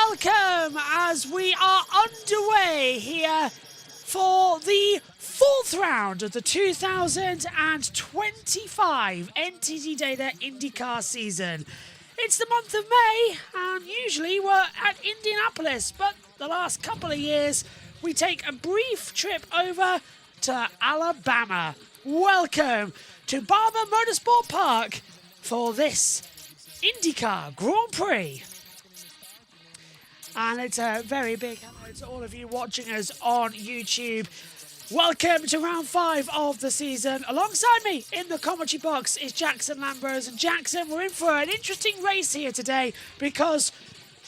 welcome as we are underway here for the fourth round of the 2025 NTT Data INDYCAR season. It's the month of May, and usually we're at Indianapolis, but the last couple of years we take a brief trip over to Alabama. Welcome to Barber Motorsport Park for this INDYCAR Grand Prix. And it's a very big hello to all of you watching us on YouTube. Welcome to round 5 of the season. Alongside me in the commentary box is Jackson Lambros. And Jackson, we're in for an interesting race here today because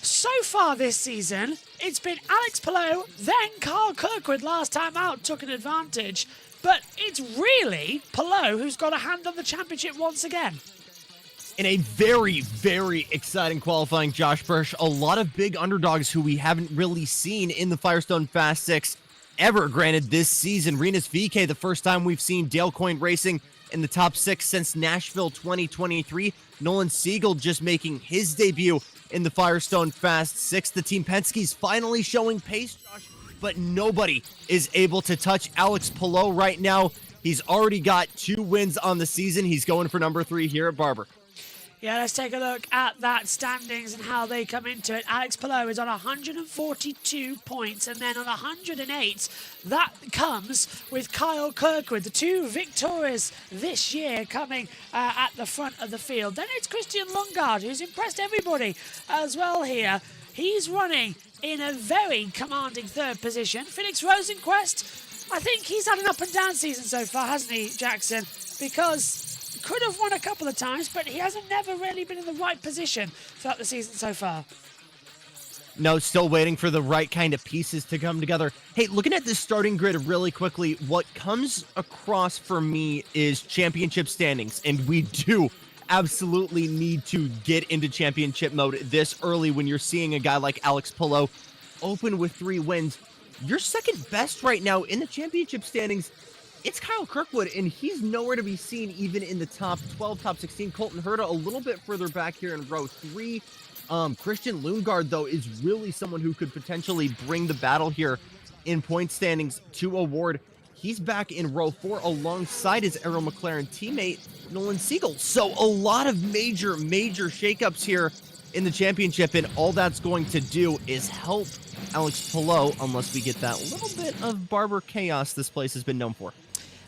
so far this season, it's been Alex Palou, then Kyle Kirkwood last time out took an advantage. But it's really Palou who's got a hand on the championship once again. In a very, very exciting qualifying, Josh Bursch. A lot of big underdogs who we haven't really seen in the Firestone Fast 6 ever. Granted, this season, Rinus VeeKay, the first time we've seen Dale Coyne Racing in the top 6 since Nashville 2023. Nolan Siegel just making his debut in the Firestone Fast 6. The Team Penske's finally showing pace, Josh, but nobody is able to touch Alex Palou right now. He's already got 2 wins on the season. He's going for number 3 here at Barber. Yeah, let's take a look at that standings and how they come into it. Alex Palou is on 142 points, and then on 108, that comes with Kyle Kirkwood. The 2 victories this year coming at the front of the field. Then it's Christian Lundgaard, who's impressed everybody as well here. He's running in a very commanding 3rd position. Felix Rosenquist, I think he's had an up and down season so far, hasn't he, Jackson? Because could have won a couple of times, but he hasn't never really been in the right position throughout the season so far. No, still waiting for the right kind of pieces to come together. Hey, looking at this starting grid really quickly, what comes across for me is championship standings, and we do absolutely need to get into championship mode this early when you're seeing a guy like Alex Palou open with 3 wins. You're second best right now in the championship standings. It's Kyle Kirkwood, and he's nowhere to be seen even in the top 12, top 16. Colton Herta a little bit further back here in row 3. Christian Lundgaard, though, is really someone who could potentially bring the battle here in point standings to Award. He's back in row 4 alongside his Arrow McLaren teammate, Nolan Siegel. So a lot of major shakeups here in the championship, and all that's going to do is help Alex Palou, unless we get that little bit of Barber chaos this place has been known for.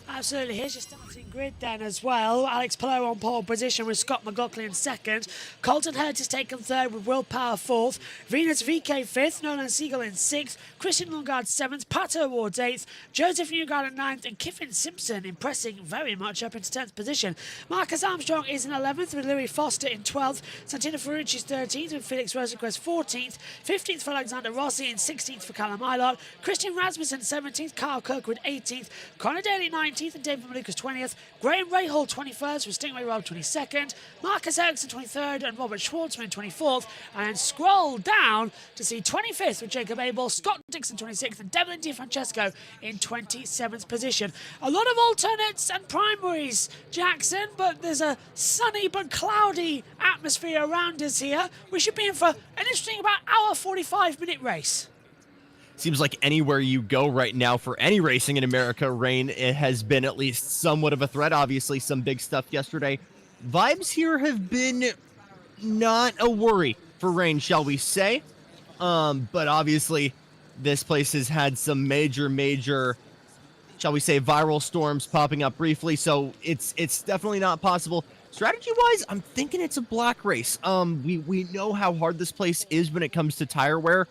Absolutely. Here's your starting grid then as well. Alex Palou on pole position with Scott McLaughlin 2nd. Colton Herta is taken 3rd with Will Power 4th. Rinus VeeKay 5th. Nolan Siegel in 6th. Christian Lundgaard 7th. Pato Awards 8th. Joseph Newgarden in 9th. And Kiffin Simpson impressing very much up into 10th position. Marcus Armstrong is in 11th with Louis Foster in 12th. Santino Ferrucci is 13th with Felix Rosenquist 14th. 15th for Alexander Rossi and 16th for Callum Eilert. Christian Rasmussen 17th. Kyle Kirkwood 18th. Connor Daly 19th. And David Malukas 20th, Graham Rahal 21st with Stingray Rob 22nd, Marcus Ericsson 23rd and Robert Schwartzman 24th, and scroll down to see 25th with Jacob Abel, Scott Dixon 26th, and Devlin DiFrancesco in 27th position. A lot of alternates and primaries, Jackson, but there's a sunny but cloudy atmosphere around us here. We should be in for an interesting about hour 45-minute race. Seems like anywhere you go right now for any racing in America, rain, it has been at least somewhat of a threat. Obviously, some big stuff yesterday. Vibes here have been not a worry for rain, shall we say. But obviously, this place has had some major, shall we say, viral storms popping up briefly. So it's definitely not possible. Strategy-wise, I'm thinking it's a black race. We know how hard this place is when it comes to tire wear.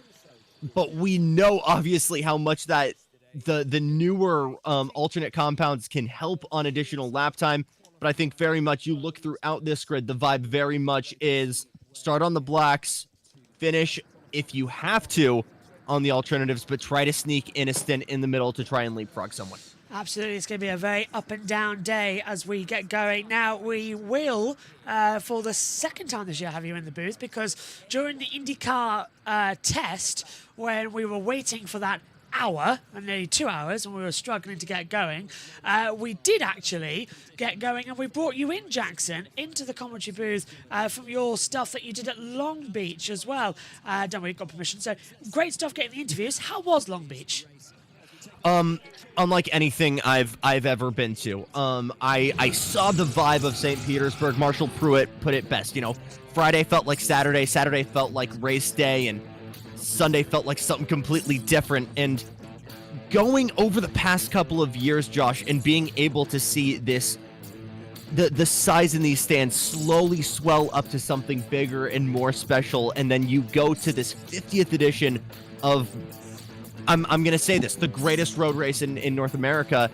But we know, obviously, how much that the newer alternate compounds can help on additional lap time. But I think very much you look throughout this grid, the vibe very much is start on the blacks, finish, if you have to, on the alternatives, but try to sneak in a stint in the middle to try and leapfrog someone. Absolutely, it's going to be a very up and down day as we get going. Now, we will, for the 2nd time this year, have you in the booth, because during the INDYCAR test, when we were waiting for that hour and nearly 2 hours, and we were struggling to get going, we did actually get going, and we brought you in, Jackson, into the commentary booth from your stuff that you did at Long Beach as well. Don't worry, got permission. So great stuff getting the interviews. How was Long Beach? Unlike anything I've ever been to. I saw the vibe of St. Petersburg. Marshall Pruitt put it best. You know, Friday felt like Saturday, Saturday felt like race day, and Sunday felt like something completely different. And going over the past couple of years, Josh, and being able to see this, the size in these stands slowly swell up to something bigger and more special, and then you go to this 50th edition of, I'm going to say this, the greatest road race in North America,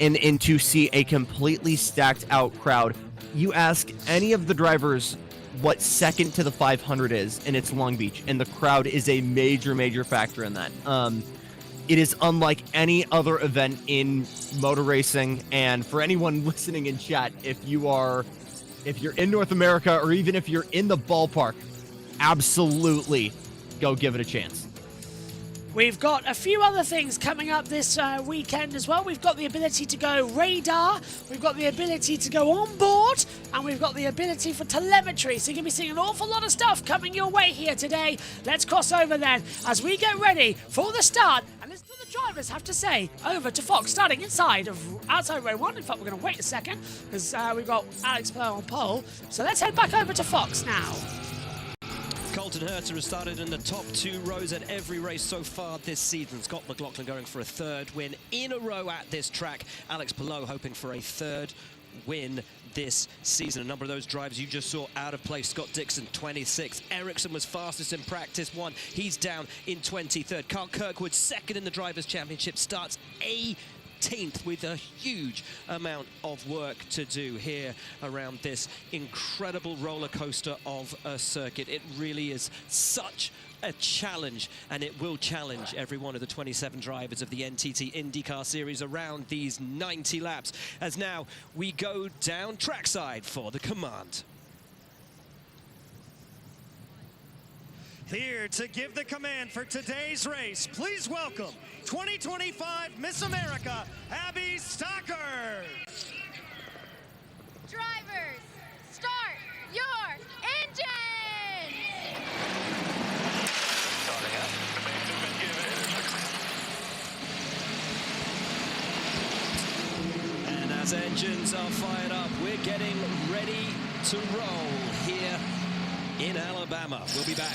and to see a completely stacked out crowd. You ask any of the drivers what second to the 500 is, and it's Long Beach, and the crowd is a major factor in that. It is unlike any other event in motor racing, and for anyone listening in chat, if you're in North America, or even if you're in the ballpark, absolutely go give it a chance. We've got a few other things coming up this weekend as well. We've got the ability to go radar, we've got the ability to go on board, and we've got the ability for telemetry. So you're going to be seeing an awful lot of stuff coming your way here today. Let's cross over then as we get ready for the start. And let's put the drivers have to say over to Fox, starting outside row 1. In fact, we're going to wait a second because we've got Alex Plow on pole. So let's head back over to Fox now. Colton Herta has started in the top 2 rows at every race so far this season. Scott McLaughlin going for a 3rd win in a row at this track. Alex Palou hoping for a 3rd win this season. A number of those drivers you just saw out of place. Scott Dixon, 26th. Ericsson was fastest in practice 1. He's down in 23rd. Carl Kirkwood, 2nd in the Drivers' Championship, starts 18th with a huge amount of work to do here around this incredible roller coaster of a circuit. It really is such a challenge, and it will challenge every one of the 27 drivers of the NTT IndyCar Series around these 90 laps, as now we go down trackside for the command. Here to give the command for today's race, please welcome 2025 Miss America, Abby Stocker. Drivers, start your engines! And as engines are fired up, we're getting ready to roll here in Alabama. We'll be back.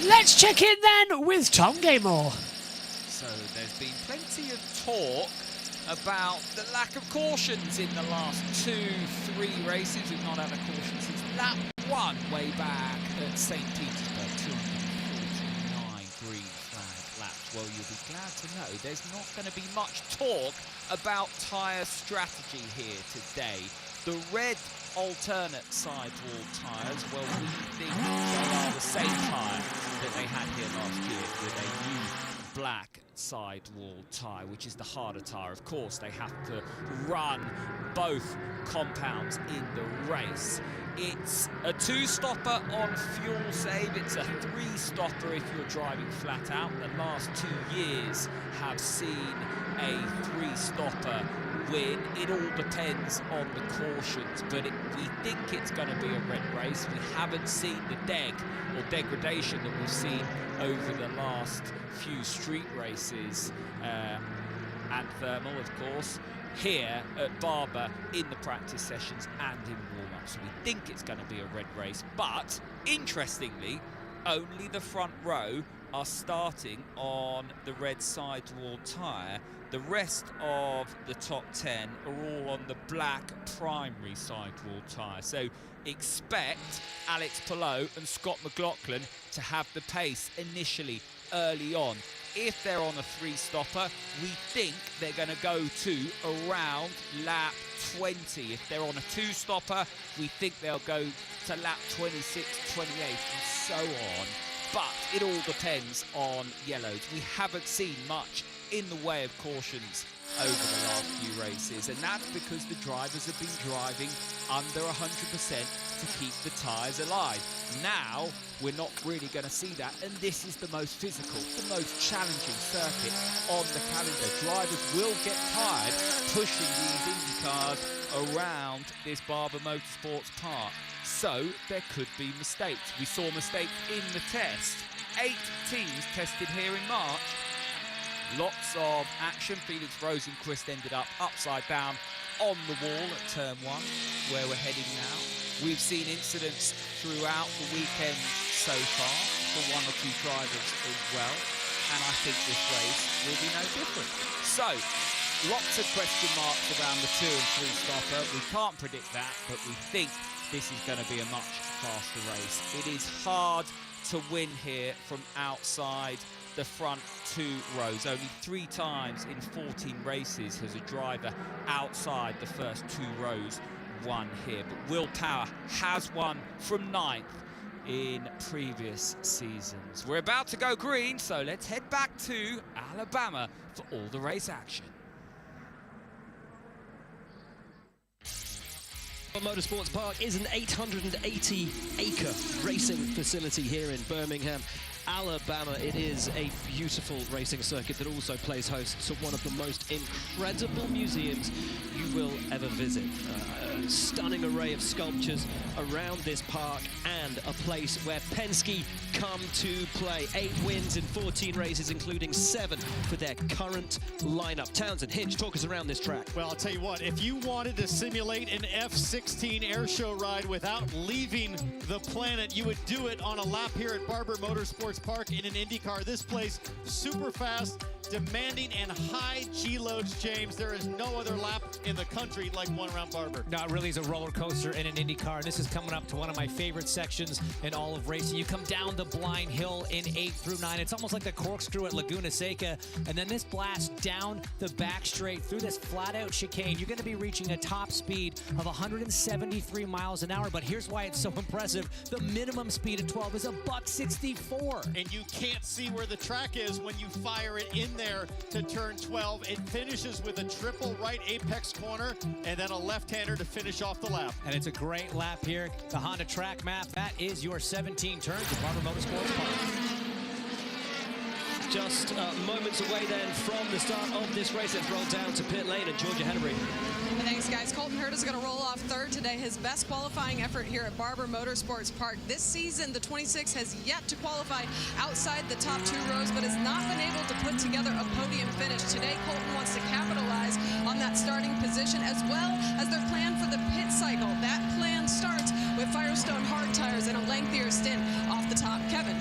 Let's check in then with Tom Gaymore. So there's been plenty of talk about the lack of cautions in the last 2-3 races. We've not had a caution since lap 1 way back at St. Petersburg, 249 green flag laps. Well, you'll be glad to know there's not going to be much talk about tyre strategy here today. The red alternate sidewall tyres, well, we think they are the same tyre that they had here last year with a new black sidewall tyre, which is the harder tyre. Of course, they have to run both compounds in the race. It's a 2-stopper on fuel save. It's a 3-stopper if you're driving flat out. The last 2 years have seen a 3-stopper win. It all depends on the cautions, but we think it's going to be a red race. We haven't seen the degradation that we've seen over the last few street races and thermal, of course, here at Barber in the practice sessions and in warm-up. So we think it's going to be a red race, but interestingly, only the front row are starting on the red sidewall tyre. The rest of the top 10 are all on the black primary sidewall tyre. So expect Alex Palou and Scott McLaughlin to have the pace initially early on. If they're on a 3-stopper, we think they're going to go to around lap 20. If they're on a 2-stopper, we think they'll go to lap 26, 28, and so on. But it all depends on yellows. We haven't seen much in the way of cautions over the last few races, and that's because the drivers have been driving under 100% to keep the tyres alive. Now, we're not really going to see that, and this is the most physical, the most challenging circuit on the calendar. Drivers will get tired pushing these Indy cars around this Barber Motorsports Park, so there could be mistakes. We saw mistakes in the test. 8 teams tested here in March. Lots of action. Felix Rosenquist ended up upside down on the wall at turn 1, where we're heading now. We've seen incidents throughout the weekend so far for 1 or 2 drivers as well, and I think this race will be no different. So, lots of question marks around the 2 and 3 stopper. We can't predict that, but we think this is going to be a much faster race. It is hard to win here from outside the front 2 rows. Only 3 times in 14 races has a driver outside the first 2 rows won here. But Will Power has won from 9th in previous seasons. We're about to go green, so let's head back to Alabama for all the race action. Motorsports Park is an 880-acre racing facility here in Birmingham, Alabama. It is a beautiful racing circuit that also plays host to one of the most incredible museums you will ever visit. A stunning array of sculptures around this park, and a place where Penske come to play. 8 wins in 14 races, including 7 for their current lineup. Townsend, Hinch, talk us around this track. Well, I'll tell you what, if you wanted to simulate an F-16 airshow ride without leaving the planet, you would do it on a lap here at Barber Motorsports Park in an IndyCar. This place, super fast, demanding, and high G-loads, James. There is no other lap in the country like one around Barber. No, it really is a roller coaster in an IndyCar. This is coming up to one of my favorite sections in all of racing. You come down the blind hill in 8 through 9. It's almost like the corkscrew at Laguna Seca. And then this blast down the back straight through this flat-out chicane. You're going to be reaching a top speed of 173 miles an hour. But here's why it's so impressive. The minimum speed at 12 is a $164. And you can't see where the track is when you fire it in there to turn 12. It finishes with a triple right apex corner and then a left-hander to finish off the lap. And it's a great lap here. The Honda track map, that is your 17 turns at Barber Motorsports Park. Just moments away then from the start of this race. Let's roll down to pit lane and Georgia Hennery. Thanks, guys. Colton Herta is going to roll off 3rd today. His best qualifying effort here at Barber Motorsports Park. This season, the 26 has yet to qualify outside the top 2 rows, but has not been able to put together a podium finish. Today, Colton wants to capitalize on that starting position, as well as their plan for the pit cycle. That plan starts with Firestone hard tires and a lengthier stint off the top. Kevin.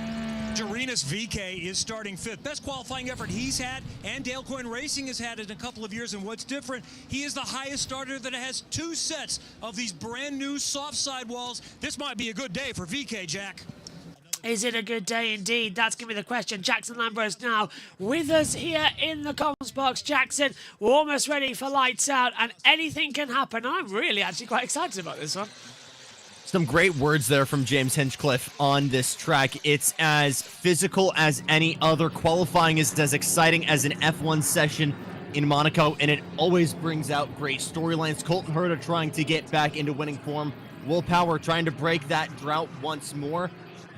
Jarinas VK is starting 5th. Best qualifying effort he's had, and Dale Coyne Racing has had in a couple of years. And what's different, he is the highest starter that has 2 sets of these brand new soft sidewalls. This might be a good day for VK, Jack. Is it a good day indeed? That's going to be the question. Jackson Lambros now with us here in the comms box. Jackson, we're almost ready for lights out, and anything can happen. I'm really actually quite excited about this one. Some great words there from James Hinchcliffe on this track. It's as physical as any other. Qualifying is as exciting as an F1 session in Monaco, and it always brings out great storylines. Colton Herta trying to get back into winning form. Will Power trying to break that drought once more.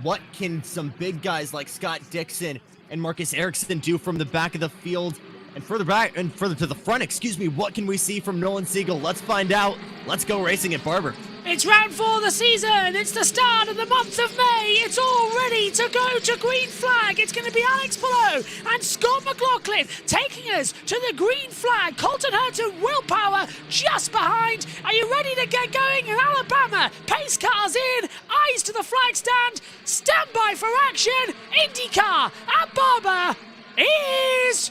What can some big guys like Scott Dixon and Marcus Ericsson do from the back of the field? And further back and further to the front, excuse me, what can we see from Nolan Siegel? Let's find out. Let's go racing at Barber. It's round 4 of the season. It's the start of the month of May. It's all ready to go to green flag. It's going to be Alex Palou and Scott McLaughlin taking us to the green flag. Colton Herta and Will Power just behind. Are you ready to get going in Alabama? Pace cars in, eyes to the flag stand. Stand by for action. IndyCar at Barber is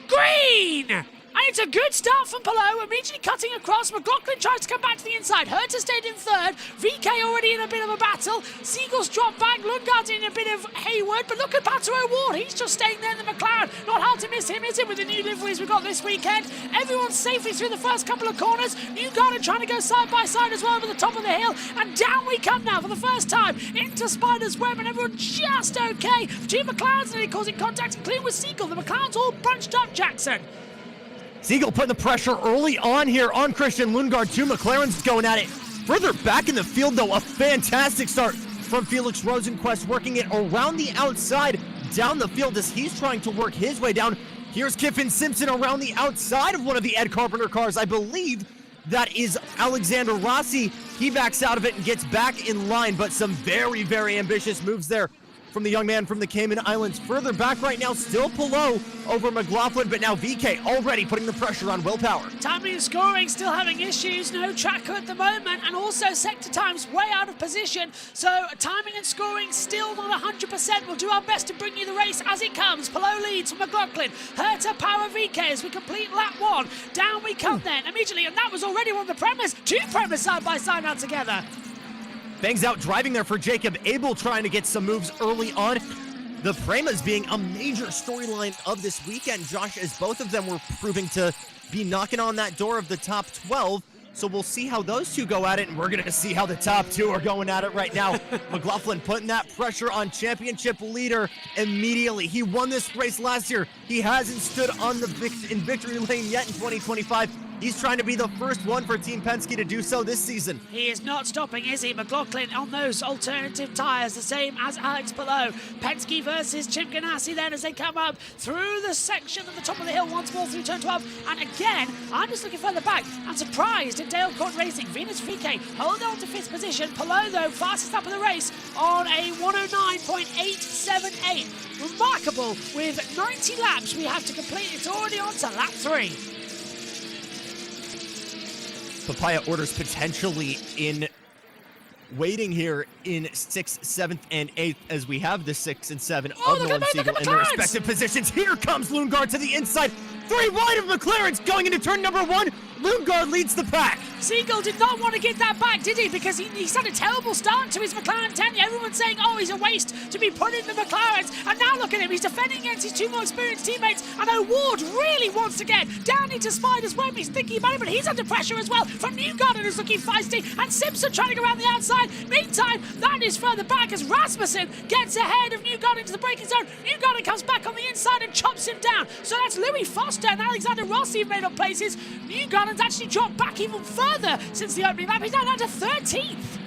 green. And it's a good start from Palou, immediately cutting across. McLaughlin tries to come back to the inside. Herta stayed in 3rd. VK already in a bit of a battle. Siegel's dropped back. Lundgaard's in a bit of Hayward. But look at Pato O'Ward. He's just staying there in the McLaren. Not hard to miss him, is it, with the new liveries we've got this weekend? Everyone's safely through the first couple of corners. Newgarden trying to go side by side as well over the top of the hill. And down we come now for the first time into Spider's Web. And everyone just okay. 2 McLarens nearly causing contact, including with Siegel. The McLarens all bunched up, Jackson. Siegel putting the pressure early on here on Christian Lundgaard. Two McLarens going at it. Further back in the field, though, a fantastic start from Felix Rosenquist, working it around the outside down the field as he's trying to work his way down. Here's Kiffin Simpson around the outside of one of the Ed Carpenter cars. I believe that is Alexander Rossi. He backs out of it and gets back in line, but some very, very ambitious moves there from the young man from the Cayman Islands. Further back right now, still Palou over McLaughlin, but now VK already putting the pressure on Will Power. Timing and scoring still having issues, no tracker at the moment, and also sector times way out of position. So timing and scoring still not 100%. We'll do our best to bring you the race as it comes. Palou leads from McLaughlin. Herta, Power, VK as we complete lap 1. Down we come then immediately, and that was already one of the premies. Two premies side by side now together. Bangs out driving there for Jacob Abel, trying to get some moves early on. The Premas being a major storyline of this weekend, Josh, as both of them were proving to be knocking on that door of the top 12. So we'll see how those two go at it, and we're going to see how the top two are going at it right now. McLaughlin putting that pressure on championship leader immediately. He won this race last year. He hasn't stood on the in victory lane yet in 2025. He's trying to be the first one for Team Penske to do so this season. He is not stopping, is he? McLaughlin on those alternative tyres, the same as Alex Palou. Penske versus Chip Ganassi then as they come up through the section at the top of the hill once more through turn 12. And again, I'm just looking further back. I'm surprised at Dale Court Racing. Venus VK hold on to 5th position. Palou, though, fastest up of the race on a 109.878. Remarkable. With 90 laps we have to complete. It's already on to lap 3. Papaya orders potentially in waiting here in 6th, 7th, and 8th as we have the 6 and 7 of Nolan Siegel in their respective positions. Here comes Lundgaard to the inside. 3 wide of McLaren's going into turn number 1. Lundgaard leads the pack. Siegel did not want to get that back, did he? Because he's had a terrible start to his McLaren tenure. Everyone's saying, oh, he's a waste to be put in the McLarens. And now look at him. He's defending against his 2 more experienced teammates. And O'Ward really wants to get down into Spider's web. He's thinking about it, but he's under pressure as well from Newgarden, who's looking feisty. And Simpson trying to go around the outside. Meantime, that is further back as Rasmussen gets ahead of Newgarden into the braking zone. Newgarden comes back on the inside and chops him down. So that's Louis Foster and Alexander Rossi have made up places. Newgarden's actually dropped back even further since the opening lap. He's now down to 13th.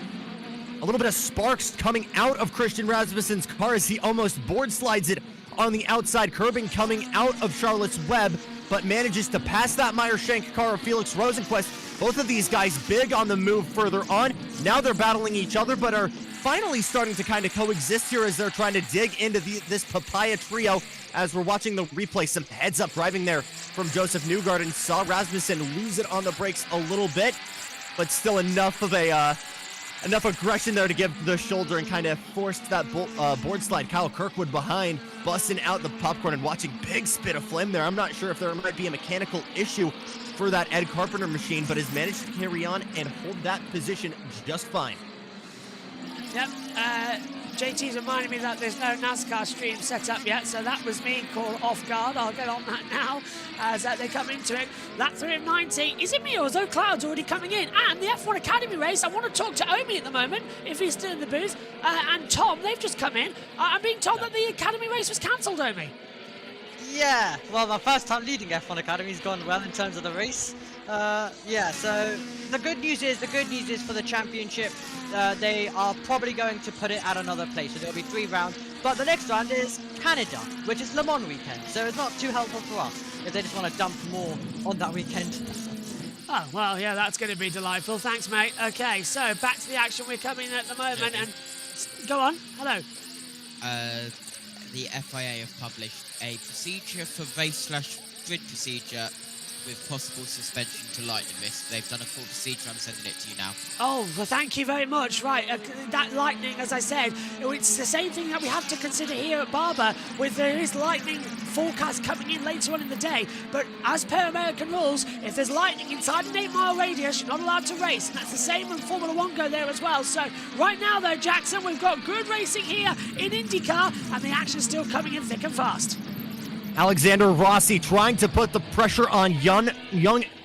A little bit of sparks coming out of Christian Rasmussen's car as he almost board slides it on the outside, curbing coming out of Charlotte's Web, but manages to pass that Meyer-Shank car of Felix Rosenquist. Both of these guys big on the move further on. Now they're battling each other, but are finally starting to kind of coexist here as they're trying to dig into this Papaya trio. As we're watching the replay, some heads-up driving there from Joseph Newgarden. Saw Rasmussen lose it on the brakes a little bit, but still enough of a enough aggression there to give the shoulder and kind of forced that board slide. Kyle Kirkwood behind, busting out the popcorn and watching big spit of flame there. I'm not sure if there might be a mechanical issue for that Ed Carpenter machine, but has managed to carry on and hold that position just fine. Yep, JT's reminding me that there's no NASCAR stream set up yet, so that was me caught off guard. I'll get on that now as they come into it. Lap 3 of 90. Is it me or is O'Cloud's already coming in? And the F1 Academy race, I want to talk to Omi at the moment, if he's still in the booth, and Tom, they've just come in. I'm being told that the Academy race was cancelled, Omi. Yeah, well, my first time leading F1 Academy's gone well in terms of the race. Yeah, so the good news is for the championship, they are probably going to put it at another place, so there'll be 3 rounds. But the next round is Canada, which is Le Mans weekend, so it's not too helpful for us if they just want to dump more on that weekend. Oh, well, yeah, that's going to be delightful. Thanks, mate. Okay, so back to the action we're coming at the moment, and go on. Hello. The FIA have published a procedure for race/grid procedure with possible suspension to lightning risk. They've done a full procedure. I'm sending it to you now. Oh, well, thank you very much. Right, that lightning, as I said, it's the same thing that we have to consider here at Barber, with there is lightning forecast coming in later on in the day. But as per American rules, if there's lightning inside an 8-mile radius, you're not allowed to race. And that's the same when Formula One go there as well. So right now, though, Jackson, we've got good racing here in INDYCAR, and the action's still coming in thick and fast. Alexander Rossi trying to put the pressure on young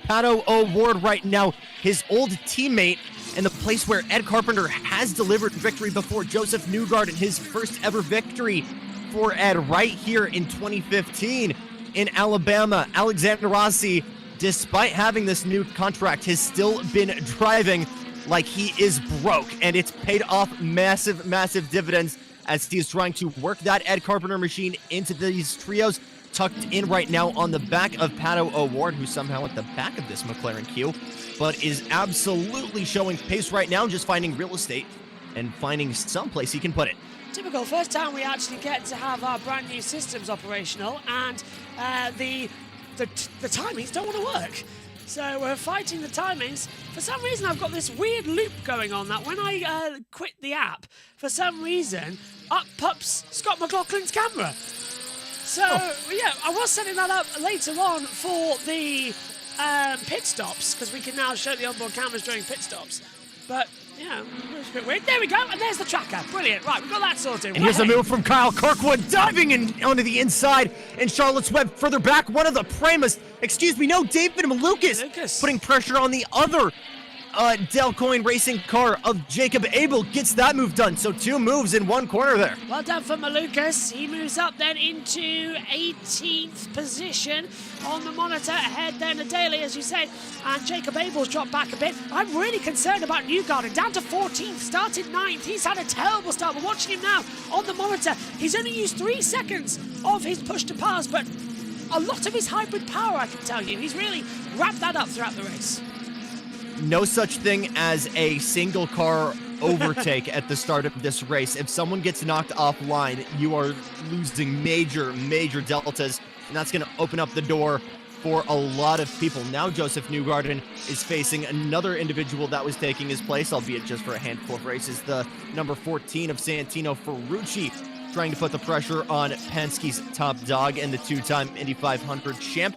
Pato O'Ward right now, his old teammate, and the place where Ed Carpenter has delivered victory before. Joseph Newgarden, his first ever victory for Ed right here in 2015 in Alabama. Alexander Rossi despite having this new contract, has still been driving like he is broke, and it's paid off massive, massive dividends as he is trying to work that Ed Carpenter machine into these trios, tucked in right now on the back of Pato O'Ward, who's somehow at the back of this McLaren queue, but is absolutely showing pace right now, just finding real estate and finding some place he can put it. Typical, first time we actually get to have our brand new systems operational, and the timings don't want to work. So we're fighting the timings. For some reason, I've got this weird loop going on that when I quit the app, for some reason, up pops Scott McLaughlin's camera. So, yeah, I was setting that up later on for the pit stops, because we can now show the onboard cameras during pit stops. But, yeah, it's a bit weird. There we go, and there's the tracker. Brilliant. Right, we've got that sorted. And here's a move from Kyle Kirkwood, diving in onto the inside, and Charlotte's Web further back. One of the Primus, David Malukas, putting pressure on the other Delcoin racing car of Jacob Abel, gets that move done. So 2 moves in 1 corner there. Well done for Malukas. He moves up then into 18th position on the monitor, ahead then to Daly, as you said, and Jacob Abel's dropped back a bit. I'm really concerned about Newgarden, down to 14th, started 9th. He's had a terrible start, but watching him now on the monitor, he's only used 3 seconds of his push to pass, but a lot of his hybrid power, I can tell you. He's really wrapped that up throughout the race. No such thing as a single car overtake at the start of this race. If someone gets knocked offline, you are losing major, major deltas, and that's going to open up the door for a lot of people. Now Joseph Newgarden is facing another individual that was taking his place, albeit just for a handful of races. The number 14 of Santino Ferrucci trying to put the pressure on Penske's top dog and the 2-time Indy 500 champ.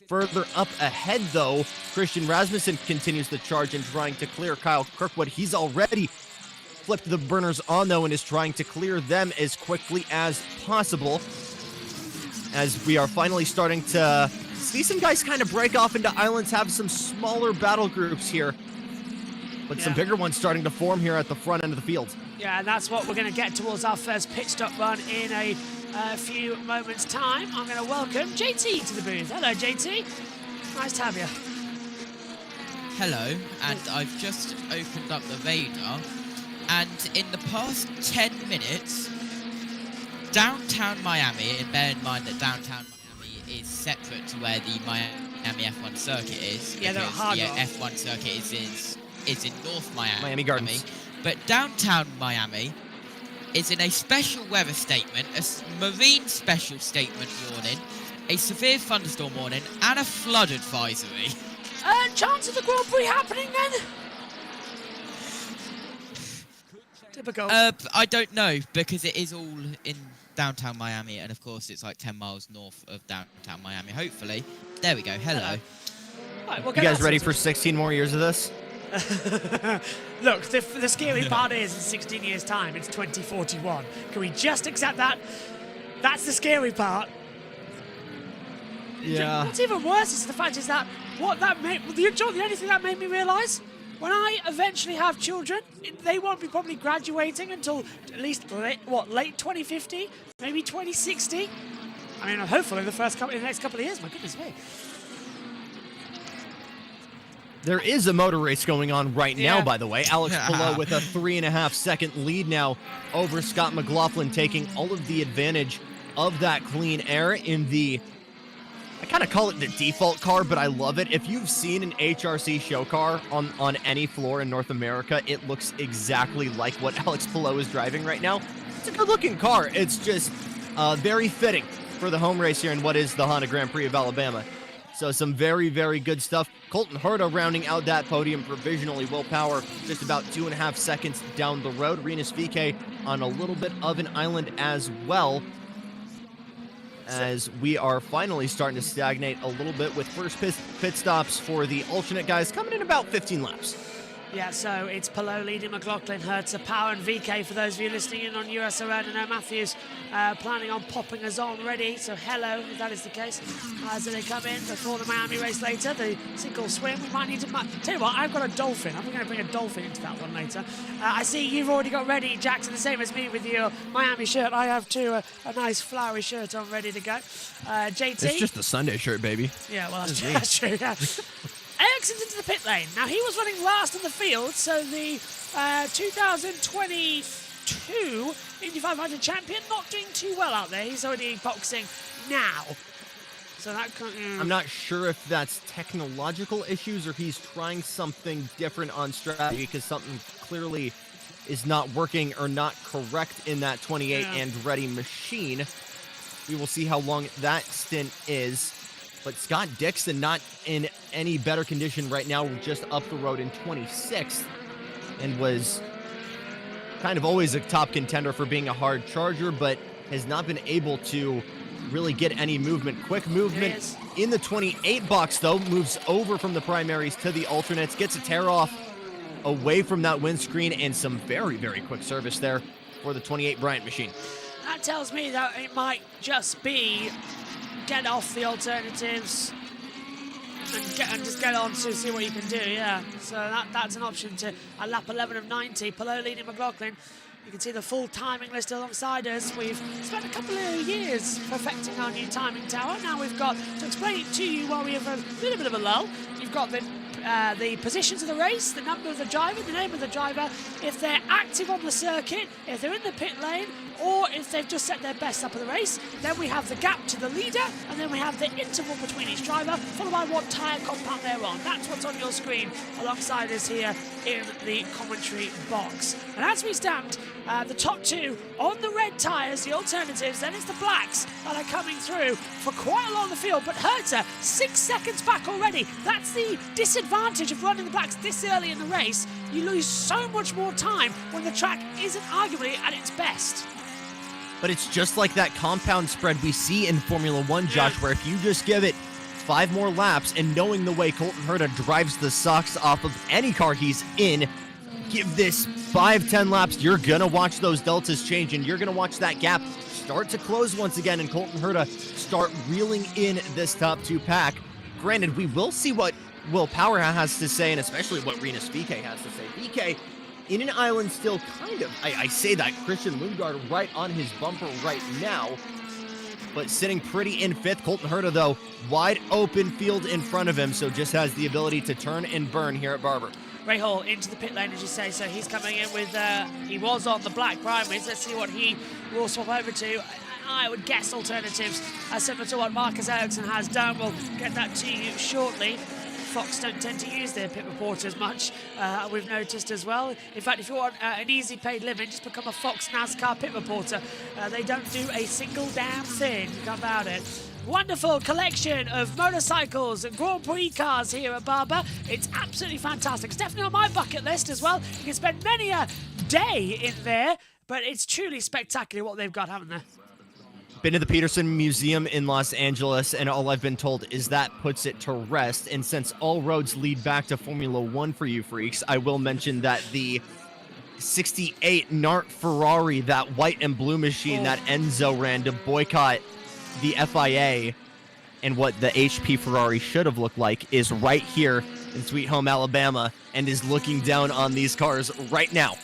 Further up ahead, though, Christian Rasmussen continues the charge and trying to clear Kyle Kirkwood. He's already flipped the burners on, though, and is trying to clear them as quickly as possible, as we are finally starting to see some guys kind of break off into islands, have some smaller battle groups here, but some bigger ones starting to form here at the front end of the field. Yeah, and that's what we're going to get towards our first pit stop run in a few moments' time. I'm going to welcome JT to the booth. Hello, JT. Nice to have you. Hello, and I've just opened up the radar, and in the past 10 minutes, downtown Miami, and bear in mind that downtown Miami is separate to where the Miami F1 circuit is. Yeah, they're hard. The F1 circuit is in North Miami. Miami Gardens. But downtown Miami is in a special weather statement, a marine special statement warning, a severe thunderstorm warning, and a flood advisory. Chance of the Grand Prix happening then? Typical. I don't know, because it is all in downtown Miami, and of course it's like 10 miles north of downtown Miami. Hopefully. There we go. Hello. Right, You guys ready for 16 more years of this? Look, the scary part is in 16 years' time, it's 2041. Can we just accept that? That's the scary part. Yeah. What's even worse is the fact is that the only thing that made me realise, when I eventually have children, they won't be probably graduating until at least late 2050, maybe 2060. I mean, hopefully in the next couple of years. My goodness me. There is a motor race going on right now, by the way. Alex Palou with a 3.5-second lead now over Scott McLaughlin, taking all of the advantage of that clean air in the, I kind of call it the default car, but I love it. If you've seen an HRC show car on any floor in North America, it looks exactly like what Alex Palou is driving right now. It's a good-looking car. It's just very fitting for the home race here in what is the Honda Grand Prix of Alabama. So some very, very good stuff. Colton Herta rounding out that podium provisionally. Will Power just about 2.5 seconds down the road. Rinus VK on a little bit of an island as well, as we are finally starting to stagnate a little bit with first pit stops for the alternate guys coming in about 15 laps. Yeah, so it's Palou leading McLaughlin, Hertz, Power and VK for those of you listening in on USRN. And Matthews planning on popping us on ready. So hello, if that is the case. As they come in before the Miami race later, the single swim. We might need to... Tell you what, I've got a dolphin. I'm going to bring a dolphin into that one later. I see you've already got ready, Jackson, the same as me with your Miami shirt. I have too, a nice flowery shirt on ready to go. JT. It's just a Sunday shirt, baby. Yeah, well, that's true. Yeah. Ericsson's into the pit lane. Now, he was running last in the field, so the 2022 Indy 500 champion not doing too well out there. He's already boxing now. So that I'm not sure if that's technological issues or he's trying something different on strategy because something clearly is not working or not correct in that 28 and ready machine. We will see how long that stint is. But Scott Dixon not in any better condition right now, just up the road in 26th, and was kind of always a top contender for being a hard charger, but has not been able to really get any movement. Quick movement in the 28 box, though, moves over from the primaries to the alternates, gets a tear off away from that windscreen, and some very, very quick service there for the 28 Bryant machine. That tells me that it might just be get off the alternatives and just get on to see what you can do, yeah. So that's an option to a lap 11 of 90. Palou leading McLaughlin. You can see the full timing list alongside us. We've spent a couple of years perfecting our new timing tower. Now we've got, to explain it to you while we have a little bit of a lull, you've got the positions of the race, the number of the driver, the name of the driver, if they're active on the circuit, if they're in the pit lane, or if they've just set their best up of the race. Then we have the gap to the leader, and then we have the interval between each driver, followed by what tyre compound they're on. That's what's on your screen alongside us here in the commentary box. And as we stand, the top two on the red tyres, the alternatives, then it's the blacks that are coming through for quite a lot of the field. But Hertz 6 seconds back already. That's the disadvantage of running the blacks this early in the race. You lose so much more time when the track isn't arguably at its best. But it's just like that compound spread we see in Formula One, Josh, where if you just give it 5 more laps, and knowing the way Colton Herta drives the socks off of any car he's in, give this 5-10 laps, you're gonna watch those deltas change, and you're gonna watch that gap start to close once again, and Colton Herta start reeling in this top 2 pack. Granted, we will see what Will Power has to say, and especially what Rinus VK has to say. VK in an island still kind of, I say that, Christian Lundgaard right on his bumper right now, but sitting pretty in 5th. Colton Herta, though, wide open field in front of him, so just has the ability to turn and burn here at Barber. Ray Hall into the pit lane, as you say, so he's coming in with, he was on the black primaries. Let's see what he will swap over to. I would guess alternatives similar to what Marcus Ericsson has done. We'll get that to you shortly. Fox don't tend to use their pit reporters much, we've noticed as well. In fact, if you want an easy paid living, just become a Fox NASCAR pit reporter. They don't do a single damn thing about it. Wonderful collection of motorcycles and Grand Prix cars here at Barber. It's absolutely fantastic. It's definitely on my bucket list as well. You can spend many a day in there, but it's truly spectacular what they've got, haven't they? Been to the Peterson Museum in Los Angeles, and all I've been told is that puts it to rest. And since all roads lead back to Formula One for you freaks, I will mention that the 68 Nart Ferrari, that white and blue machine that Enzo ran to boycott the FIA and what the HP Ferrari should have looked like, is right here in Sweet Home, Alabama, and is looking down on these cars right now.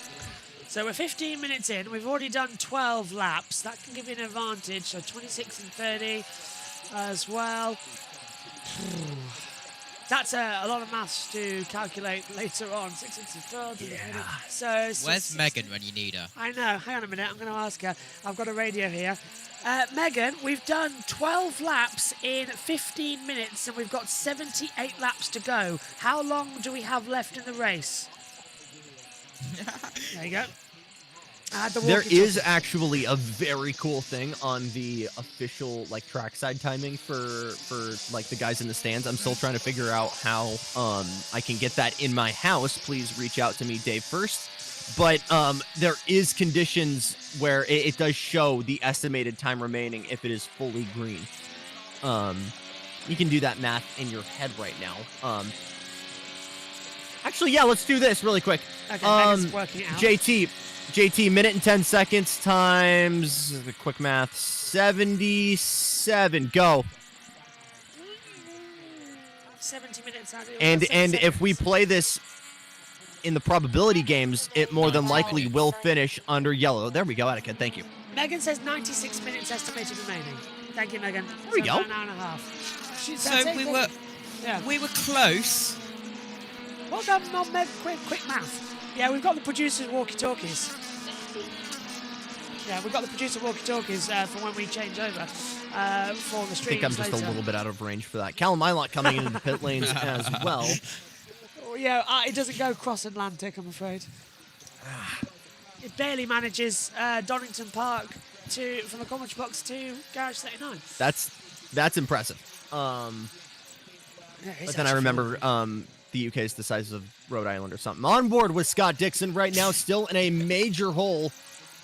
So we're 15 minutes in. We've already done 12 laps. That can give you an advantage. So 26 and 30 as well. That's a lot of maths to calculate later on. 6 and 12. Yeah. So where's Megan when you need her? I know. Hang on a minute. I'm going to ask her. I've got a radio here. Megan, we've done 12 laps in 15 minutes, and we've got 78 laps to go. How long do we have left in the race? There you go. There is actually a very cool thing on the official trackside timing for the guys in the stands. I'm still trying to figure out how I can get that in my house. Please reach out to me, Dave, first. But there is conditions where it does show the estimated time remaining if it is fully green. You can do that math in your head right now. Actually, yeah, let's do this really quick. Okay, Megan's working it out. JT, minute and 10 seconds times, the quick math, 77. Go. 70 minutes. And if we play this in the probability games, it more than likely will finish under yellow. There we go, Etiquette. Thank you. Megan says 96 minutes estimated remaining. Thank you, Megan. There we go. An hour and a half. So we were close. Well done, Mom Meg. Quick math. Yeah, we've got the producer's walkie-talkies. Yeah, we've got the producer walkie-talkies for when we change over for the streams. I think I'm just a little bit out of range for that. Callum Milot coming into the pit lanes as well. Oh, yeah, it doesn't go cross-Atlantic, I'm afraid. It barely manages Donington Park from the commentary box to Garage 39. That's impressive. Yeah, but then I remember the UK is the size of Rhode Island or something. On board with Scott Dixon right now, still in a major hole,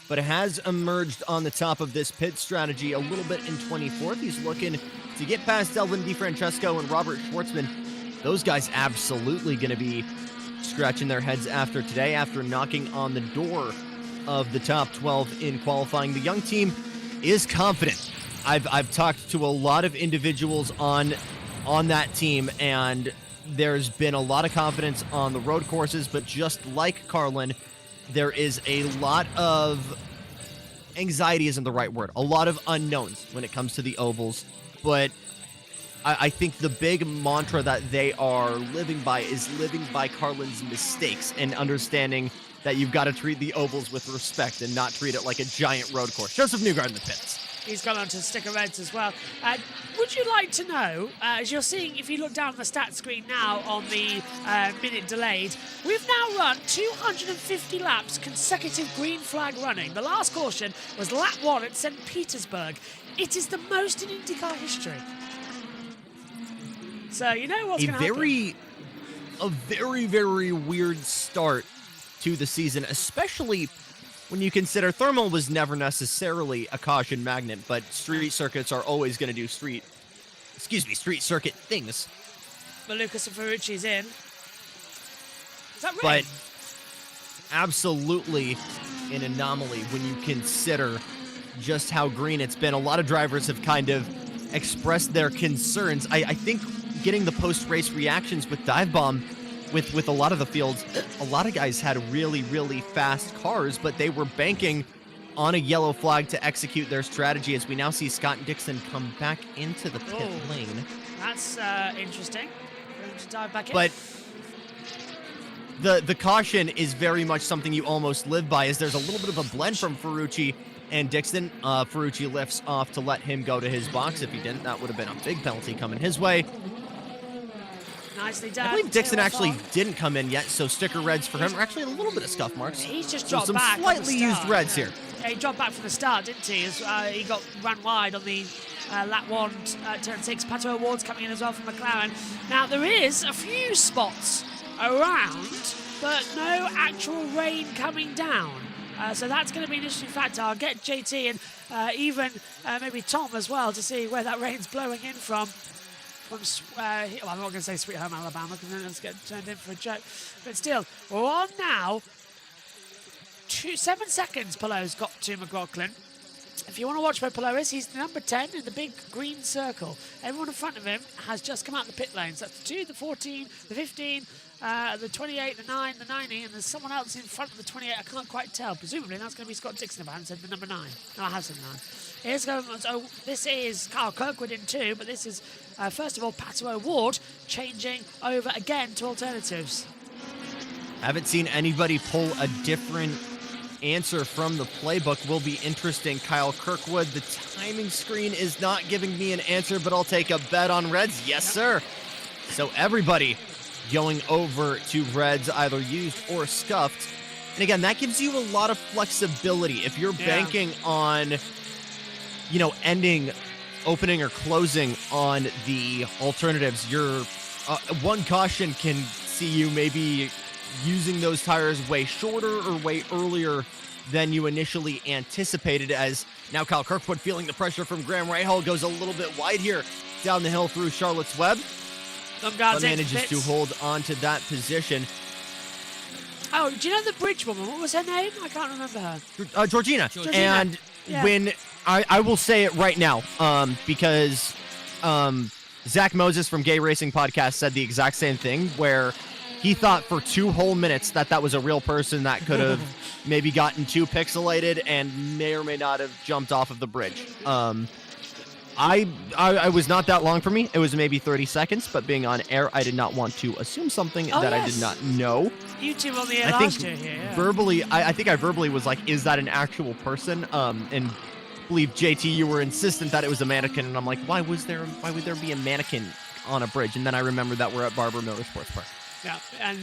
but has emerged on the top of this pit strategy a little bit in 24th. He's looking to get past Delvin DiFrancesco and Robert Schwartzman. Those guys absolutely going to be scratching their heads after today, after knocking on the door of the top 12 in qualifying. The young team is confident. I've talked to a lot of individuals on that team, and there's been a lot of confidence on the road courses, but just like Carlin, there is a lot of anxiety isn't the right word, a lot of unknowns when it comes to the ovals. But I think the big mantra that they are living by is living by Carlin's mistakes and understanding that you've got to treat the ovals with respect and not treat it like a giant road course. Joseph Newgard in the pits. He's gone on to sticker reds as well. Would you like to know, as you're seeing, if you look down the stat screen now on the minute delayed, we've now run 250 laps consecutive green flag running. The last caution was lap 1 at St. Petersburg. It is the most in IndyCar history. So you know what's going to happen. A very, very weird start to the season, especially when you consider thermal was never necessarily a caution magnet, but street circuits are always going to do street circuit things. But Lucas and Ferrucci's in. Is that But right? absolutely an anomaly when you consider just how green it's been. A lot of drivers have kind of expressed their concerns. I think getting the post-race reactions with Dive Bomb with a lot of the fields, a lot of guys had really, really fast cars, but they were banking on a yellow flag to execute their strategy, as we now see Scott Dixon come back into the pit lane. That's interesting. Going to dive back in. But the caution is very much something you almost live by, as there's a little bit of a blend from Ferrucci and Dixon. Ferrucci lifts off to let him go to his box. If he didn't, that would have been a big penalty coming his way. Nicely done. I believe Dixon actually didn't come in yet, so sticker reds for him. Or actually a little bit of scuff marks. He's just so dropped some back. Slightly used reds here. Yeah, he dropped back from the start, didn't he? As he ran wide on the lap 1, turn 6. Pato Awards coming in as well from McLaren. Now there is a few spots around, but no actual rain coming down. So that's going to be an interesting factor. I'll get JT and even maybe Tom as well to see where that rain's blowing in from. Well, I'm not going to say Sweet Home Alabama because then let's get turned in for a joke. But still, we're on now. 7 seconds Pallot's got to McLaughlin. If you want to watch where Pallot is, he's number 10 in the big green circle. Everyone in front of him has just come out the pit lanes. That's the 2, the 14, the 15, the 28, the 9, the 90, and there's someone else in front of the 28. I can't quite tell. Presumably that's going to be Scott Dixon if I haven't said the number 9. No, I have said 9. Here's going. So this is Carl Kirkwood in 2, but this is first of all Pato O'Ward changing over again to alternatives. Haven't seen anybody pull a different answer from the playbook. Will be interesting. Kyle Kirkwood, the timing screen is not giving me an answer, but I'll take a bet on reds. Yes, sir. So everybody going over to reds, either used or scuffed. And again, that gives you a lot of flexibility. If you're banking on, ending, opening, or closing on the alternatives, your one caution can see you maybe using those tires way shorter or way earlier than you initially anticipated, as now Kyle Kirkwood feeling the pressure from Graham Rahal goes a little bit wide here down the hill through Charlotte's Web, but manages to hold on to that position. Oh, do you know the bridge woman? What was her name? I can't remember her. Georgina. Georgina. And Yeah. when I will say it right now, because Zach Moses from Gay Racing Podcast said the exact same thing, where he thought for 2 whole minutes that was a real person that could have maybe gotten too pixelated and may or may not have jumped off of the bridge. I was not that long for me. It was maybe 30 seconds, but being on air, I did not want to assume something that I did not know. You two on the air I last think year here. Yeah. verbally, I think I verbally was like, is that an actual person? And believe JT, you were insistent that it was a mannequin, and I'm like, why would there be a mannequin on a bridge? And then I remember that we're at Barber Motorsports Park. Yeah, and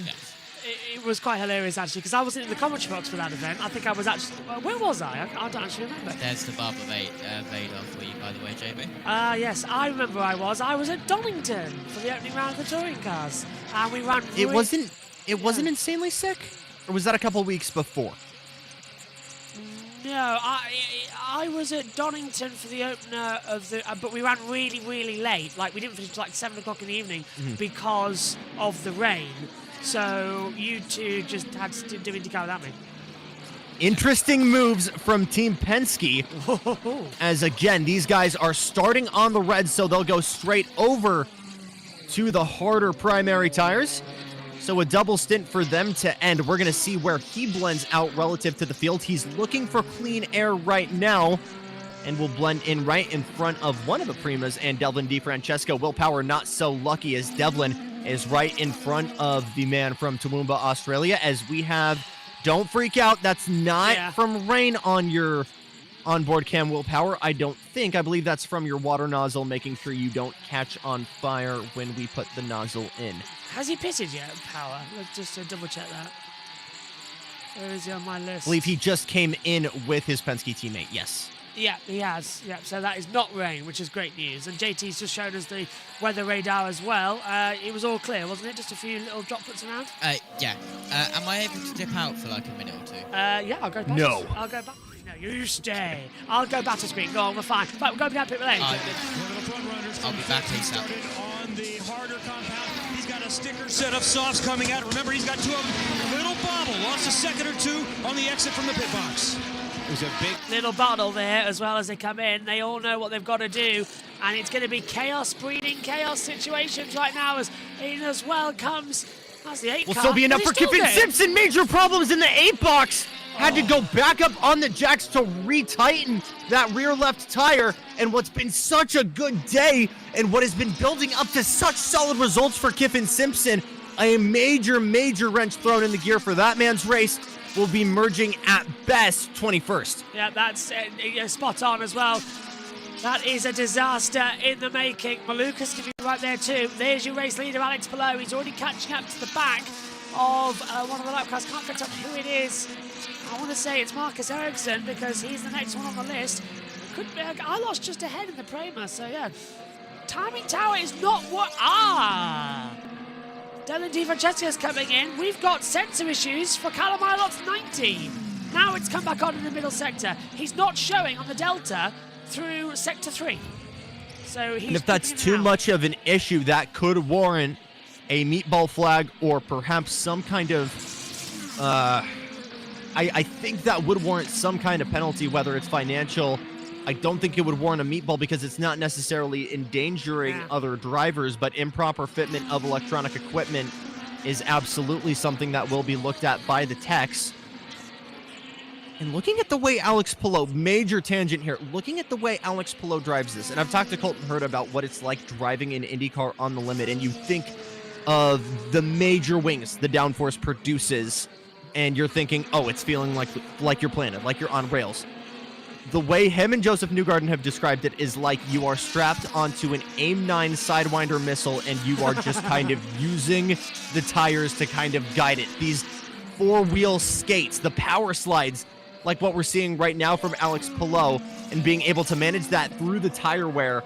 it was quite hilarious actually, because I wasn't in the commentary box for that event. I think I was actually, where was I? I don't actually remember. There's the Barber Vader for you, by the way, JB. Yes, I remember I was at Donington for the opening round of the touring cars, and we ran. It wasn't insanely sick, or was that a couple weeks before? No, I was at Donington for the opener of the, but we ran really, really late. Like, we didn't finish until like 7 o'clock in the evening because of the rain. So you two just had to do INDYCAR without me. Interesting moves from Team Penske, as again, these guys are starting on the red, so they'll go straight over to the harder primary tires. So a double stint for them to end. We're going to see where he blends out relative to the field. He's looking for clean air right now, and will blend in right in front of one of the Primas and Devlin DiFrancesco. Will Power not so lucky, as Devlin is right in front of the man from Toowoomba, Australia, as we have, don't freak out, that's not from rain on your onboard cam, Will Power. I don't think. I believe that's from your water nozzle, making sure you don't catch on fire when we put the nozzle in. Has he pitted yet, Power? Let's just double check that. Where is he on my list? I believe he just came in with his Penske teammate, yes. Yeah, he has. Yeah, so that is not rain, which is great news. And JT's just shown us the weather radar as well. It was all clear, wasn't it? Just a few little droplets around? Yeah. Am I able to dip out for like a minute or two? Yeah, I'll go back. No. I'll go back. No, you stay. I'll go batter screen. Go on, we're fine. Right, we'll go down pit lane. I'll be back ASAP. On the harder compound, he's got a sticker set of softs coming out. Remember, he's got 2 of them. Little bobble, lost a second or 2 on the exit from the pit box. There's a big little bottle there as well as they come in. They all know what they've got to do, and it's going to be chaos breeding chaos situations right now as in as well comes. That's the 8 Will car. still be enough for Kiffin Simpson. Major problems in the 8 box. Had to go back up on the jacks to retighten that rear left tire. And what's been such a good day and what has been building up to such solid results for Kiffin Simpson, a major wrench thrown in the gear for that man's race. Will be merging at best 21st. Yeah, that's spot on as well. That is a disaster in the making. Malukas can be right there too. There's your race leader, Alex Palou. He's already catching up to the back of one of the lap cars. Can't figure out who it is. I want to say it's Marcus Ericsson because he's the next one on the list. Could be, I lost just ahead in the Prima, so yeah. Timing tower is not what... Dylan DiFrancesco's coming in. We've got sensor issues for Callum Ilot's 19. Now it's come back on in the middle sector. He's not showing on the Delta through sector 3. So he's... And if that's too much of an issue, that could warrant a meatball flag or perhaps some kind of... I think that would warrant some kind of penalty, whether it's financial. I don't think it would warrant a meatball because it's not necessarily endangering other drivers, but improper fitment of electronic equipment is absolutely something that will be looked at by the techs. And looking at the way Alex Palou, major tangent here, looking at the way Alex Palou drives this, and I've talked to Colton Hurd about what it's like driving an IndyCar on the limit, and you think of the major wings the downforce produces, and you're thinking, oh, it's feeling like you're planted, like you're on rails. The way him and Joseph Newgarden have described it is like you are strapped onto an AIM-9 Sidewinder missile and you are just kind of using the tires to kind of guide it. These 4-wheel skates, the power slides, like what we're seeing right now from Alex Palou, and being able to manage that through the tire wear,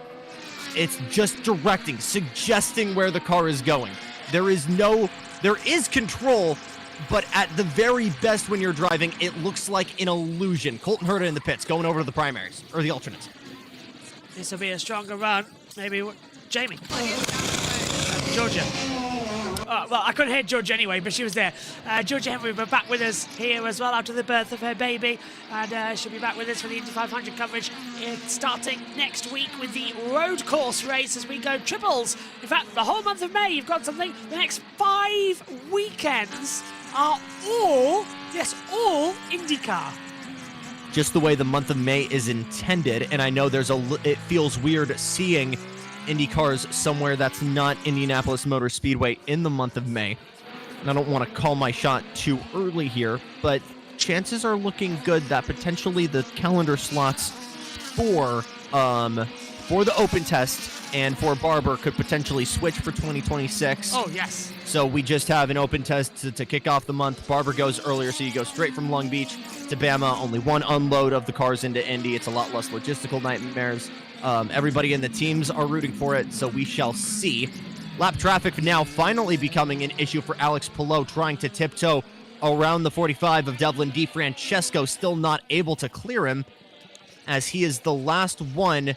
it's just directing, suggesting where the car is going. There is control, but at the very best when you're driving, it looks like an illusion. Colton Herta in the pits, going over to the primaries, or the alternates. This will be a stronger run. Maybe Jamie. Georgia. Well, I couldn't hear Judge anyway, but she was there. Judge Henry will be back with us here as well after the birth of her baby. And she'll be back with us for the Indy 500 coverage starting next week with the road course race as we go triples. In fact, the whole month of May, you've got something. The next 5 weekends are all, yes, all INDYCAR. Just the way the month of May is intended, and I know it feels weird seeing IndyCars somewhere that's not Indianapolis Motor Speedway in the month of May. And I don't want to call my shot too early here, but chances are looking good that potentially the calendar slots for the open test and for Barber could potentially switch for 2026. Oh, yes. So we just have an open test to kick off the month. Barber goes earlier, so you go straight from Long Beach to Bama. Only one unload of the cars into Indy. It's a lot less logistical nightmares. Everybody in the teams are rooting for it, so we shall see. Lap traffic now finally becoming an issue for Alex Palou, trying to tiptoe around the 45 of Devlin DeFrancesco, still not able to clear him, as he is the last one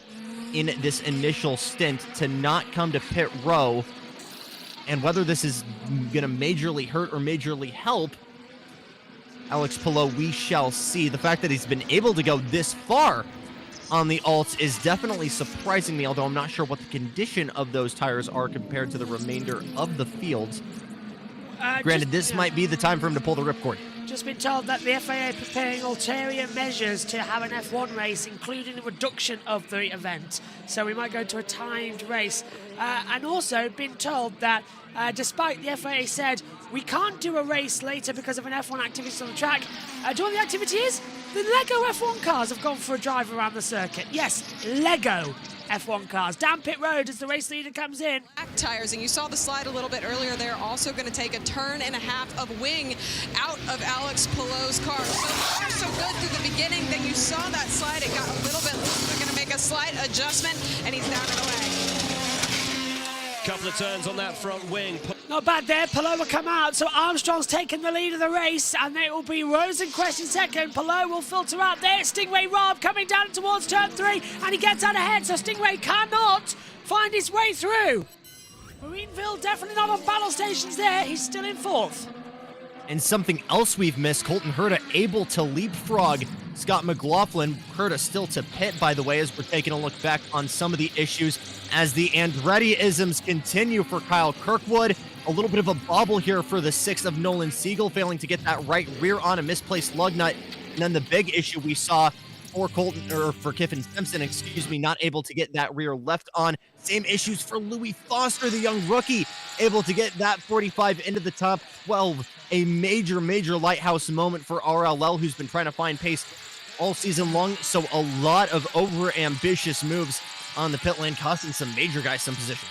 in this initial stint to not come to pit row. And whether this is going to majorly hurt or majorly help Alex Palou, we shall see. The fact that he's been able to go this far on the alts is definitely surprising me, although I'm not sure what the condition of those tires are compared to the remainder of the field. Granted, this might be the time for him to pull the ripcord. Just been told that the FIA are preparing ulterior measures to have an F1 race, including the reduction of the event. So we might go to a timed race. And also been told that despite the FIA said we can't do a race later because of an F1 activity on the track, do you know what the activity is? The Lego F1 cars have gone for a drive around the circuit. Yes, Lego F1 cars. Down pit road as the race leader comes in. Back tires, and you saw the slide a little bit earlier. They're also going to take a turn and a half of wing out of Alex Palou's car. So far, so good through the beginning. Then you saw that slide. It got a little bit loose. They're going to make a slight adjustment, and he's down and away. Couple of turns on that front wing. Not bad there. Palou will come out, so Armstrong's taken the lead of the race, and it will be Rosenquist in second. Palou will filter out there. Stingray Rob coming down towards turn 3, and he gets out ahead, so Stingray cannot find his way through. Marineville definitely not on battle stations there. He's still in 4th. And something else we've missed, Colton Herta able to leapfrog Scott McLaughlin. Herta still to pit, by the way, as we're taking a look back on some of the issues as the Andretti-isms continue for Kyle Kirkwood. A little bit of a bobble here for the 6th of Nolan Siegel, failing to get that right rear on a misplaced lug nut. And then the big issue we saw for Kiffin Simpson, not able to get that rear left on. Same issues for Louis Foster, the young rookie, able to get that 45 into the top 12. A major lighthouse moment for RLL, who's been trying to find pace all season long. So a lot of over-ambitious moves on the pit lane, costing some major guys some position.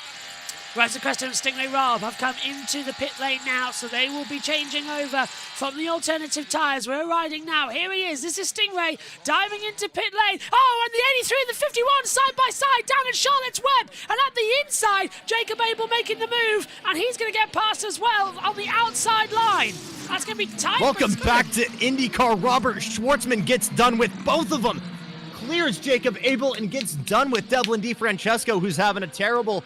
Rosenquist and Stingray Rob have come into the pit lane now, so they will be changing over from the alternative tyres. We're riding now. Here he is. This is Stingray diving into pit lane. Oh, and the 83 and the 51 side by side down at Charlotte's Web. And at the inside, Jacob Abel making the move, and he's going to get past as well on the outside line. That's going to be tight. Welcome back to IndyCar. Robert Schwartzman gets done with both of them. Clears Jacob Abel and gets done with Devlin DeFrancesco, who's having a terrible,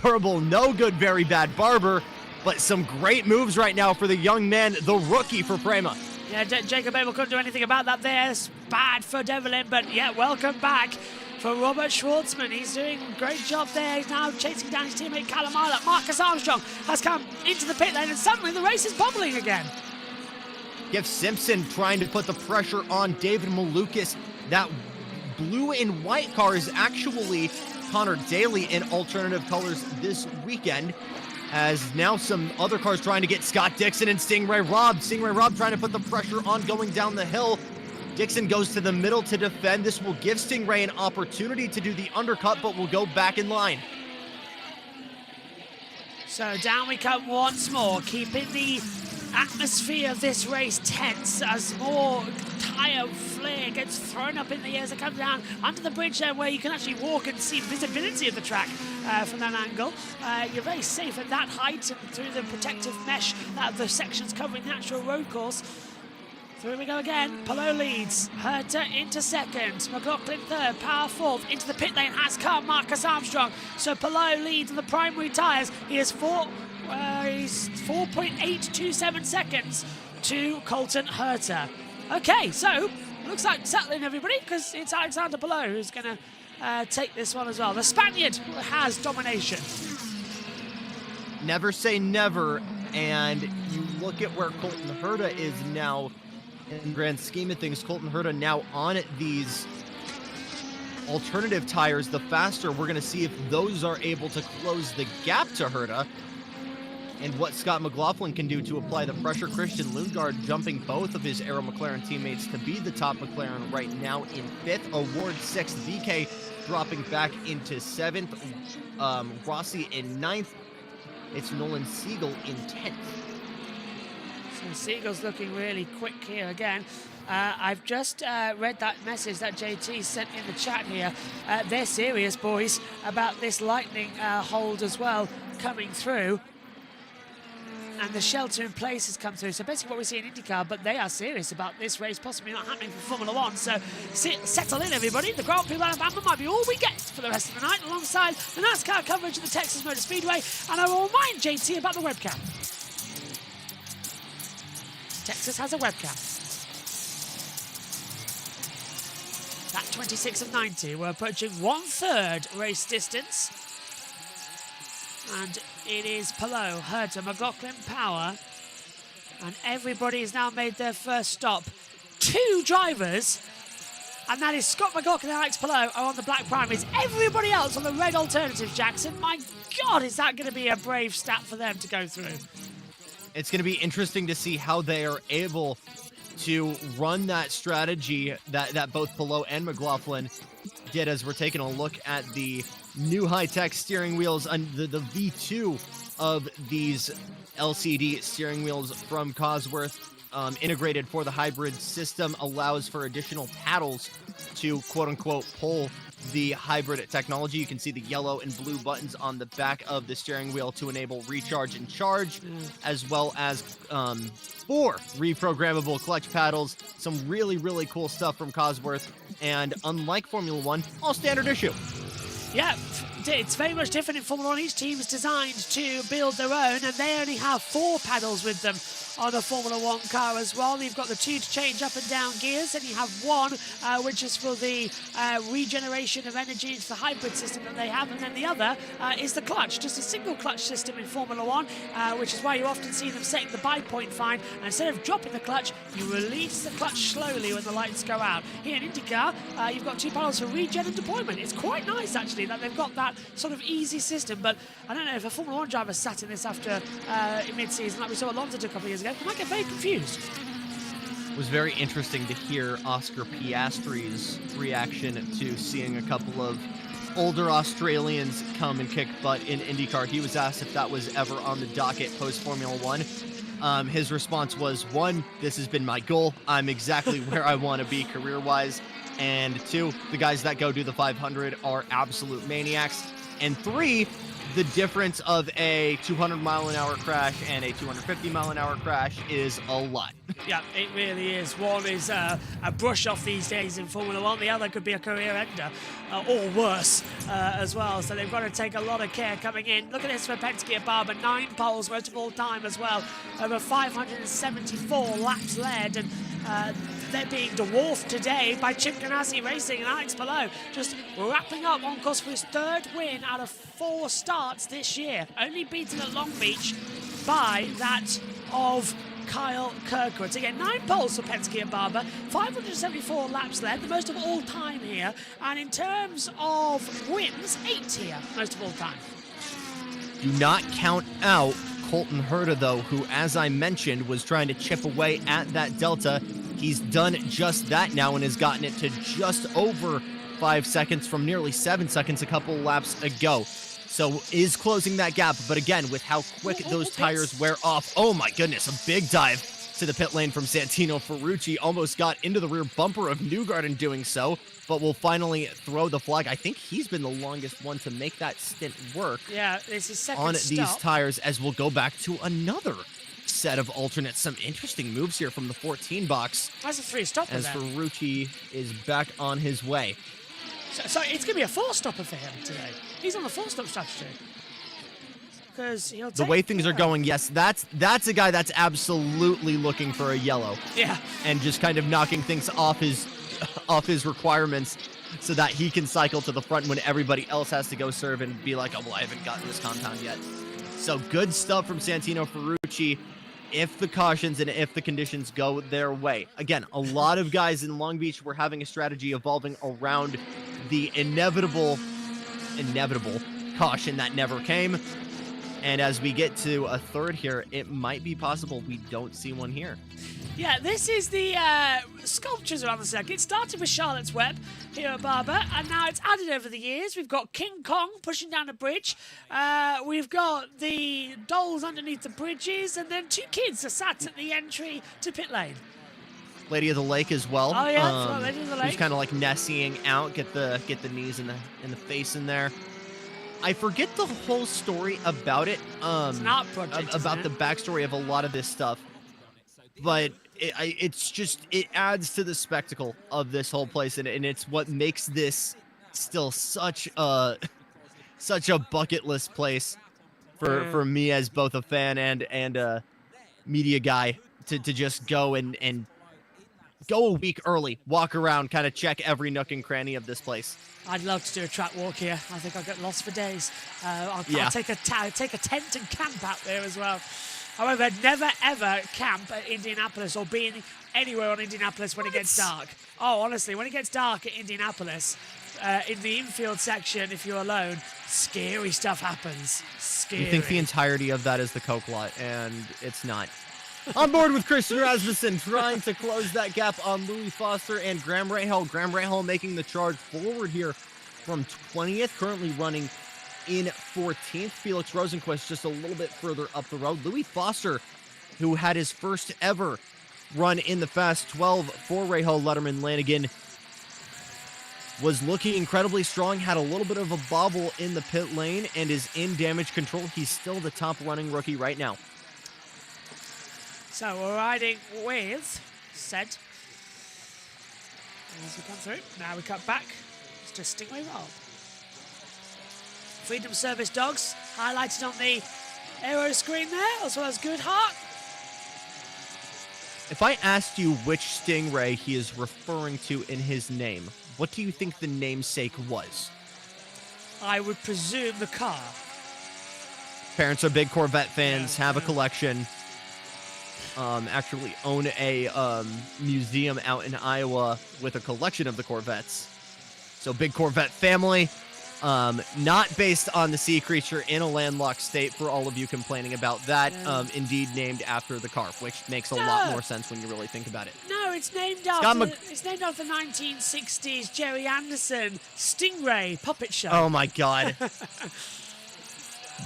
horrible, no good, very bad Barber. But some great moves right now for the young man, the rookie for Prima. Yeah, Jacob Abel couldn't do anything about that there. It's bad for Devlin, but yeah, welcome back for Robert Schwartzman. He's doing a great job there. He's now chasing down his teammate Callum Ilott. Marcus Armstrong has come into the pit lane, and suddenly the race is bubbling again. Jeff Simpson trying to put the pressure on David Malukas. That blue and white car is actually Connor Daly in alternative colors this weekend, as now some other cars trying to get Scott Dixon and Stingray Rob. Stingray Rob trying to put the pressure on going down the hill. Dixon goes to the middle to defend. This will give Stingray an opportunity to do the undercut, but will go back in line. So down we come once more, keeping the atmosphere of this race tense as more tyre flare gets thrown up in the air as it comes down under the bridge there, where you can actually walk and see visibility of the track from that angle. You're very safe at that height and through the protective mesh that the sections covering the actual road course. Through we go again. Palou leads. Herta into second. McLaughlin third. Power fourth. Into the pit lane has come Marcus Armstrong. So Palou leads on the primary tyres. He is He's 4.827 seconds to Colton Herter. Okay, so looks like settling everybody because it's Alexander Below who's going to take this one as well. The Spaniard has domination. Never say never, and you look at where Colton Herta is now in the grand scheme of things. Colton Herta now on these alternative tires. The faster, we're going to see if those are able to close the gap to Herta, and what Scott McLaughlin can do to apply the pressure. Christian Lundgaard jumping both of his Aero McLaren teammates to be the top McLaren right now in 5th. Award 6th. VK dropping back into 7th. Rossi in 9th. It's Nolan Siegel in 10th. So Siegel's looking really quick here again. I've just read that message that JT sent in the chat here. They're serious, boys, about this lightning hold as well coming through. And the shelter in place has come through. So basically what we see in INDYCAR, but they are serious about this race possibly not happening for Formula One. So settle in, everybody. The Grand Prix of Alabama might be all we get for the rest of the night, alongside the NASCAR coverage of the Texas Motor Speedway. And I will remind JT about the webcam. Texas has a webcam. That 26 of 90. We're approaching 1/3 race distance. And it is Palou, Herta, McLaughlin, Power. And everybody has now made their first stop. 2 drivers, and that is Scott McLaughlin and Alex Palou, are on the black primaries. Everybody else on the red alternatives, Jackson. My God, is that going to be a brave stat for them to go through? It's going to be interesting to see how they are able to run that strategy that both Palou and McLaughlin did, as we're taking a look at the new high-tech steering wheels and the V2 of these LCD steering wheels from Cosworth, integrated for the hybrid system, allows for additional paddles to quote-unquote pull the hybrid technology. You can see the yellow and blue buttons on the back of the steering wheel to enable recharge and charge, as well as 4 reprogrammable clutch paddles. Some really, really cool stuff from Cosworth, and unlike Formula One, all standard issue. Yeah, it's very much different in Formula One. Each team is designed to build their own, and they only have 4 paddles with them on a Formula One car as well. You've got the 2 to change up and down gears, and you have 1 which is for the regeneration of energy into the hybrid system that they have, and then the other is the clutch, just a single clutch system in Formula One, which is why you often see them setting the bi-point fine, and instead of dropping the clutch, you release the clutch slowly when the lights go out. Here in INDYCAR, you've got 2 paddles for regen and deployment. It's quite nice, actually, that they've got that sort of easy system, but I don't know if a Formula One driver sat in this after mid-season, like we saw Alonso do a couple of years ago, they might get very confused. It was very interesting to hear Oscar Piastri's reaction to seeing a couple of older Australians come and kick butt in IndyCar. He was asked if that was ever on the docket post-Formula One. His response was, 1, this has been my goal. I'm exactly where I want to be career-wise. And 2, the guys that go do the 500 are absolute maniacs. And 3, the difference of a 200-mile-an-hour crash and a 250-mile-an-hour crash is a lot. Yeah, it really is. One is a brush-off these days in Formula One. The other could be a career ender, or worse as well. So they've got to take a lot of care coming in. Look at this for Penske at Barber. 9 poles, most of all time as well. Over 574 laps led, and they're being dwarfed today by Chip Ganassi Racing and Alex Palou, just wrapping up on course for his 3rd win out of 4 starts this year, only beaten at Long Beach by that of Kyle Kirkwood. Again, 9 poles for Penske and Barber, 574 laps led, the most of all time here, and in terms of wins, 8 here, most of all time. Do not count out Colton Herta, though, who, as I mentioned, was trying to chip away at that delta. He's done just that now and has gotten it to just over 5 seconds from nearly 7 seconds a couple laps ago. So is closing that gap, but again, with how quick those tires wear off. Oh my goodness, a big dive to the pit lane from Santino Ferrucci. Almost got into the rear bumper of Newgarden in doing so, but will finally throw the flag. I think he's been the longest one to make that stint work. Yeah, it's his second on stop. These tires, as we'll go back to another set of alternates. Some interesting moves here from the 14 box. That's a 3-stopper as Ferrucci is back on his way. So it's going to be a 4-stopper for him today. He's on the 4-stop strategy. because he'll take The way things are going, yes, that's a guy that's absolutely looking for a yellow. Yeah. And just kind of knocking things off his requirements so that he can cycle to the front when everybody else has to go serve and be like, oh, well, I haven't gotten this compound yet. So good stuff from Santino Ferrucci if the cautions and if the conditions go their way. Again, a lot of guys in Long Beach were having a strategy evolving around the inevitable caution that never came. And as we get to a third here, it might be possible we don't see one here. Yeah, this is the sculptures around the circuit. It started with Charlotte's Web here at Barber, and now it's added over the years. We've got King Kong pushing down a bridge. We've got the dolls underneath the bridges, and then 2 kids are sat at the entry to pit lane. Lady of the Lake as well. Oh yeah, Lady of the Lake. Who's kind of like Nessieing out, get the knees in the face in there. I forget the whole story about it. It's an art project, about the backstory of a lot of this stuff, but it adds to the spectacle of this whole place, and it's what makes this still such a bucket list place for me as both a fan and a media guy to just go and go a week early, walk around, kind of check every nook and cranny of this place. I'd love to do a track walk here. I think I'll get lost for days. I'll take a tent and camp out there as well. However, never ever camp at Indianapolis or be anywhere on Indianapolis when it gets dark. Oh, honestly, when it gets dark at Indianapolis, in the infield section, if you're alone, scary stuff happens. Scary. You think the entirety of that is the Coke lot, and it's not. On board with Christian Rasmussen, trying to close that gap on Louis Foster and Graham Rahal. Graham Rahal making the charge forward here from 20th, currently running in 14th. Felix Rosenquist just a little bit further up the road. Louis Foster, who had his first ever run in the Fast 12 for Rahal, Letterman, Lanigan, was looking incredibly strong, had a little bit of a bobble in the pit lane, and is in damage control. He's still the top running rookie right now. So we're riding with Sed. As we come through, now we cut back. It's just Stingray Roll. Freedom Service Dogs highlighted on the aero screen there, as well as Good Heart. If I asked you which Stingray he is referring to in his name, what do you think the namesake was? I would presume the car. Parents are big Corvette fans, have a collection. Actually own a museum out in Iowa with a collection of the Corvettes. So big Corvette family. Not based on the sea creature in a landlocked state for all of you complaining about that. Indeed named after the car, which makes a lot more sense when you really think about it. No, it's named after the 1960s Jerry Anderson Stingray puppet show. Oh my God.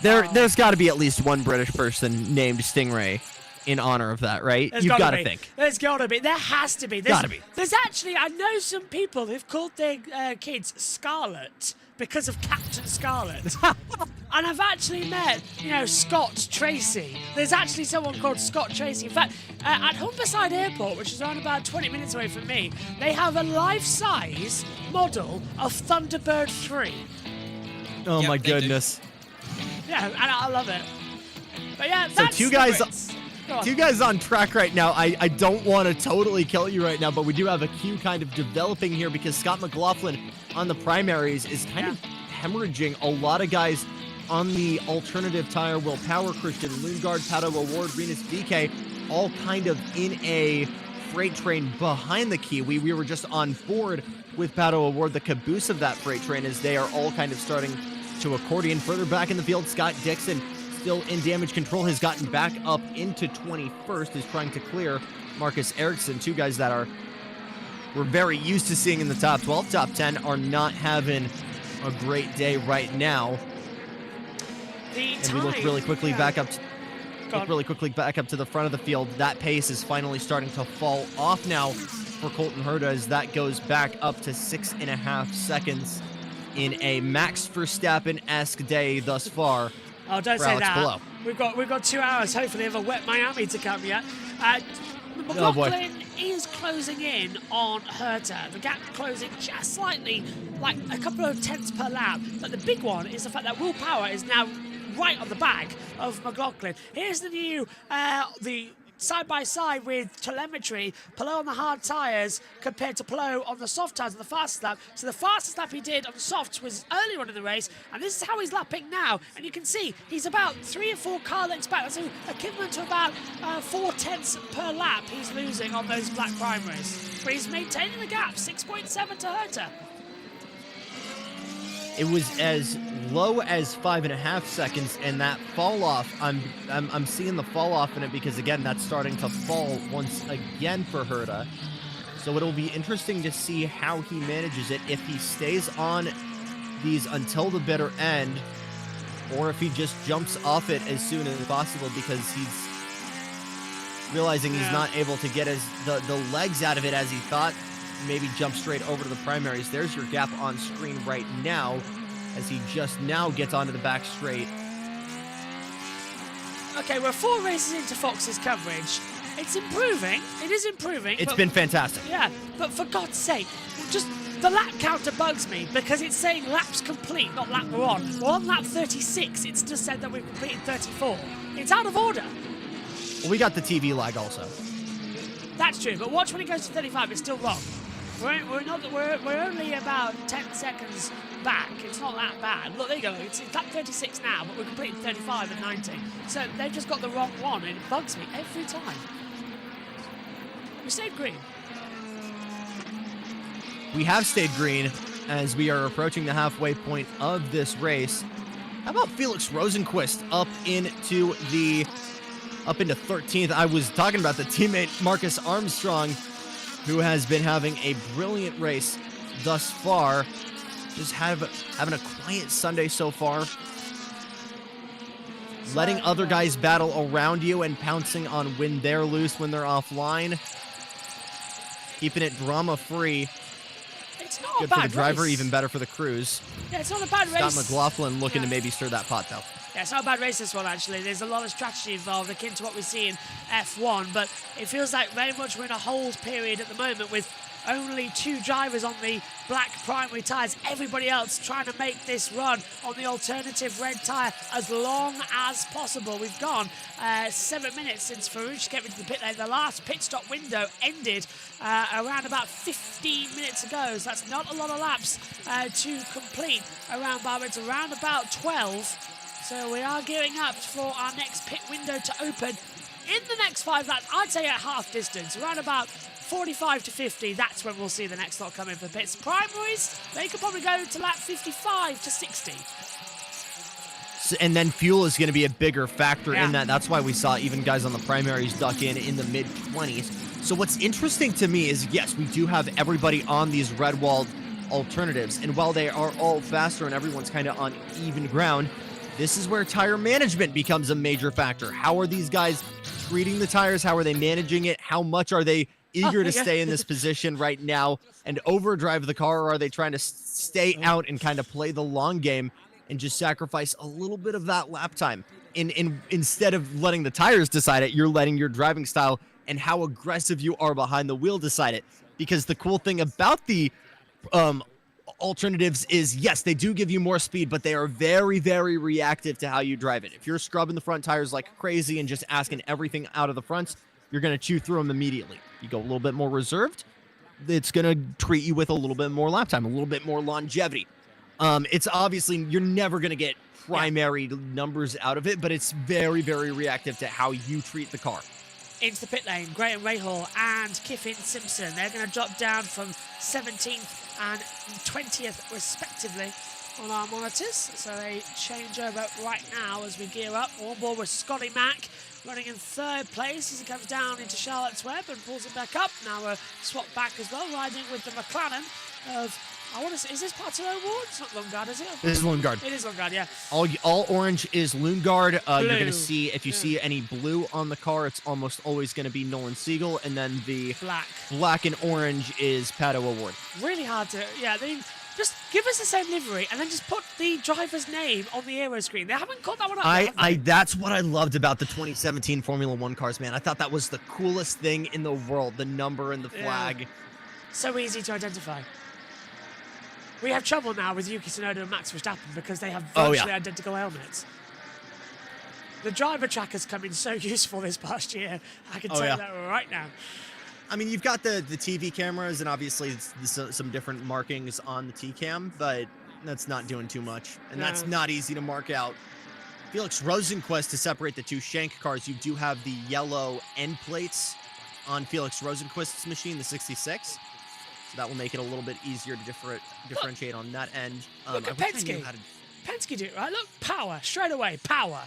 There's got to be at least one British person named Stingray in honor of that, right? You've got to think. There's got to be. There has to be. There's actually, I know some people who've called their kids Scarlet because of Captain Scarlet. And I've actually met, Scott Tracy. There's actually someone called Scott Tracy. In fact, at Humberside Airport, which is around about 20 minutes away from me, they have a life-size model of Thunderbird 3. Oh my goodness. Yeah, and I love it. But yeah, so that's two guys on track right now. I don't want to totally kill you right now, but we do have a queue kind of developing here because Scott McLaughlin on the primaries is kind of hemorrhaging a lot of guys on the alternative tire. Will Power, Christian Lundgaard, Pato Award, Venus VK, all kind of in a freight train behind the key. We were just on board with Pato Award, the caboose of that freight train, as they are all kind of starting to accordion. Further back in the field, Scott Dixon, still in damage control, has gotten back up into 21st, is trying to clear Marcus Ericsson. Two guys that we're very used to seeing in the top 12, top 10, are not having a great day right now. And we look really quickly back up. Really quickly back up to the front of the field. That pace is finally starting to fall off now for Colton Herta, as that goes back up to 6.5 seconds in a Max Verstappen-esque day thus far. Oh, don't say Alex that. Palou. We've got 2 hours, hopefully, of a wet Miami to come yet. McLaughlin is closing in on Herta. The gap closing just slightly, like a couple of tenths per lap. But the big one is the fact that Will Power is now right on the back of McLaughlin. Here's the new, the side-by-side with telemetry, Palou on the hard tyres compared to Palou on the soft tyres on the fastest lap. So the fastest lap he did on the softs was earlier on in the race, and this is how he's lapping now. And you can see he's about 3 or 4 car lengths back. That's equivalent to about 4/10 per lap he's losing on those black primaries. But he's maintaining the gap, 6.7 to Herta. It was as low as 5.5 seconds, and that fall off, I'm seeing the fall off in it because again that's starting to fall once again for Herta. So it'll be interesting to see how he manages it, if he stays on these until the bitter end, or if he just jumps off it as soon as possible because he's realizing he's not able to get the legs out of it as he thought. Maybe jump straight over to the primaries. There's your gap on screen right now as he just now gets onto the back straight. Okay, we're 4 races into Fox's coverage. It's improving. It is improving. It's been fantastic. Yeah, but for God's sake, just the lap counter bugs me because it's saying laps complete, not lap we're on. We're on lap 36. It's just said that we've completed 34. It's out of order. Well, we got the TV lag also. That's true, but watch when it goes to 35. It's still wrong. We're only about 10 seconds back. It's not that bad. Look, there you go. It's lap 36 now, but we're completing 35 and 90. So they've just got the wrong one, and it bugs me every time. We stayed green. We have stayed green as we are approaching the halfway point of this race. How about Felix Rosenquist up into 13th? I was talking about the teammate Marcus Armstrong, who has been having a brilliant race thus far. Just having a quiet Sunday so far. Letting other guys battle around you and pouncing on when they're loose, when they're offline. Keeping it drama-free. It's not Good a bad for the driver, race. even better for the crews. Yeah, it's not a bad race. Scott McLaughlin looking to maybe stir that pot, though. Yeah, it's not a bad race, this one, actually. There's a lot of strategy involved, akin to what we see in F1, but it feels like very much we're in a hold period at the moment with only 2 drivers on the black primary tyres. Everybody else trying to make this run on the alternative red tyre as long as possible. We've gone 7 minutes since Farouche came into the pit lane. The last pit stop window ended around about 15 minutes ago, so that's not a lot of laps to complete around Barber. It's around about 12. So we are gearing up for our next pit window to open in the next 5 laps. I'd say at half distance, around about 45 to 50. That's when we'll see the next lot come in for pits. Primaries, they could probably go to lap 55 to 60. And then fuel is going to be a bigger factor in that. That's why we saw even guys on the primaries duck in the mid-20s. So what's interesting to me is, yes, we do have everybody on these red-walled alternatives. And while they are all faster and everyone's kind of on even ground, this is where tire management becomes a major factor. How are these guys treating the tires? How are they managing it? How much are they eager to stay in this position right now and overdrive the car, or are they trying to stay out and kind of play the long game and just sacrifice a little bit of that lap time? Instead of letting the tires decide it, you're letting your driving style and how aggressive you are behind the wheel decide it. Because the cool thing about the alternatives is, yes, they do give you more speed, but they are very, very reactive to how you drive it. If you're scrubbing the front tires like crazy and just asking everything out of the fronts, you're going to chew through them immediately. You go a little bit more reserved, it's going to treat you with a little bit more lap time, a little bit more longevity. It's obviously, you're never going to get primary numbers out of it, but it's very, very reactive to how you treat the car. Into the pit lane, Graham Rahal and Kiffin Simpson. They're going to drop down from 17th and 20th respectively on our monitors. So they change over right now as we gear up. On board with Scotty Mack running in 3rd place as he comes down into Charlotte's Web and pulls it back up. Now we're swapped back as well, riding with the McLaren of, I want to say, is this Pato Award? It's not Lundgaard, is it? This is Lundgaard. It is Lundgaard, yeah. All orange is Lundgaard. You're going to see, if you see any blue on the car, it's almost always going to be Nolan Siegel. And then the black and orange is Pato Award. Really hard to, they just give us the same livery and then just put the driver's name on the aero screen. They haven't got that one up. That's what I loved about the 2017 Formula One cars, man. I thought that was the coolest thing in the world, the number and the flag. Yeah. So easy to identify. We have trouble now with Yuki Tsunoda and Max Verstappen because they have virtually identical helmets. The driver tracker's come in so useful this past year. I can tell you that right now. I mean, you've got the TV cameras, and obviously some different markings on the T-cam, but that's not doing too much. And that's not easy to mark out. Felix Rosenquist to separate the two Shank cars. You do have the yellow end plates on Felix Rosenquist's machine, the 66. So that will make it a little bit easier to differentiate on that end. Look at Penske. Penske did it, right? Look, power, straight away, power.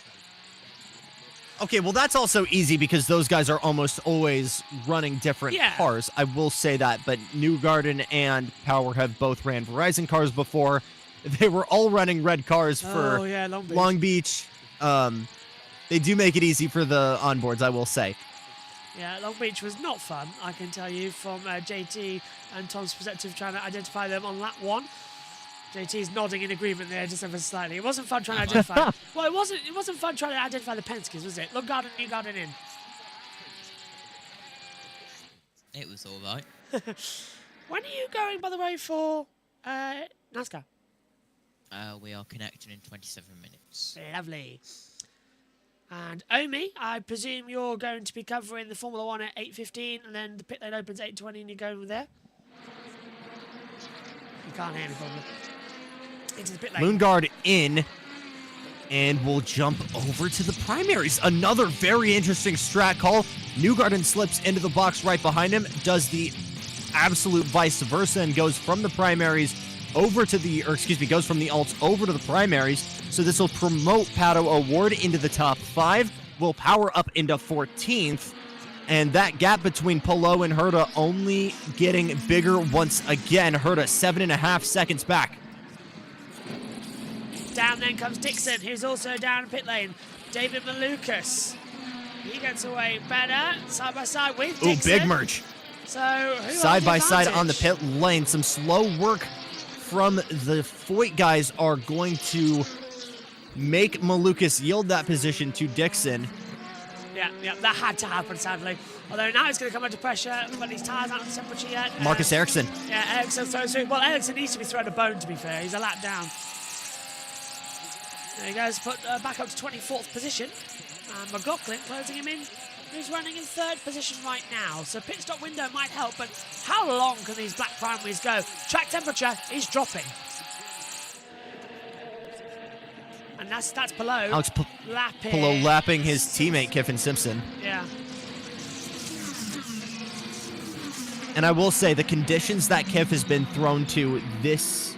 Okay, well, that's also easy because those guys are almost always running different cars. I will say that, but Newgarden and Power have both ran Verizon cars before. They were all running red cars for Long Beach. They do make it easy for the onboards, I will say. Yeah, Long Beach was not fun, I can tell you, from JT and Tom's perspective, trying to identify them on lap 1. JT's nodding in agreement there, just ever slightly. It wasn't fun trying to identify. Well, it wasn't fun trying to identify the Penskes, was it? Lundgaard and Newgarden in. It was all right. When are you going, by the way, for NASCAR? We are connecting in 27 minutes. Lovely. And Omi, I presume you're going to be covering the Formula 1 at 8:15, and then the pit lane opens at 8:20, and you're going there? You can't hear me, probably. Into the pit lane. Lundgaard in, and we'll jump over to the primaries. Another very interesting strat call. Newgarden slips into the box right behind him, does the absolute vice versa, and goes from the primaries over to the, goes from the alts over to the primaries. So this will promote Pato O'Ward into the top 5. Will Power up into 14th. And that gap between Palou and Herta only getting bigger once again. Herta 7.5 seconds back. Down then comes Dixon, who's also down in pit lane. David Malukas. He gets away better, side by side with Dixon. Ooh, big merge. So, side by side on the pit lane. Some slow work from the Foyt guys are going to make Malukas yield that position to Dixon. Yeah, that had to happen, sadly. Although now he's going to come under pressure, but his tyres aren't on temperature yet. Marcus Ericsson. Yeah, Ericsson throws through. Well, Ericsson needs to be thrown a bone, to be fair. He's a lap down. There he goes, put back up to 24th position. And McLaughlin closing him in, who's running in 3rd position right now. So pit stop window might help, but how long can these black primaries go? Track temperature is dropping. And that's Palou lapping. Palou lapping his teammate, Kiffin Simpson. Yeah. And I will say the conditions that Kiff has been thrown to this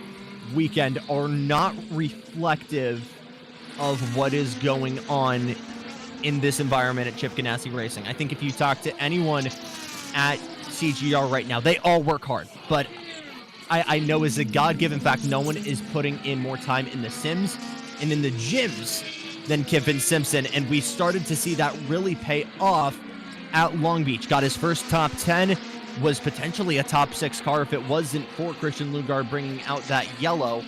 weekend are not reflective of what is going on in this environment at Chip Ganassi Racing. I think if you talk to anyone at CGR right now, they all work hard. But I know as a God-given fact, no one is putting in more time in the sims and in the gyms than Kiffin Simpson, and we started to see that really pay off at Long Beach. Got his first top 10, was potentially a top 6 car if it wasn't for Christian Lundgaard bringing out that yellow.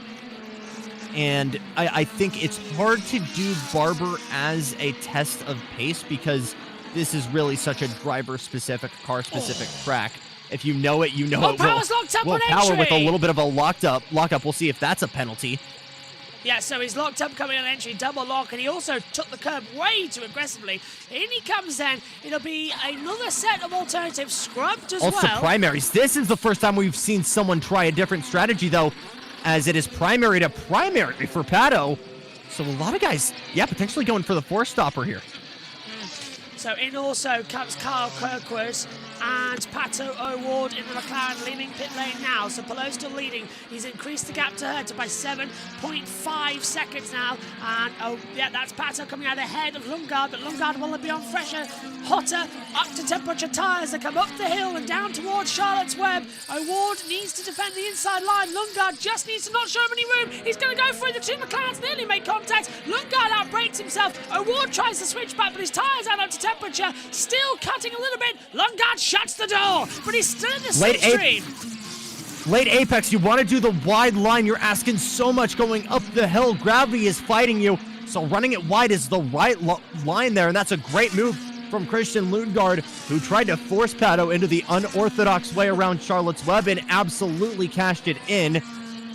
And I think it's hard to do Barber as a test of pace because this is really such a driver-specific, car-specific track. If you know it, you know it. Power's locked up on Power entry. with a little bit of a lockup. We'll see if that's a penalty. Yeah, so he's locked up coming on entry, double lock, and he also took the curb way too aggressively. In he comes then. It'll be another set of alternatives scrubbed as well. Also primaries. This is the first time we've seen someone try a different strategy, though, as it is primary to primary for Pato. So a lot of guys, potentially going for the 4-stopper here. So in also comes Carl Kirkwood and Pato O'Ward in the McLaren leaving pit lane now. So Palou's still leading. He's increased the gap to Herta by 7.5 seconds now. And that's Pato coming out ahead of Lundgaard, but Lundgaard will be on fresher, hotter, up to temperature tyres that come up the hill and down towards Charlotte's Web. O'Ward needs to defend the inside line. Lundgaard just needs to not show him any room. He's going to go through the two McLarens, nearly make contact. Lundgaard outbrakes himself. O'Ward tries to switch back, but his tyres aren't up to temperature. Still cutting a little bit. Lundgaard shuts the door, but he's still in the slipstream. Late apex, you want to do the wide line. You're asking so much going up the hill. Gravity is fighting you, so running it wide is the right line there, and that's a great move from Christian Lundgaard, who tried to force Pato into the unorthodox way around Charlotte's Web and absolutely cashed it in.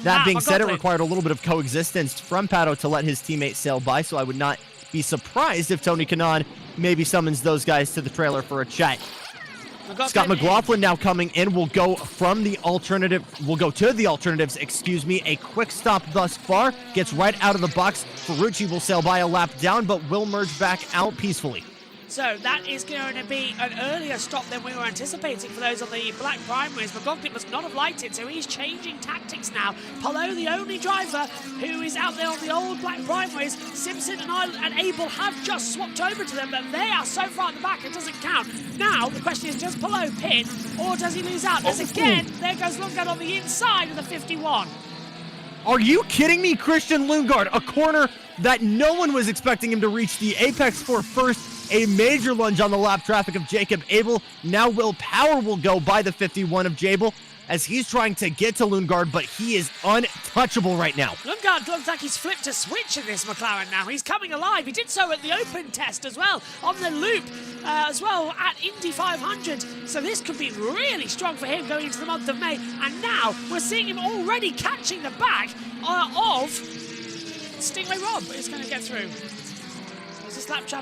That being said, it required a little bit of coexistence from Pato to let his teammate sail by, so I would not be surprised if Tony Kanaan maybe summons those guys to the trailer for a chat. Scott McLaughlin now coming in. We'll go from the alternative. We'll go to the alternatives, excuse me. A quick stop thus far. Gets right out of the box. Ferrucci will sail by a lap down, but will merge back out peacefully. So that is going to be an earlier stop than we were anticipating for those on the black primaries. McLaughlin must not have liked it, so he's changing tactics now. Polo, the only driver who is out there on the old black primaries, Simpson and Abel have just swapped over to them, but they are so far at the back it doesn't count. Now, the question is, does Polo pin, or does he lose out? As again, there goes Lundgaard on the inside of the 51. Are you kidding me? Christian Lundgaard, a corner that no one was expecting him to reach the apex for first. A major lunge on the lap traffic of Jacob Abel. Now Will Power will go by the 51 of Jabel as he's trying to get to Lundgaard, but he is untouchable right now. Lundgaard looks like he's flipped a switch in this McLaren now. He's coming alive. He did so at the open test as well, on the loop as well at Indy 500. So this could be really strong for him going into the month of May. And now we're seeing him already catching the back of Stingray Rob. Is going to get through.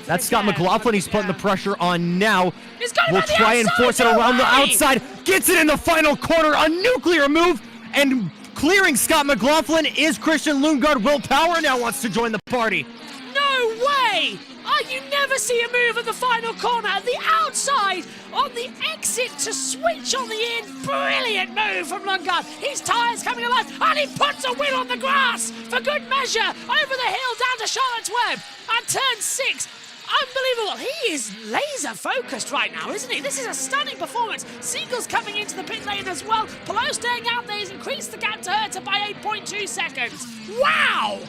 That's Scott McLaughlin. He's putting the pressure on now. We'll try and force it around the outside. Gets it in the final corner. A nuclear move. And clearing Scott McLaughlin is Christian Lundgaard. Will Power now wants to join the party. No way! You never see a move at the final corner, at the outside, on the exit to switch on the in. Brilliant move from Lundgaard. His tyres coming alive, and he puts a wheel on the grass for good measure. Over the hill, down to Charlotte's Web, and turn 6. Unbelievable. He is laser focused right now, isn't he? This is a stunning performance. Siegel's coming into the pit lane as well. Palou staying out there. He's increased the gap to Herta by 8.2 seconds. Wow!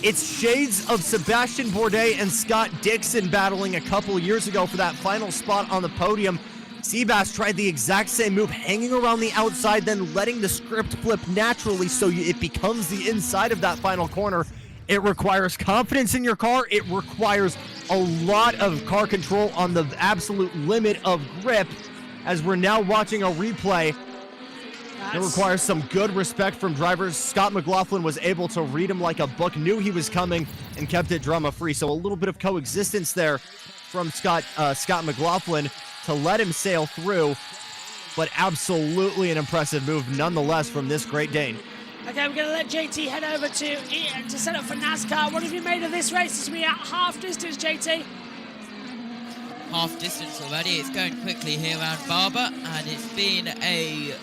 It's shades of Sebastian Bourdais and Scott Dixon battling a couple years ago for that final spot on the podium. Seabass tried the exact same move, hanging around the outside, then letting the script flip naturally so it becomes the inside of that final corner. It requires confidence in your car. It requires a lot of car control on the absolute limit of grip. As we're now watching a replay, it requires some good respect from drivers. Scott McLaughlin was able to read him like a book, knew he was coming, and kept it drama-free. So a little bit of coexistence there from Scott McLaughlin to let him sail through, but absolutely an impressive move nonetheless from this Great Dane. Okay, we're going to let JT head over to set up for NASCAR. What have you made of this race as we are at half distance, JT? Half distance already. It's going quickly here around Barber, and it's been a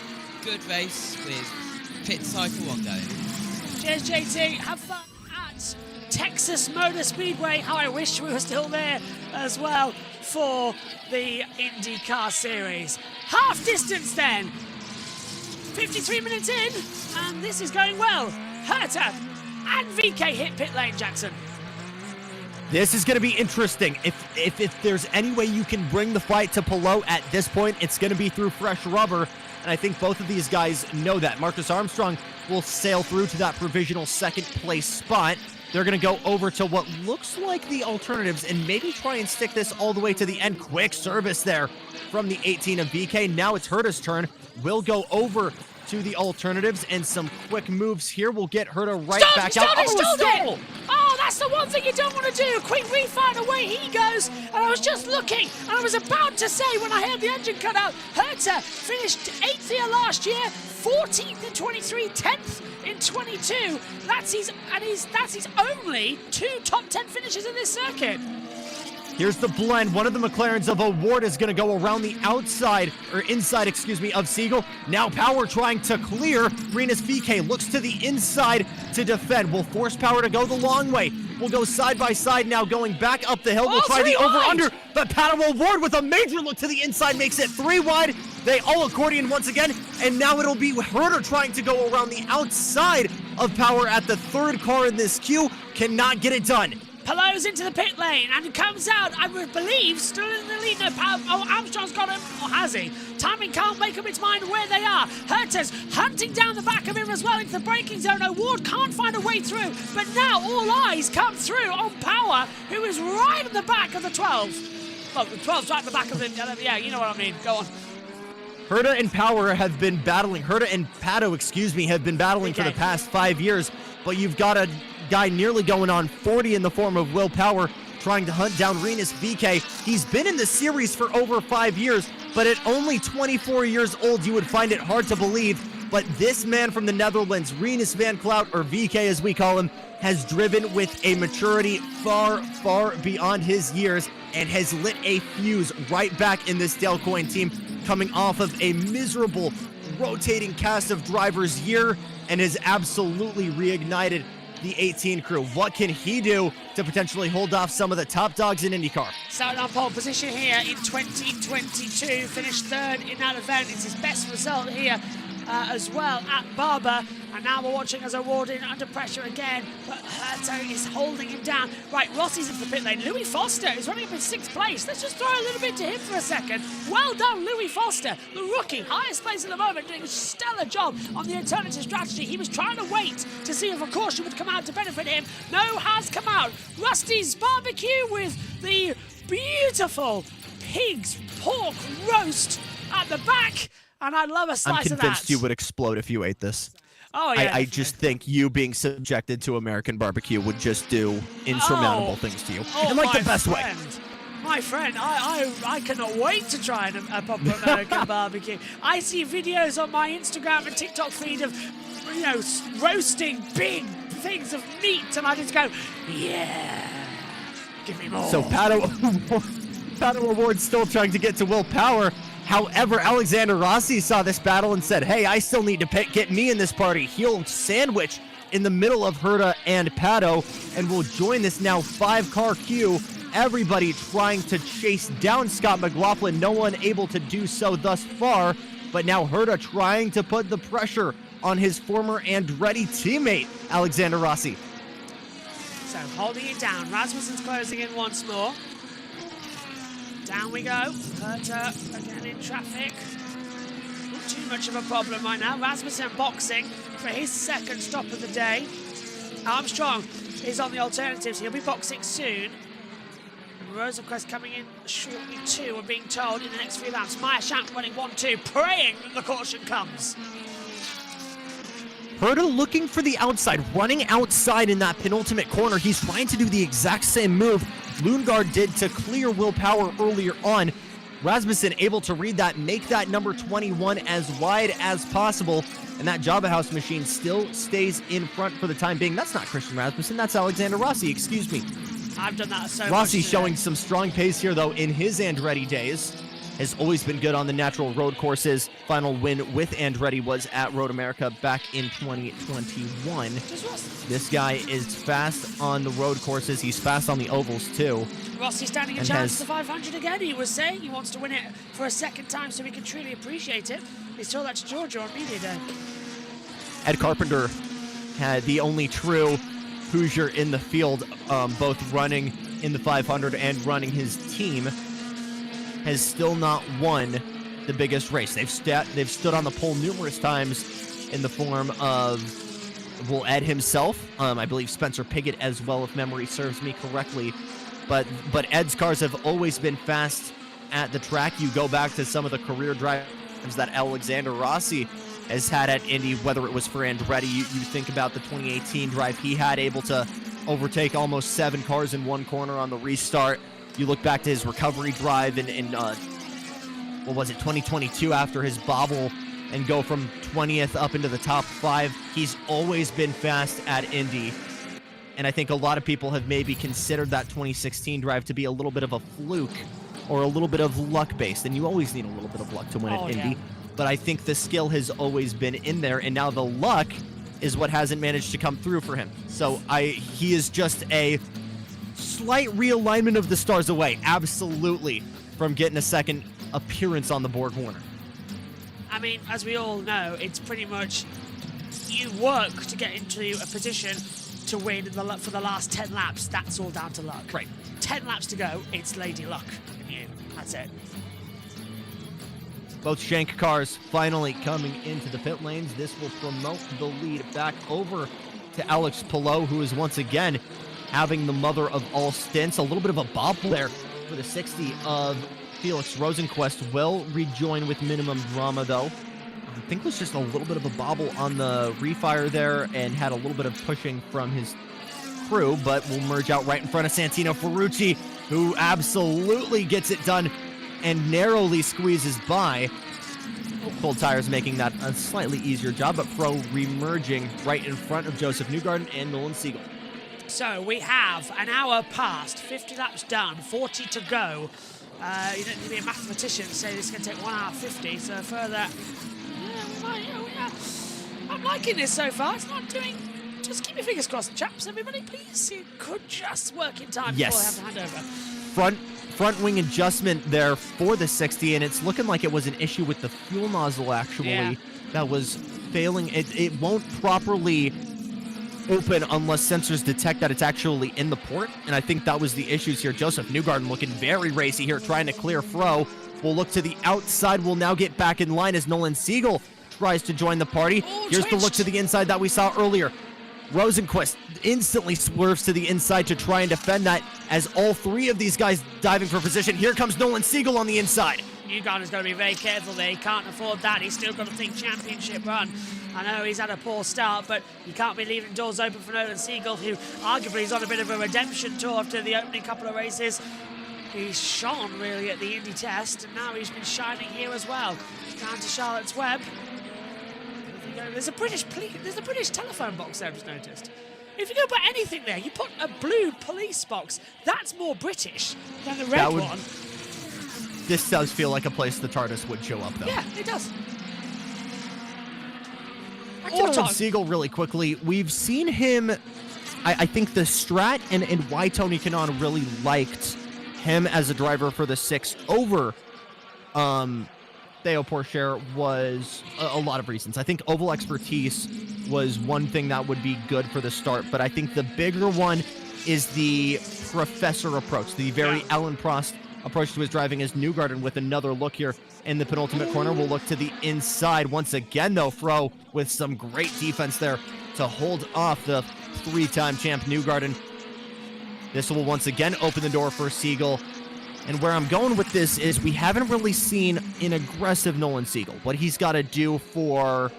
good race with pit cycle ongoing. Cheers, JT. Have fun at Texas Motor Speedway. How I wish we were still there as well for the IndyCar series. Half distance then. 53 minutes in, and this is going well. Herta and VK hit pit lane, Jackson. This is going to be interesting. If there's any way you can bring the fight to Palou at this point, it's going to be through fresh rubber. And I think both of these guys know that. Marcus Armstrong will sail through to that provisional second place spot. They're going to go over to what looks like the alternatives and maybe try and stick this all the way to the end. Quick service there from the 18 of VK. Now it's Herta's turn. We'll go over to the alternatives, and some quick moves here will get Herta right back out. Oh, that's the one thing you don't want to do. Quick refire, away he goes. And I was just looking, and I was about to say when I heard the engine cut out, Herta finished 8th here last year, 14th in 23, 10th in 22. That's his only 2 top 10 finishes in this circuit. Here's the blend. One of the McLarens of Award is going to go around the outside, or inside, excuse me, of Siegel. Now Power trying to clear. Renus VK looks to the inside to defend. Will force Power to go the long way. We'll go side by side now, going back up the hill. We'll try the over-under, but Power Award with a major look to the inside makes it 3 wide. They all accordion once again, and now it'll be Herta trying to go around the outside of Power at the 3rd car in this queue. Cannot get it done. Palou's into the pit lane and comes out, I believe, still in the lead. No, Armstrong's got him, or has he? Timing can't make up its mind where they are. Herta's hunting down the back of him as well into the braking zone. Award can't find a way through, but now all eyes come through on Power, who is right at the back of the 12. Well, the 12's right at the back of the, yeah, you know what I mean. Go on. Herta and Power have been battling. Herta and Pato, excuse me, have been battling for the past 5 years. But you've got to guy nearly going on 40 in the form of Will Power, trying to hunt down Rinus VeeKay. He's been in the series for over 5 years, but at only 24 years old, you would find it hard to believe. But this man from the Netherlands, Rinus van Clout, or VeeKay as we call him, has driven with a maturity far, far beyond his years and has lit a fuse right back in this Dale Coyne team, coming off of a miserable rotating cast of drivers year, and has absolutely reignited the 18 crew. What can he do to potentially hold off some of the top dogs in IndyCar? Starting on pole position here in 2022, finished third in that event. It's his best result here as well at Barber. And now we're watching as O'Warden under pressure again, but Herto is holding him down. Right, Rossi's in the pit lane. Louis Foster is running up in 6th place. Let's just throw a little bit to him for a second. Well done, Louis Foster, the rookie, highest place at the moment, doing a stellar job on the alternative strategy. He was trying to wait to see if a caution would come out to benefit him. No has come out. Rusty's barbecue with the beautiful pig's pork roast at the back. And I'd love a slice of that. I'm convinced you would explode if you ate this. Oh, yeah. I just think you being subjected to American barbecue would just do insurmountable things to you. In like the best way. My friend, I cannot wait to try a proper American barbecue. I see videos on my Instagram and TikTok feed of, you know, roasting big things of meat, and I just go, yeah, give me more. So Pato O'Ward still trying to get to Will Power. However, Alexander Rossi saw this battle and said, hey, I still need to get me in this party. He'll sandwich in the middle of Herta and Pato, and will join this now 5-car queue. Everybody trying to chase down Scott McLaughlin. No one able to do so thus far, but now Herta trying to put the pressure on his former Andretti teammate, Alexander Rossi. So holding it down. Rasmussen's closing in once more. Down we go. Herta again in traffic. Not too much of a problem right now. Rasmussen boxing for his second stop of the day. Armstrong is on the alternatives. He'll be boxing soon. Rosenquist coming in shortly too, we're being told, in the next few laps. Meyer-Shank running 1-2, praying that the caution comes. Herta looking for the outside, running outside in that penultimate corner. He's trying to do the exact same move Lundgaard did to clear Will Power earlier on. Rasmussen able to read that, make that number 21 as wide as possible, and that Java House machine still stays in front for the time being. That's not Christian Rasmussen, that's Alexander Rossi, excuse me. I've done that so Rossi much showing some strong pace here, though, in his Andretti days. Has always been good on the natural road courses. Final win with Andretti was at Road America back in 2021. This guy is fast on the road courses. He's fast on the ovals, too. Rossi standing a chance for the 500 again. He was saying he wants to win it for a second time so he can truly appreciate it. He told that to Georgia on media day. Ed Carpenter had the only true Hoosier in the field, both running in the 500 and running his team, has still not won the biggest race. They've stood on the pole numerous times in the form of, well, Ed himself, I believe Spencer Piggott as well, if memory serves me correctly. But Ed's cars have always been fast at the track. You go back to some of the career drives that Alexander Rossi has had at Indy, whether it was for Andretti. You think about the 2018 drive he had, able to overtake almost 7 cars in one corner on the restart. You look back to his recovery drive in what was it, 2022, after his bobble, and go from 20th up into the top 5. He's always been fast at Indy. And I think a lot of people have maybe considered that 2016 drive to be a little bit of a fluke or a little bit of luck-based. And you always need a little bit of luck to win at Indy. Yeah. But I think the skill has always been in there, and now the luck is what hasn't managed to come through for him. So he is just a slight realignment of the stars away, absolutely, from getting a second appearance on the BorgWarner. I mean, as we all know, it's pretty much you work to get into a position to win for the last 10 laps. That's all down to luck. Right. 10 laps to go, it's Lady Luck in you. That's it. Both Shank cars finally coming into the pit lanes. This will promote the lead back over to Alex Palou, who is once again having the mother of all stints. A little bit of a bobble there for the 60 of Felix Rosenquist. Will rejoin with minimum drama, though. I think it was just a little bit of a bobble on the refire there, and had a little bit of pushing from his crew, but will merge out right in front of Santino Ferrucci, who absolutely gets it done and narrowly squeezes by. Cold Tires making that a slightly easier job, but Fro remerging right in front of Joseph Newgarden and Nolan Siegel. So we have an hour past, 50 laps done, 40 to go. You don't need to be a mathematician to say this is going to take 1 hour 50, so further... I'm liking this so far. It's not doing... Just keep your fingers crossed, chaps. Everybody, please. You could just work in time before they have to hand over. Front wing adjustment there for the 60, and it's looking like it was an issue with the fuel nozzle, actually, that was failing. It won't properly open unless sensors detect that it's actually in the port, and I think that was the issues here. Joseph Newgarden looking very racy here, trying to clear Fro. We'll look to the outside. We'll now get back in line as Nolan Siegel tries to join the party. Here's the look to the inside that we saw earlier. Rosenquist instantly swerves to the inside to try and defend that as all three of these guys diving for position. Here comes Nolan Siegel on the inside. Newgarden's got to be very careful there. He can't afford that. He's still got to think championship run. I know he's had a poor start, but you can't be leaving doors open for Nolan Siegel, who arguably is on a bit of a redemption tour after the opening couple of races. He's shone really at the Indy test, and now he's been shining here as well. Down to Charlotte's Web. There's a British telephone box there, I've just noticed. If you're going to put anything there, you put a blue police box. That's more British than the red one. This does feel like a place the TARDIS would show up, though. Yeah, it does. Nolan Siegel, really quickly, we've seen him, I think the Strat and why Tony Kanaan really liked him as a driver for the 6 over Theo Pourchaire was a lot of reasons. I think oval expertise was one thing that would be good for the start, but I think the bigger one is the professor approach, the very Alan Prost approach to his driving as Newgarden with another look here in the penultimate corner. We'll look to the inside once again, though. Fro with some great defense there to hold off the 3-time champ Newgarden. This will once again open the door for Siegel. And where I'm going with this is we haven't really seen an aggressive Nolan Siegel. What he's got to do for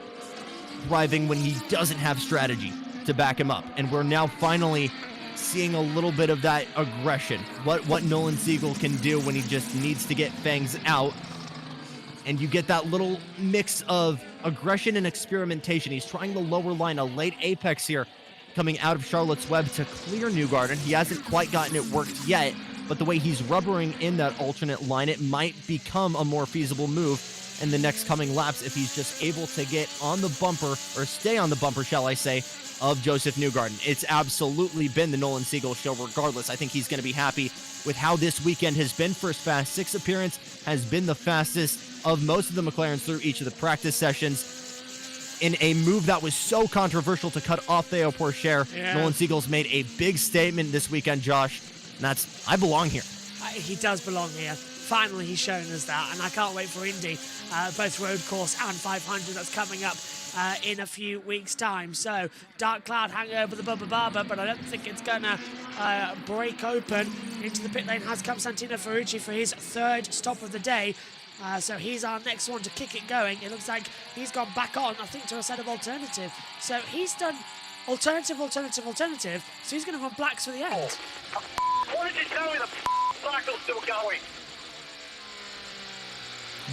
driving when he doesn't have strategy to back him up. And we're now finally seeing a little bit of that aggression. What Nolan Siegel can do when he just needs to get fangs out. And you get that little mix of aggression and experimentation. He's trying the lower line, a late apex here, coming out of Charlotte's Web to clear Newgarden. He hasn't quite gotten it worked yet. But the way he's rubbering in that alternate line, it might become a more feasible move in the next coming laps if he's just able to get on the bumper, or stay on the bumper, shall I say, of Joseph Newgarden. It's absolutely been the Nolan Siegel show regardless. I think he's going to be happy with how this weekend has been. First Fast 6 appearance has been the fastest of most of the McLarens through each of the practice sessions. In a move that was so controversial to cut off Theo Pourchaire, Nolan Siegel's made a big statement this weekend, Josh. And that's, I belong here. He does belong here. Finally, he's shown us that, and I can't wait for Indy, both road course and 500 that's coming up in a few weeks' time. So, dark cloud hanging over the Bubba Barber, but I don't think it's going to break open. Into the pit lane has come Santino Ferrucci for his 3rd stop of the day. So he's our next one to kick it going. It looks like he's gone back on, I think, to a set of alternative. So he's done alternative. So he's going to run blacks for the end. What did you tell me? The cycle's still going.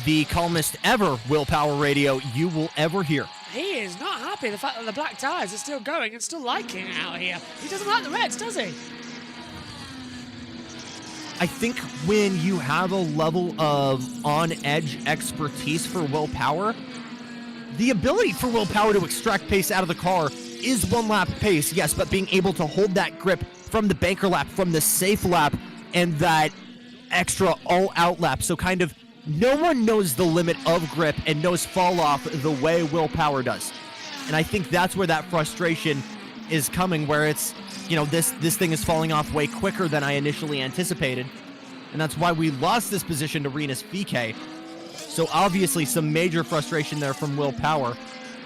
The calmest ever willpower radio you will ever hear. He is not happy the fact that the black tyres are still going and still liking it out here. He doesn't like the reds, does he? I think when you have a level of on-edge expertise for willpower, the ability for willpower to extract pace out of the car is 1 lap pace, yes, but being able to hold that grip from the banker lap, from the safe lap, and that extra all-out lap. So kind of no one knows the limit of grip and knows fall off the way willpower does. And I think that's where that frustration is coming, where it's, you know, this thing is falling off way quicker than I initially anticipated. And that's why we lost this position to Rinus VK. So obviously some major frustration there from willpower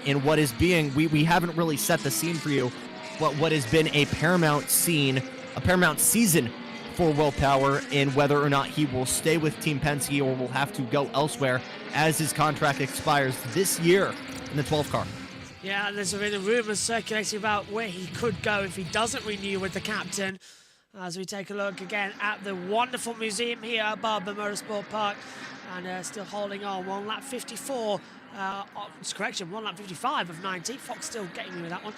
in what is being, we haven't really set the scene for you, but what has been a paramount scene, a paramount season for willpower, in whether or not he will stay with Team Penske or will have to go elsewhere as his contract expires this year in the 12th car. Yeah, there's been rumours circulating about where he could go if he doesn't renew with the captain. As we take a look again at the wonderful museum here at Barber Motorsport Park, and still holding on. 1 lap 54. Correction, 1 lap 55 of 90. Fox still getting me with that one.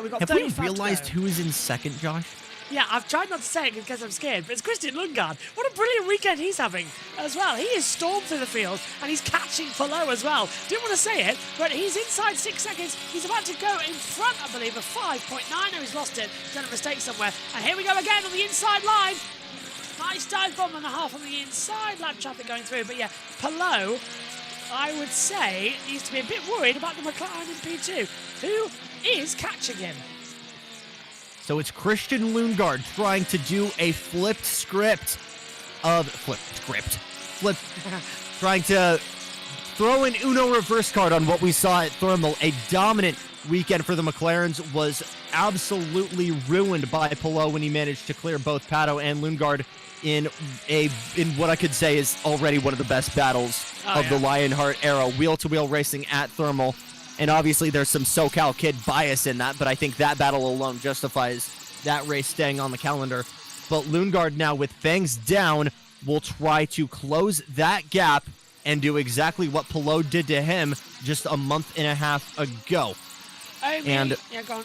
We've got Have 30 we realized who is in second, Josh? Yeah, I've tried not to say it because I'm scared, but it's Christian Lundgaard. What a brilliant weekend he's having as well. He is stormed through the field, and he's catching Palou as well. Didn't want to say it, but he's inside 6 seconds. He's about to go in front, I believe, of 5.9. No, he's lost it. Done a mistake somewhere. And here we go again on the inside line. Nice dive bomb and a half on the inside. Lap traffic going through, but yeah, Palou, I would say, needs to be a bit worried about the McLaren in P2. Who is catching him? So it's Christian Lundgaard trying to do a flipped script, trying to throw an Uno reverse card on what we saw at Thermal. A dominant weekend for the McLarens was absolutely ruined by Palou when he managed to clear both Pato and Lundgaard in what I could say is already one of the best battles of the Lionheart era, wheel-to-wheel racing at Thermal. And obviously there's some SoCal kid bias in that, but I think that battle alone justifies that race staying on the calendar. But Lundgaard now with fangs down will try to close that gap and do exactly what Palou did to him just a month and a half ago. Yeah, go on.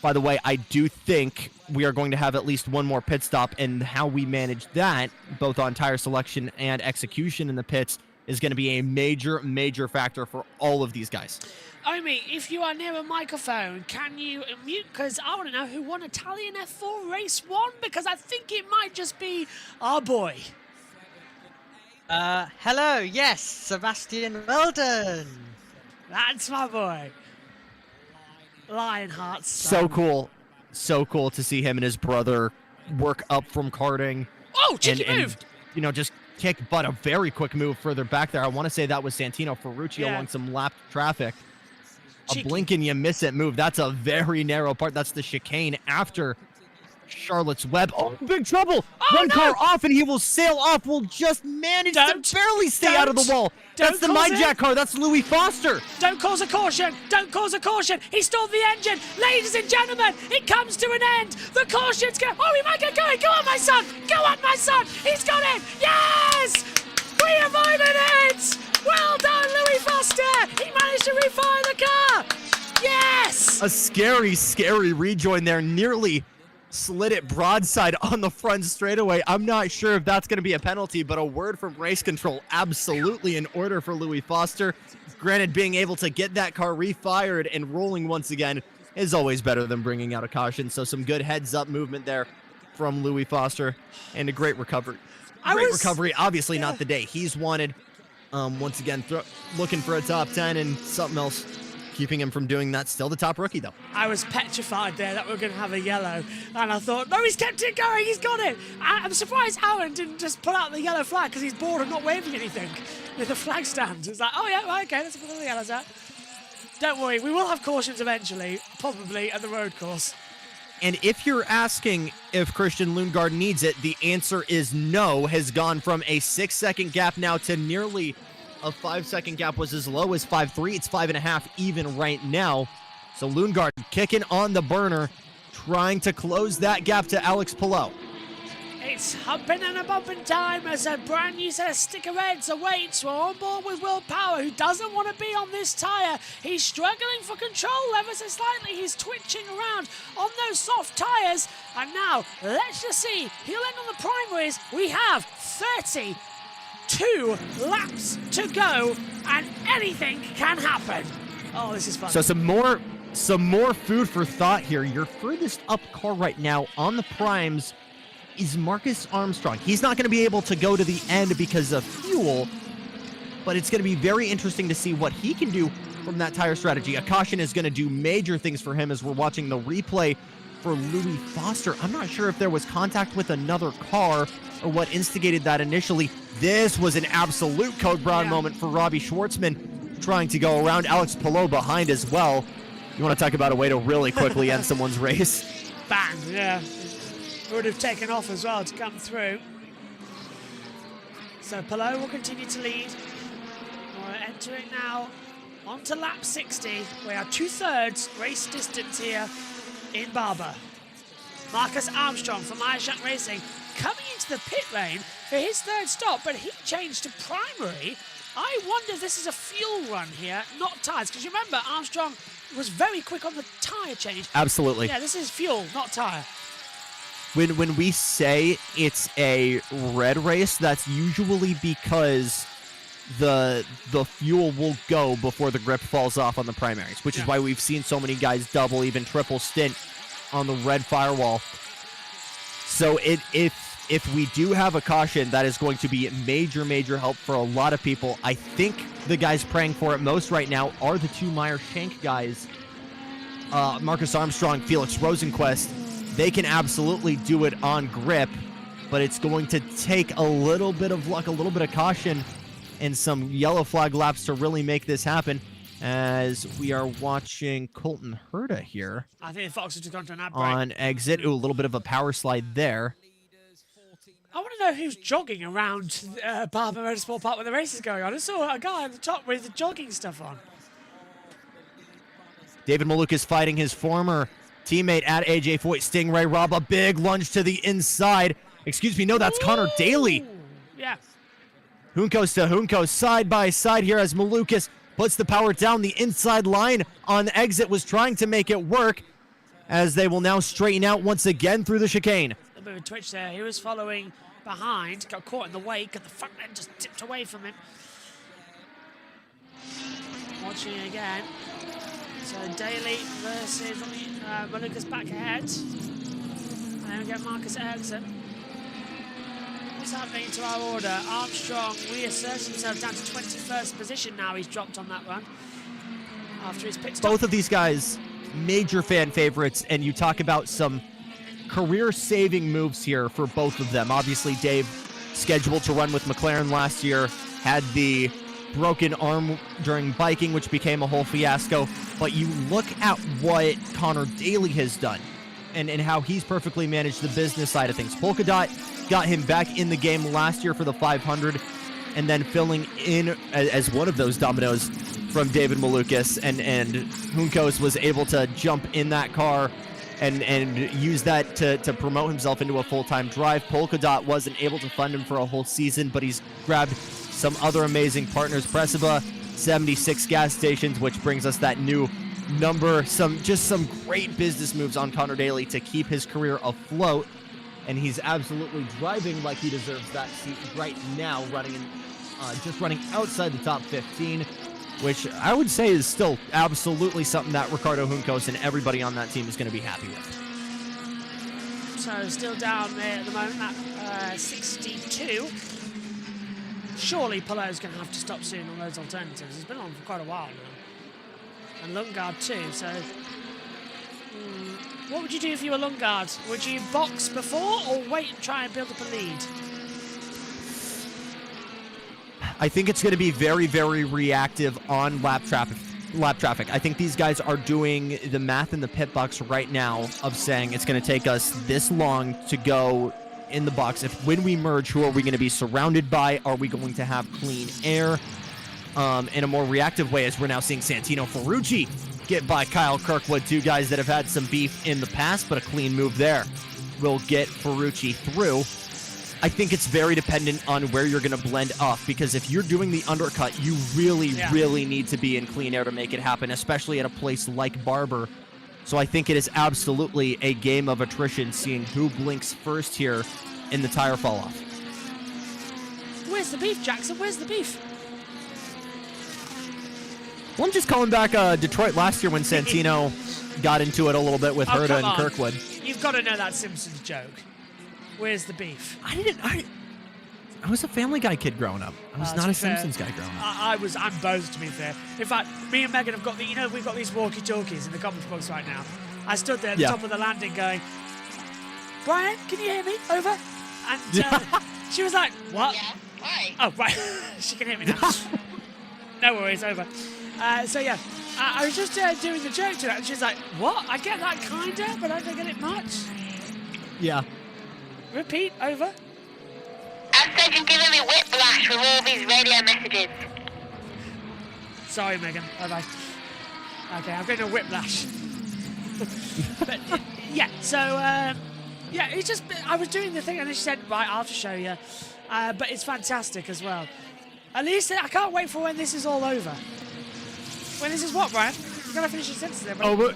By the way, I do think we are going to have at least one more pit stop, and how we manage that, both on tire selection and execution in the pits, is going to be a major, major factor for all of these guys. Omi, if you are near a microphone, can you mute? Because I want to know who won Italian F4 Race 1, because I think it might just be our boy. Hello, yes, Sebastian Weldon. That's my boy. Lionheart's So cool. So cool to see him and his brother work up from karting. Oh, cheeky move. And, just kick butt. A very quick move further back there. I want to say that was Santino Ferrucci along some lapped traffic. Cheeky. A blink and you miss it move. That's a very narrow part. That's the chicane after Charlotte's Web. Oh, big trouble. One car off and he will sail off. Will just manage to barely stay out of the wall. That's the MyJack car. That's Louis Foster. Don't cause a caution. Don't cause a caution. He stalled the engine. Ladies and gentlemen, it comes to an end. The caution's going. Oh, he might get going. Go on, my son. Go on, my son. He's got it. Yes! We avoided it. Well done, Louis Foster. He managed to refire the car. Yes! A scary, scary rejoin there. Nearly slid it broadside on the front straightaway. I'm not sure if that's going to be a penalty, but a word from race control absolutely in order for Louis Foster. Granted, being able to get that car refired and rolling once again is always better than bringing out a caution. So some good heads-up movement there from Louis Foster and a great recovery. Recovery, obviously not the day he's wanted. Once again, looking for a top 10 and something else keeping him from doing that. Still the top rookie, though. I was petrified there that we were going to have a yellow, and I thought, no, he's kept it going, he's got it. I'm surprised Aaron didn't just pull out the yellow flag because he's bored of not waving anything with the flag stand. It's like, oh yeah, well, okay, let's put the yellows out. Don't worry, we will have cautions eventually, probably at the road course. And if you're asking if Christian Lundgaard needs it, the answer is no. Has gone from a 6-second gap now to nearly a 5-second gap. Was as low as 5.3. It's 5.5 even right now. So Lundgaard kicking on the burner, trying to close that gap to Alex Palou. It's humping and a bumping time as a brand new set of sticker reds awaits. We're on board with Will Power, who doesn't want to be on this tyre. He's struggling for control ever so slightly. He's twitching around on those soft tyres. And now, let's just see. He'll end on the primaries. We have 32 laps to go, and anything can happen. Oh, this is fun. So some more food for thought here. Your furthest up car right now on the primes is Marcus Armstrong. He's not going to be able to go to the end because of fuel, but it's going to be very interesting to see what he can do from that tire strategy. A caution is going to do major things for him as we're watching the replay for Louis Foster. I'm not sure if there was contact with another car or what instigated that initially. This was an absolute Code Brown moment for Robbie Schwartzman, trying to go around Alex Palou behind as well. You want to talk about a way to really quickly end someone's race? Bang, yeah. Would have taken off as well to come through. So Palou will continue to lead. We're entering now On to lap 60. We are 2/3 race distance here in Barber. Marcus Armstrong from Ironshot Racing coming into the pit lane for his 3rd stop, but he changed to primary. I wonder if this is a fuel run here, not tyres, because you remember Armstrong was very quick on the tyre change. Absolutely. Yeah, this is fuel, not tyre. When we say it's a red race, that's usually because the fuel will go before the grip falls off on the primaries, which is why we've seen so many guys double, even triple stint on the red firewall. So if we do have a caution, that is going to be major help for a lot of people. I think the guys praying for it most right now are the 2 Meyer-Shank guys, Marcus Armstrong, Felix Rosenquist. They can absolutely do it on grip, but it's going to take a little bit of luck, a little bit of caution, and some yellow flag laps to really make this happen, as we are watching Colton Herta here. I think the Fox has just gone to an ad break. On exit. Ooh, a little bit of a power slide there. I want to know who's jogging around Barber Motorsport Park when the race is going on. I saw a guy on the top with the jogging stuff on. David Malukas fighting his former teammate at AJ Foyt. Stingray Rob, a big lunge to the inside. Excuse me, no, that's Connor Daly. Yeah. Juncos to Juncos, side by side here as Malukas puts the power down the inside line on the exit, was trying to make it work, as they will now straighten out once again through the chicane. A bit of a twitch there. He was following behind, got caught in the wake, and the front end just tipped away from him. Watching again. So Daly versus Malukas back ahead. And then we get Marcus Eriksson. What's happening to our order? Armstrong reasserts himself down to 21st position now. He's dropped on that run after his pit stop. Both of these guys, major fan favorites, and you talk about some career-saving moves here for both of them. Obviously, Dave, scheduled to run with McLaren last year, had the broken arm during biking, which became a whole fiasco. But you look at what Connor Daly has done and how he's perfectly managed the business side of things. Polka Dot got him back in the game last year for the 500, and then filling in as one of those dominoes from David Malukas, and Juncos was able to jump in that car and use that to promote himself into a full-time drive. Polka Dot wasn't able to fund him for a whole season, but he's grabbed some other amazing partners. Presiba, 76 gas stations, which brings us that new number. Some great business moves on Connor Daly to keep his career afloat, and he's absolutely driving like he deserves that seat right now, just running outside the top 15, which I would say is still absolutely something that Ricardo Juncos and everybody on that team is going to be happy with. So still down there at the moment at 62. Surely Polo's going to have to stop soon on those alternatives. He's been on for quite a while now. And Lundgaard too, so... What would you do if you were Lundgaard? Would you box before or wait and try and build up a lead? I think it's going to be very, very reactive on lap traffic. I think these guys are doing the math in the pit box right now of saying it's going to take us this long to go in the box. When we merge, who are we going to be surrounded by? Are we going to have clean air? In a more reactive way, as we're now seeing Santino Ferrucci get by Kyle Kirkwood, two guys that have had some beef in the past, but a clean move there will get Ferrucci through. I think it's very dependent on where you're going to blend up, because if you're doing the undercut, you really need to be in clean air to make it happen, especially at a place like Barber. So I think it is absolutely a game of attrition, seeing who blinks first here in the tire fall off. Where's the beef, Jackson? Where's the beef? Well, I'm just calling back Detroit last year when Santino got into it a little bit with Herta and Kirkwood. You've got to know that Simpsons joke. Where's the beef? I was a Family Guy kid growing up. I was not a Simpsons guy growing up. I'm both, to be fair. In fact, me and Megan have got we've got these walkie-talkies in the conference box right now. I stood there at the top of the landing going, Brian, can you hear me? Over. And she was like, what? Yeah, why? Oh, right. She can hear me now. No worries, over. I was just doing the joke to her, and she's like, what? I get that kinda, but I don't get it much. Yeah. Repeat, over. I said you're giving me whiplash with all these radio messages. Sorry, Megan. Bye-bye. Okay, I'm getting a whiplash. But, yeah, so, yeah, it's just, I was doing the thing and then she said, right, I'll just show you. But it's fantastic as well. At least, I can't wait for when this is all over. When this is what, Brian? You're going to finish your sentence there, buddy. Over.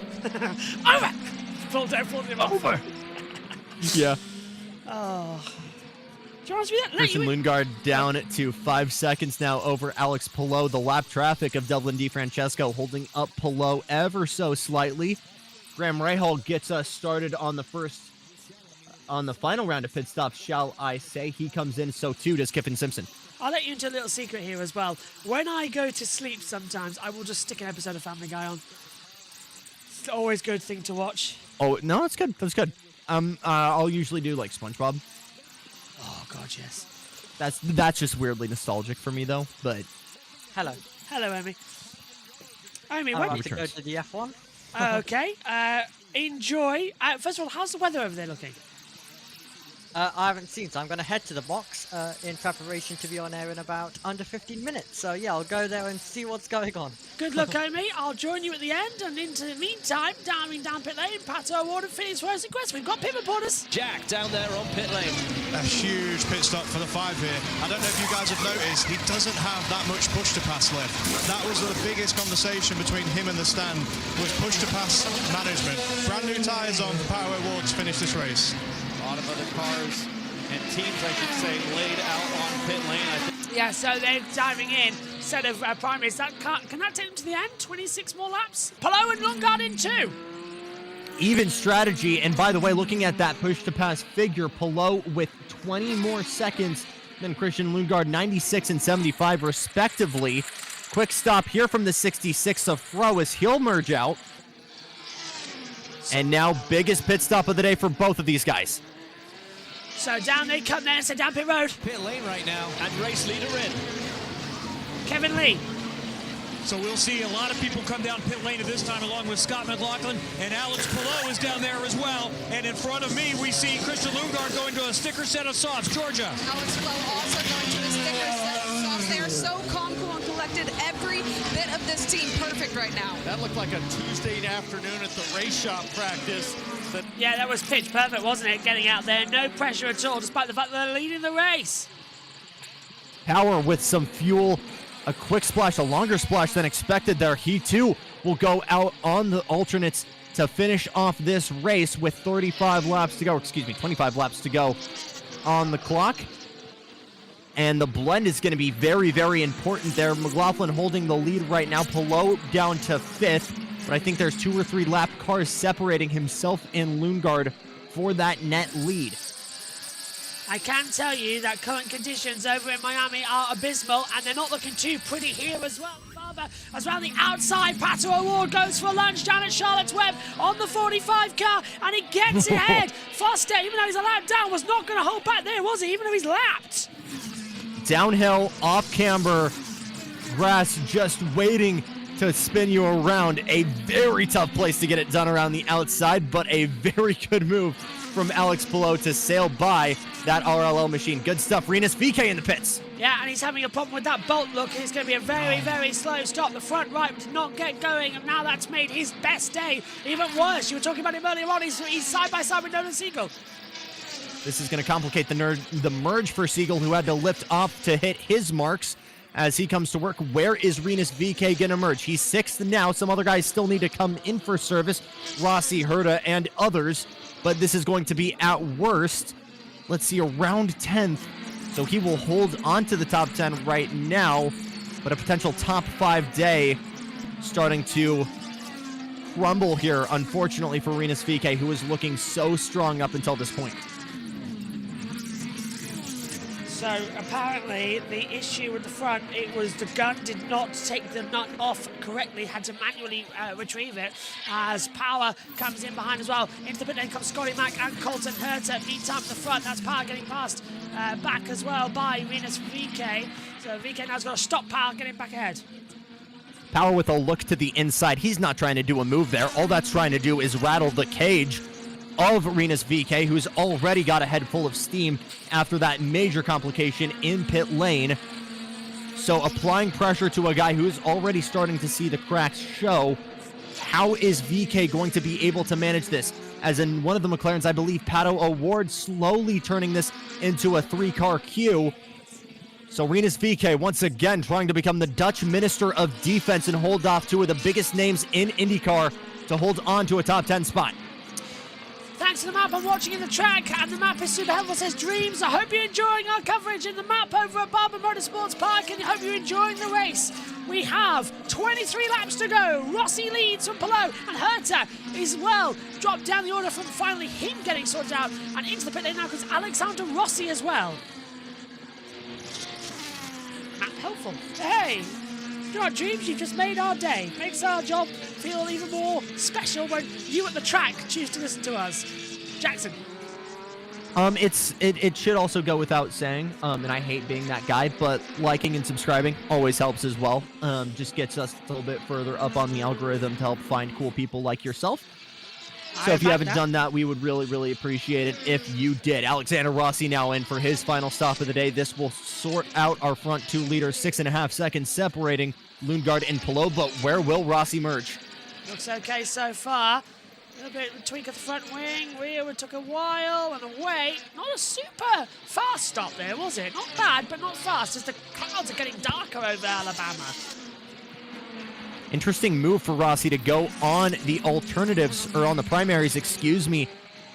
Over! Pulled him off. Over. Yeah. Oh. Do you want to do that? Christian Lundgaard down to 5 seconds now over Alex Palou. The lap traffic of Devlin DiFrancesco holding up Palou ever so slightly. Graham Rahal gets us started on the final round of pit stops, shall I say. He comes in, so too does Kiffin Simpson. I'll let you into a little secret here as well. When I go to sleep sometimes, I will just stick an episode of Family Guy on. It's always a good thing to watch. Oh, no, that's good. That's good. I'll usually do, like, SpongeBob. Oh, God, yes. That's just weirdly nostalgic for me, though, but... Hello. Hello, Amy. Amy, I when like to go to the F1. Okay. Enjoy. First of all, how's the weather over there looking? I haven't seen, so I'm going to head to the box in preparation to be on air in about under 15 minutes. So, yeah, I'll go there and see what's going on. Good luck, Amy. I'll join you at the end. And into the meantime, down pit lane, Pato Award and Phineas first and Quest. We've got pit reporters. Jack down there on pit lane. A huge pit stop for the 5 here. I don't know if you guys have noticed, he doesn't have that much push to pass left. That was the biggest conversation between him and the stand, was push to pass management. Brand new tyres on for Power Awards to finish this race. A lot of other cars and teams, I should say, laid out on pit lane. I think. Yeah, so they're diving in. Set of primaries. Can that take them to the end? 26 more laps? Palou and Lundgaard in 2. Even strategy. And by the way, looking at that push-to-pass figure, Palou with 20 more seconds than Christian Lundgaard, 96 and 75 respectively. Quick stop here from the 66 of Fro as he'll merge out. And now biggest pit stop of the day for both of these guys. So down they come there, so down pit road. Pit lane right now. And race leader in. Kevin Lee. So we'll see a lot of people come down pit lane at this time, along with Scott McLaughlin, and Alex Palou is down there as well. And in front of me, we see Christian Lundgaard going to a sticker set of softs. Georgia. Alex Palou also going to a sticker set of softs. They are so calm, cool, and collected. Every bit of this team perfect right now. That looked like a Tuesday afternoon at the race shop practice. Yeah, that was pitch perfect, wasn't it? Getting out there, no pressure at all, despite the fact that they're leading the race. Power with some fuel, a quick splash, a longer splash than expected there. He too will go out on the alternates to finish off this race with 35 laps to go, 25 laps to go on the clock. And the blend is going to be very, very important there. McLaughlin holding the lead right now. Palou down to 5th. But I think there's 2 or 3 lap cars separating himself and Lundgaard for that net lead. I can tell you that current conditions over in Miami are abysmal, and they're not looking too pretty here as well. Barber, as well, the outside, Pato Award goes for a lunge down at Charlotte's Web on the 45 car, and he gets ahead. Foster, even though he's a lap down, was not going to hold back there, was he? Even though he's lapped. Downhill, off camber, grass just waiting to spin you around. A very tough place to get it done around the outside, but a very good move from Alex Palou to sail by that RLL machine. Good stuff. Rinus VeeKay in the pits. Yeah, and he's having a problem with that bolt look. It's going to be a very, very slow stop. The front right did not get going, and now that's made his best day even worse. You were talking about him earlier on. He's side by side with Nolan Siegel. This is going to complicate the merge for Siegel, who had to lift off to hit his marks as he comes to work. Where is Rinus VeeKay going to merge? He's 6th now. Some other guys still need to come in for service. Rossi, Herta, and others. But this is going to be, at worst, let's see, around 10th. So he will hold on to the top 10 right now. But a potential top 5 day starting to crumble here, unfortunately, for Rinus VeeKay, who is looking so strong up until this point. So apparently the issue with the front, it was the gun did not take the nut off correctly, had to manually retrieve it as Power comes in behind as well. Into the pit lane comes Scotty Mack and Colton Herta. Meantime at the front, that's Power getting passed back as well by Rinus VeeKay. So VeeKay now's got to stop Power getting back ahead. Power with a look to the inside. He's not trying to do a move there. All that's trying to do is rattle the cage of Rinus VeeKay, who's already got a head full of steam after that major complication in pit lane. So applying pressure to a guy who's already starting to see the cracks show. How is VK going to be able to manage this? As in one of the McLarens, I believe, Pato O'Ward slowly turning this into a 3-car queue. So Rinus VK once again trying to become the Dutch Minister of Defense and hold off two of the biggest names in IndyCar to hold on to a top 10 spot. Thanks to the map I'm watching in the track, and the map is super helpful, says Dreams. I hope you're enjoying our coverage in the map over at Barber Motorsports Park, and I hope you're enjoying the race. We have 23 laps to go. Rossi leads from below, and Herta is, well, dropped down the order from finally him getting sorted out, and into the pit lane now comes Alexander Rossi as well. Map helpful. Hey, you know what, Dreams, you've just made our day. Makes our job feel even more special when you at the track choose to listen to us. Jackson. It should also go without saying, and I hate being that guy, but liking and subscribing always helps as well. Just gets us a little bit further up on the algorithm to help find cool people like yourself. So if you haven't done that, we would really, really appreciate it if you did. Alexander Rossi now in for his final stop of the day. This will sort out our front 2 leaders, 6.5 seconds separating Lundgaard and Palou, but where will Rossi merge? Looks okay so far. A little bit of a tweak of the front wing. Rearward took a while and away. Not a super fast stop there, was it? Not bad, but not fast, as the clouds are getting darker over Alabama. Interesting move for Rossi to go on the alternatives, or on the primaries, excuse me,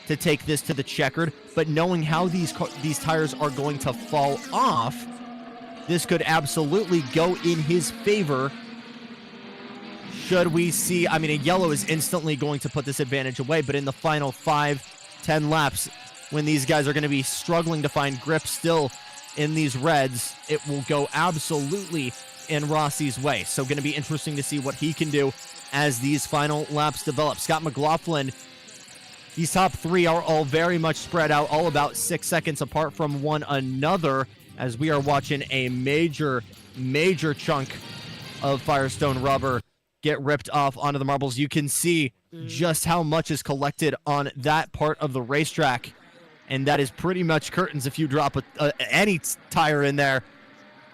to take this to the checkered. But knowing how these tires are going to fall off, this could absolutely go in his favor. Should we see, I mean, a yellow is instantly going to put this advantage away, but in the final 5-10 laps, when these guys are going to be struggling to find grip still in these reds, it will go absolutely in Rossi's way. So going to be interesting to see what he can do as these final laps develop. Scott McLaughlin, these top 3 are all very much spread out, all about 6 seconds apart from one another, as we are watching a major chunk of Firestone rubber get ripped off onto the marbles. You can see just how much is collected on that part of the racetrack, and that is pretty much curtains. If you drop any tire in there,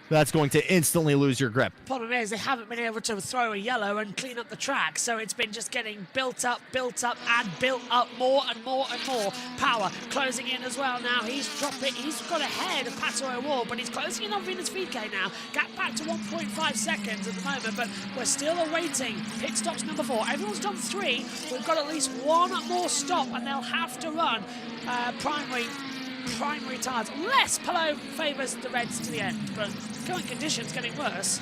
that's going to instantly lose your grip. Problem is, they haven't been able to throw a yellow and clean up the track, so it's been just getting built up, and built up more and more and more. Power closing in as well now. He's got ahead of Pato O'Ward, but he's closing in on Rinus VK now. Gap back to 1.5 seconds at the moment, but we're still awaiting pit stops number 4. Everyone's done 3. We've got at least 1 more stop, and they'll have to run primary tires, unless Palou favours the reds to the end, but current conditions getting worse.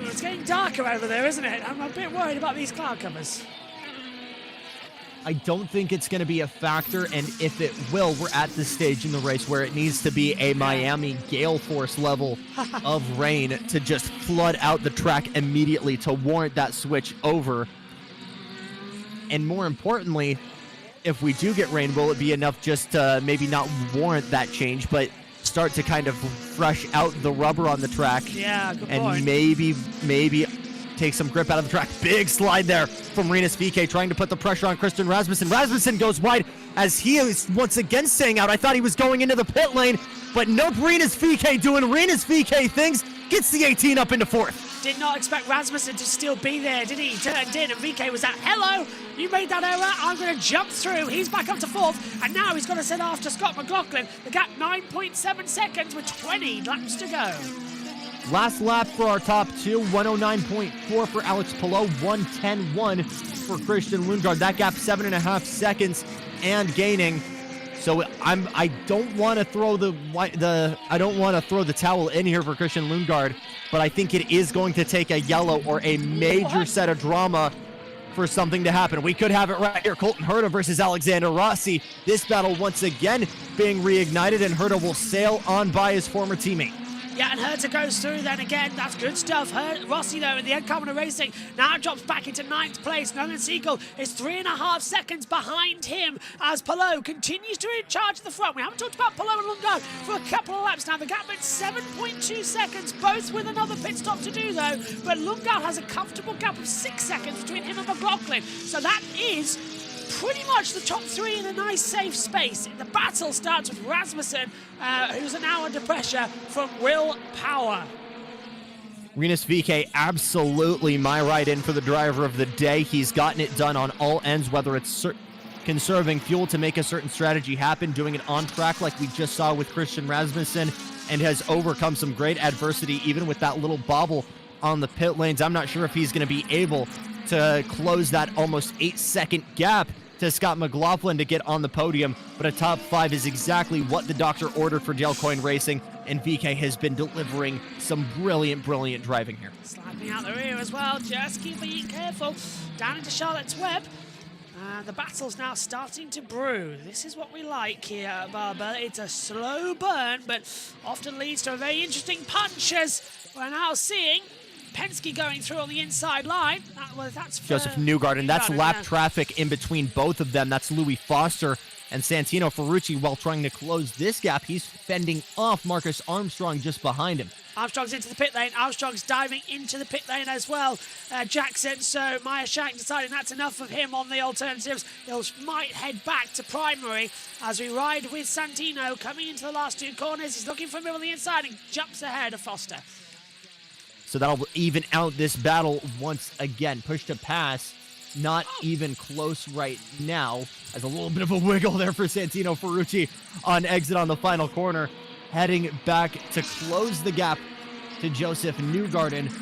It's getting darker over there, isn't it? I'm a bit worried about these cloud covers. I don't think it's going to be a factor, and if it will, we're at the stage in the race where it needs to be a Miami gale force level of rain to just flood out the track immediately to warrant that switch over. And more importantly, if we do get rain, will it be enough just to maybe not warrant that change, but start to kind of fresh out the rubber on the track? Yeah, good and point. maybe take some grip out of the track. Big slide there from Rinus VK, trying to put the pressure on Christian Rasmussen. Rasmussen goes wide as he is once again staying out. I thought he was going into the pit lane, but nope, Rinus VK doing Rinus VK things. Gets the 18 up into 4th. Did not expect Rasmussen to still be there, did he? He turned in, and VK was like, hello, you made that error, I'm going to jump through. He's back up to 4th, and now he's got to send after Scott McLaughlin. The gap 9.7 seconds with 20 laps to go. Last lap for our top 2, 109.4 for Alex Palou, 110.1 for Christian Lundgaard. That gap 7.5 seconds and gaining. So I don't want to throw the towel in here for Christian Lundgaard, but I think it is going to take a yellow or a major set of drama for something to happen. We could have it right here. Colton Herta versus Alexander Rossi. This battle once again being reignited, and Herta will sail on by his former teammate. Yeah, and Herta goes through then again. That's good stuff. Rossi, though, in the end, coming to racing, now drops back into 9th place. Nolan Siegel is 3.5 seconds behind him as Palou continues to charge the front. We haven't talked about Palou and Lundgaard for a couple of laps now. The gap at 7.2 seconds, both with another pit stop to do, though. But Lundgaard has a comfortable gap of 6 seconds between him and McLaughlin. So that is pretty much the top 3 in a nice safe space. The battle starts with Rasmussen, who's now under pressure from Will Power. Rinus VK, absolutely my ride in for the driver of the day. He's gotten it done on all ends, whether it's conserving fuel to make a certain strategy happen, doing it on track like we just saw with Christian Rasmussen, and has overcome some great adversity, even with that little bobble on the pit lanes. I'm not sure if he's going to be able to close that almost 8-second gap to Scott McLaughlin to get on the podium, but a top 5 is exactly what the doctor ordered for Dale Coyne Racing, and VK has been delivering some brilliant driving here. Sliding out the rear as well, just keep being careful. Down into Charlotte's Web. The battle's now starting to brew. This is what we like here at Barber. It's a slow burn, but often leads to a very interesting punch, as we're now seeing Penske going through on the inside line. That's Joseph Newgarden. That's lap traffic in between both of them. That's Louis Foster and Santino Ferrucci. While trying to close this gap, he's fending off Marcus Armstrong just behind him. Armstrong's into the pit lane. Armstrong's diving into the pit lane as well, Jackson. So Meyer Shank deciding that's enough of him on the alternatives. He might head back to primary as we ride with Santino coming into the last 2 corners. He's looking for him on the inside and jumps ahead of Foster. So that'll even out this battle once again. Push to pass, not even close right now. As a little bit of a wiggle there for Santino Ferrucci on exit on the final corner. Heading back to close the gap to Joseph Newgarden.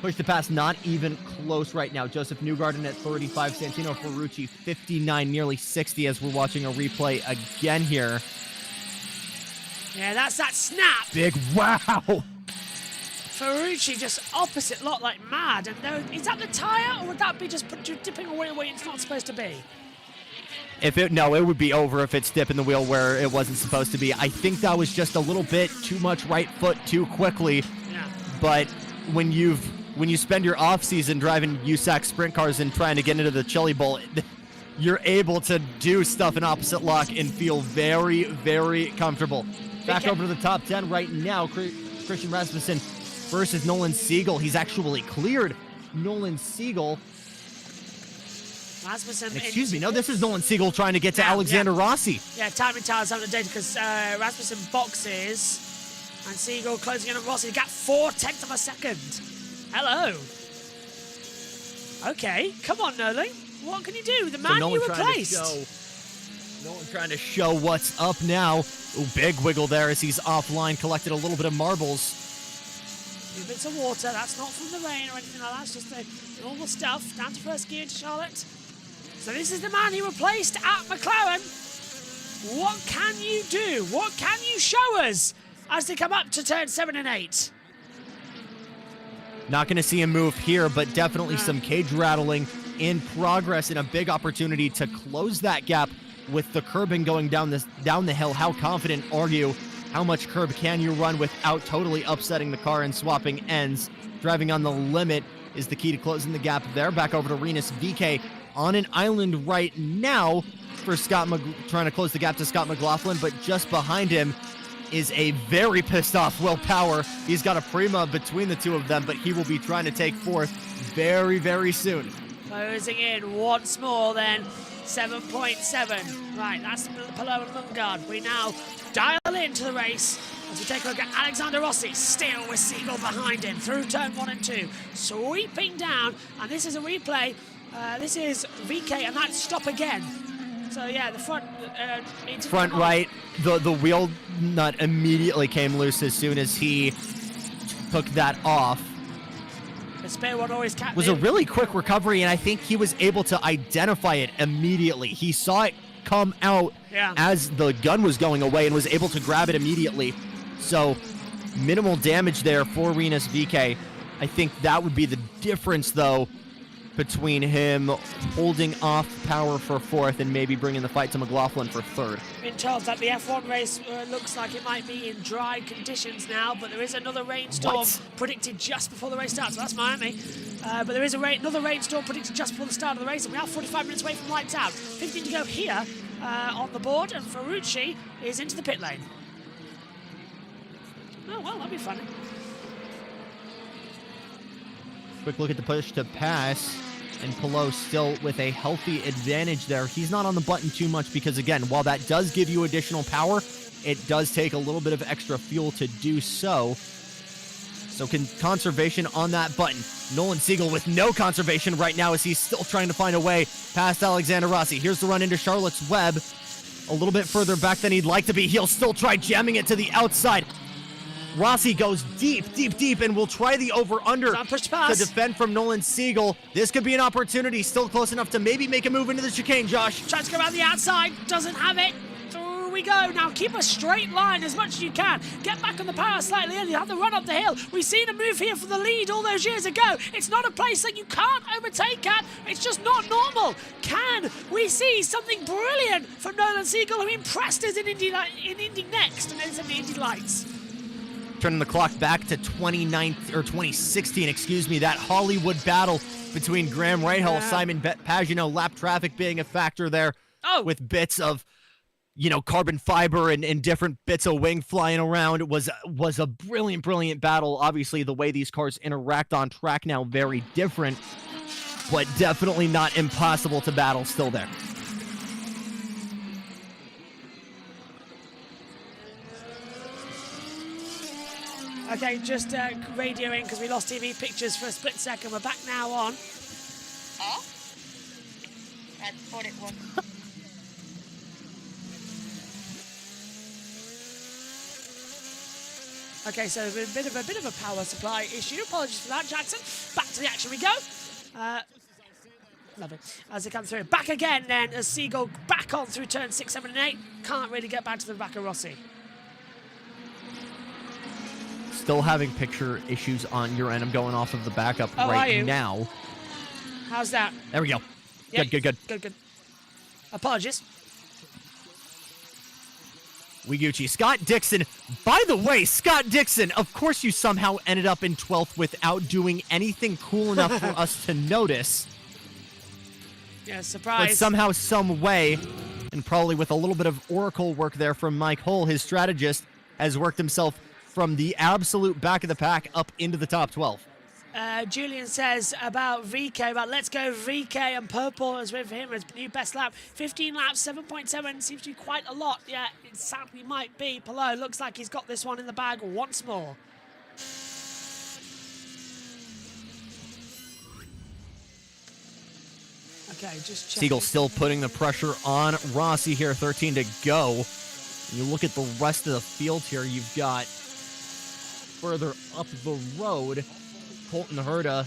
Push to pass, not even close right now. Joseph Newgarden at 35, Santino Ferrucci 59, nearly 60 as we're watching a replay again here. Yeah, that's that snap. Big wow. Ferrucci just opposite lot like mad. And is that the tyre, or would that be just dipping a wheel where it's not supposed to be? No, it would be over if it's dipping the wheel where it wasn't supposed to be. I think that was just a little bit too much right foot too quickly. Yeah. But when you spend your off season driving USAC sprint cars and trying to get into the Chili Bowl, you're able to do stuff in opposite lock and feel very comfortable. Back over to the top 10 right now. Christian Rasmussen versus Nolan Siegel. He's actually cleared Nolan Siegel. Rasmussen. Excuse me, no, this is Nolan Siegel trying to get to Alexander Rossi. Yeah, timing towers having a data because Rasmussen boxes and Siegel closing in on Rossi. Gap 4/10 of a second. Hello. Okay, come on, Nolan. What can you do? The man you replaced. Nolan trying to show what's up now. Ooh, big wiggle there as he's offline, collected a little bit of marbles. A few bits of water. That's not from the rain or anything like that. It's just the normal stuff. Down to first gear to Charlotte. So this is the man he replaced at McLaren. What can you do? What can you show us as they come up to turn 7 and 8? Not going to see him move here, but definitely some cage rattling in progress and a big opportunity to close that gap with the curbing going down the hill. How confident are you? How much curb can you run without totally upsetting the car and swapping ends? Driving on the limit is the key to closing the gap there. Back over to Rinus VK on an island right now for trying to close the gap to Scott McLaughlin, but just behind him is a very pissed off Will Power. He's got a Prima between the two of them, but he will be trying to take fourth very soon. Closing in once more then. 7.7. Right, that's Palou and Lundgaard. We now dial into the race as we take a look at Alexander Rossi, still with Siegel behind him through turn 1 and 2. Sweeping down, and this is a replay. This is VK, and that's stop again. So yeah, the front... front right, the wheel nut immediately came loose as soon as he took that off. The spare one always was a really quick recovery, and I think he was able to identify it immediately. He saw it come out as the gun was going away and was able to grab it immediately. So minimal damage there for Rinus VK. I think that would be the difference, though, between him holding off Power for fourth and maybe bringing the fight to McLaughlin for third. Been told that the F1 race looks like it might be in dry conditions now, but there is another rainstorm predicted just before the race starts. So that's Miami. But there is another rainstorm predicted just before the start of the race, and we are 45 minutes away from lights out. 15 to go here on the board, and Ferrucci is into the pit lane. Oh, well, that'll be funny. Quick look at the push to pass. And Palou still with a healthy advantage there. He's not on the button too much because, again, while that does give you additional power, it does take a little bit of extra fuel to do so. So conservation on that button. Nolan Siegel with no conservation right now as he's still trying to find a way past Alexander Rossi. Here's the run into Charlotte's Web. A little bit further back than he'd like to be. He'll still try jamming it to the outside. Rossi goes deep, and will try the over-under to defend from Nolan Siegel. This could be an opportunity. Still close enough to maybe make a move into the chicane, Josh. Tries to go around the outside. Doesn't have it. Through we go. Now keep a straight line as much as you can. Get back on the power slightly early. Have the run up the hill. We've seen a move here for the lead all those years ago. It's not a place that you can't overtake at. It's just not normal. Can we see something brilliant from Nolan Siegel, who impressed us in Indy Next and then some Indy Lights? Turning the clock back to 2016, excuse me, that Hollywood battle between Graham Rahal, Simon Pagenaud, lap traffic being a factor there with bits of, you know, carbon fiber and different bits of wing flying around. It was a brilliant battle. Obviously, the way these cars interact on track now, very different, but definitely not impossible to battle still there. Okay, just radioing because we lost TV pictures for a split second. We're back now on. Oh? I thought it was. Okay, so a bit of a power supply issue. Apologies for that, Jackson. Back to the action we go. Love it. As they come through. Back again then as Siegel back on through turn 6, 7 and 8. Can't really get back to the back of Rossi. Still having picture issues on your end. I'm going off of the backup right now. How's that? There we go. Yep. Good. Apologies. Wiguchi. Scott Dixon. By the way, Scott Dixon, of course you somehow ended up in 12th without doing anything cool enough for us to notice. Yeah, surprise. But somehow, some way, and probably with a little bit of oracle work there from Mike Hull, his strategist, has worked himself from the absolute back of the pack up into the top 12. Julian says about VK, about let's go VK, and purple is with him as new best lap. 15 laps, 7.7 seems to be quite a lot. Yeah, it sadly might be. Palou looks like he's got this one in the bag once more. Okay, just checking. Siegel still putting the pressure on Rossi here, 13 to go. You look at the rest of the field here, you've got further up the road, Colton Herta.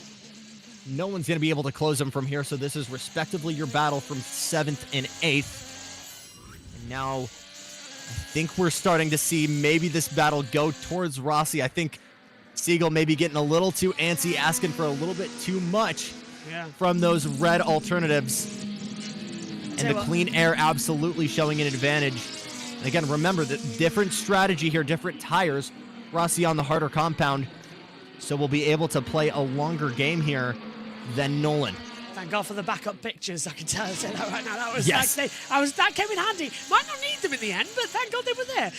No one's going to be able to close him from here, so this is respectively your battle from 7th and 8th. And now I think we're starting to see maybe this battle go towards Rossi. I think Siegel may be getting a little too antsy, asking for a little bit too much from those red alternatives. And the clean air absolutely showing an advantage. And again, remember the different strategy here, different tires. Rossi on the harder compound, so we'll be able to play a longer game here than Nolan. Thank God for the backup pictures. I can tell you that right now. That was yes. That came in handy. Might not need them in the end, but thank God they were there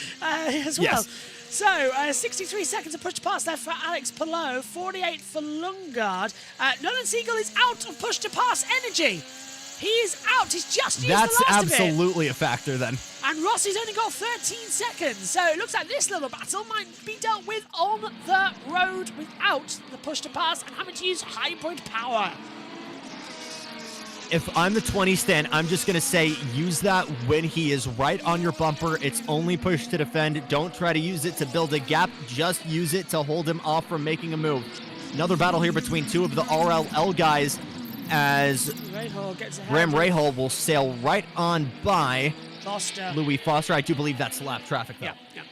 as well. Yes. So 63 seconds of push to pass there for Alex Palou, 48 for Lundgaard. Nolan Siegel is out of push to pass energy. He is out. He's just used the last of it. That's absolutely a factor then. And Rossi's only got 13 seconds. So it looks like this little battle might be dealt with on the road without the push to pass and having to use hybrid power. If I'm the 20 stand, I'm just going to say use that when he is right on your bumper. It's only push to defend. Don't try to use it to build a gap. Just use it to hold him off from making a move. Another battle here between two of the RLL guys, as Graham Rahal will sail right on by Louis Foster. I do believe that's lap traffic, though. Yeah.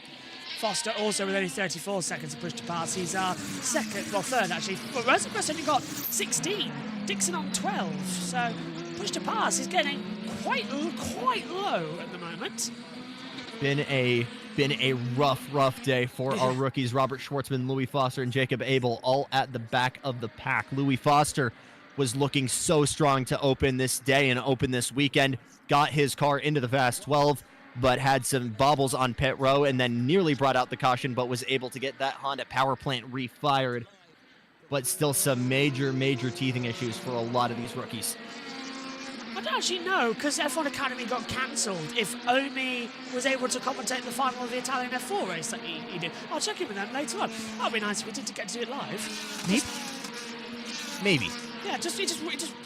Foster also with only 34 seconds of push to pass. He's third, actually. But Rosenquist only got 16. Dixon on 12. So push to pass is getting quite low at the moment. Been a rough day for our rookies. Robert Schwartzman, Louis Foster, and Jacob Abel all at the back of the pack. Louis Foster was looking so strong to open this day and open this weekend. Got his car into the Fast 12, but had some bobbles on pit row and then nearly brought out the caution, but was able to get that Honda power plant refired. But still some major teething issues for a lot of these rookies. I don't actually know, because F1 Academy got cancelled, if Omi was able to commentate the final of the Italian F4 race that he did. I'll check in with them later on. That would be nice if we did get to do it live. Maybe. Yeah, it just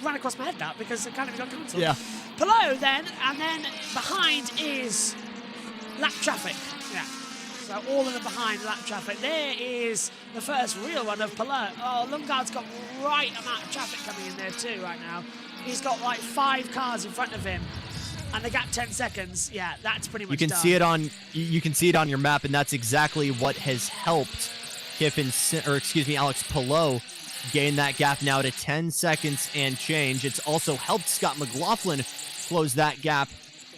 ran across my head that, because Academy got cancelled. Yeah. Below then, and then behind is lap traffic. Yeah. So all of them behind lap traffic. There is the first real one of Palou. Oh, Lundgaard's got right amount of traffic coming in there too right now. He's got like 5 cars in front of him, and the gap 10 seconds. Yeah, that's pretty much You can done. see it on your map, and that's exactly what has helped Alex Palou gain that gap now to 10 seconds and change. It's also helped Scott McLaughlin close that gap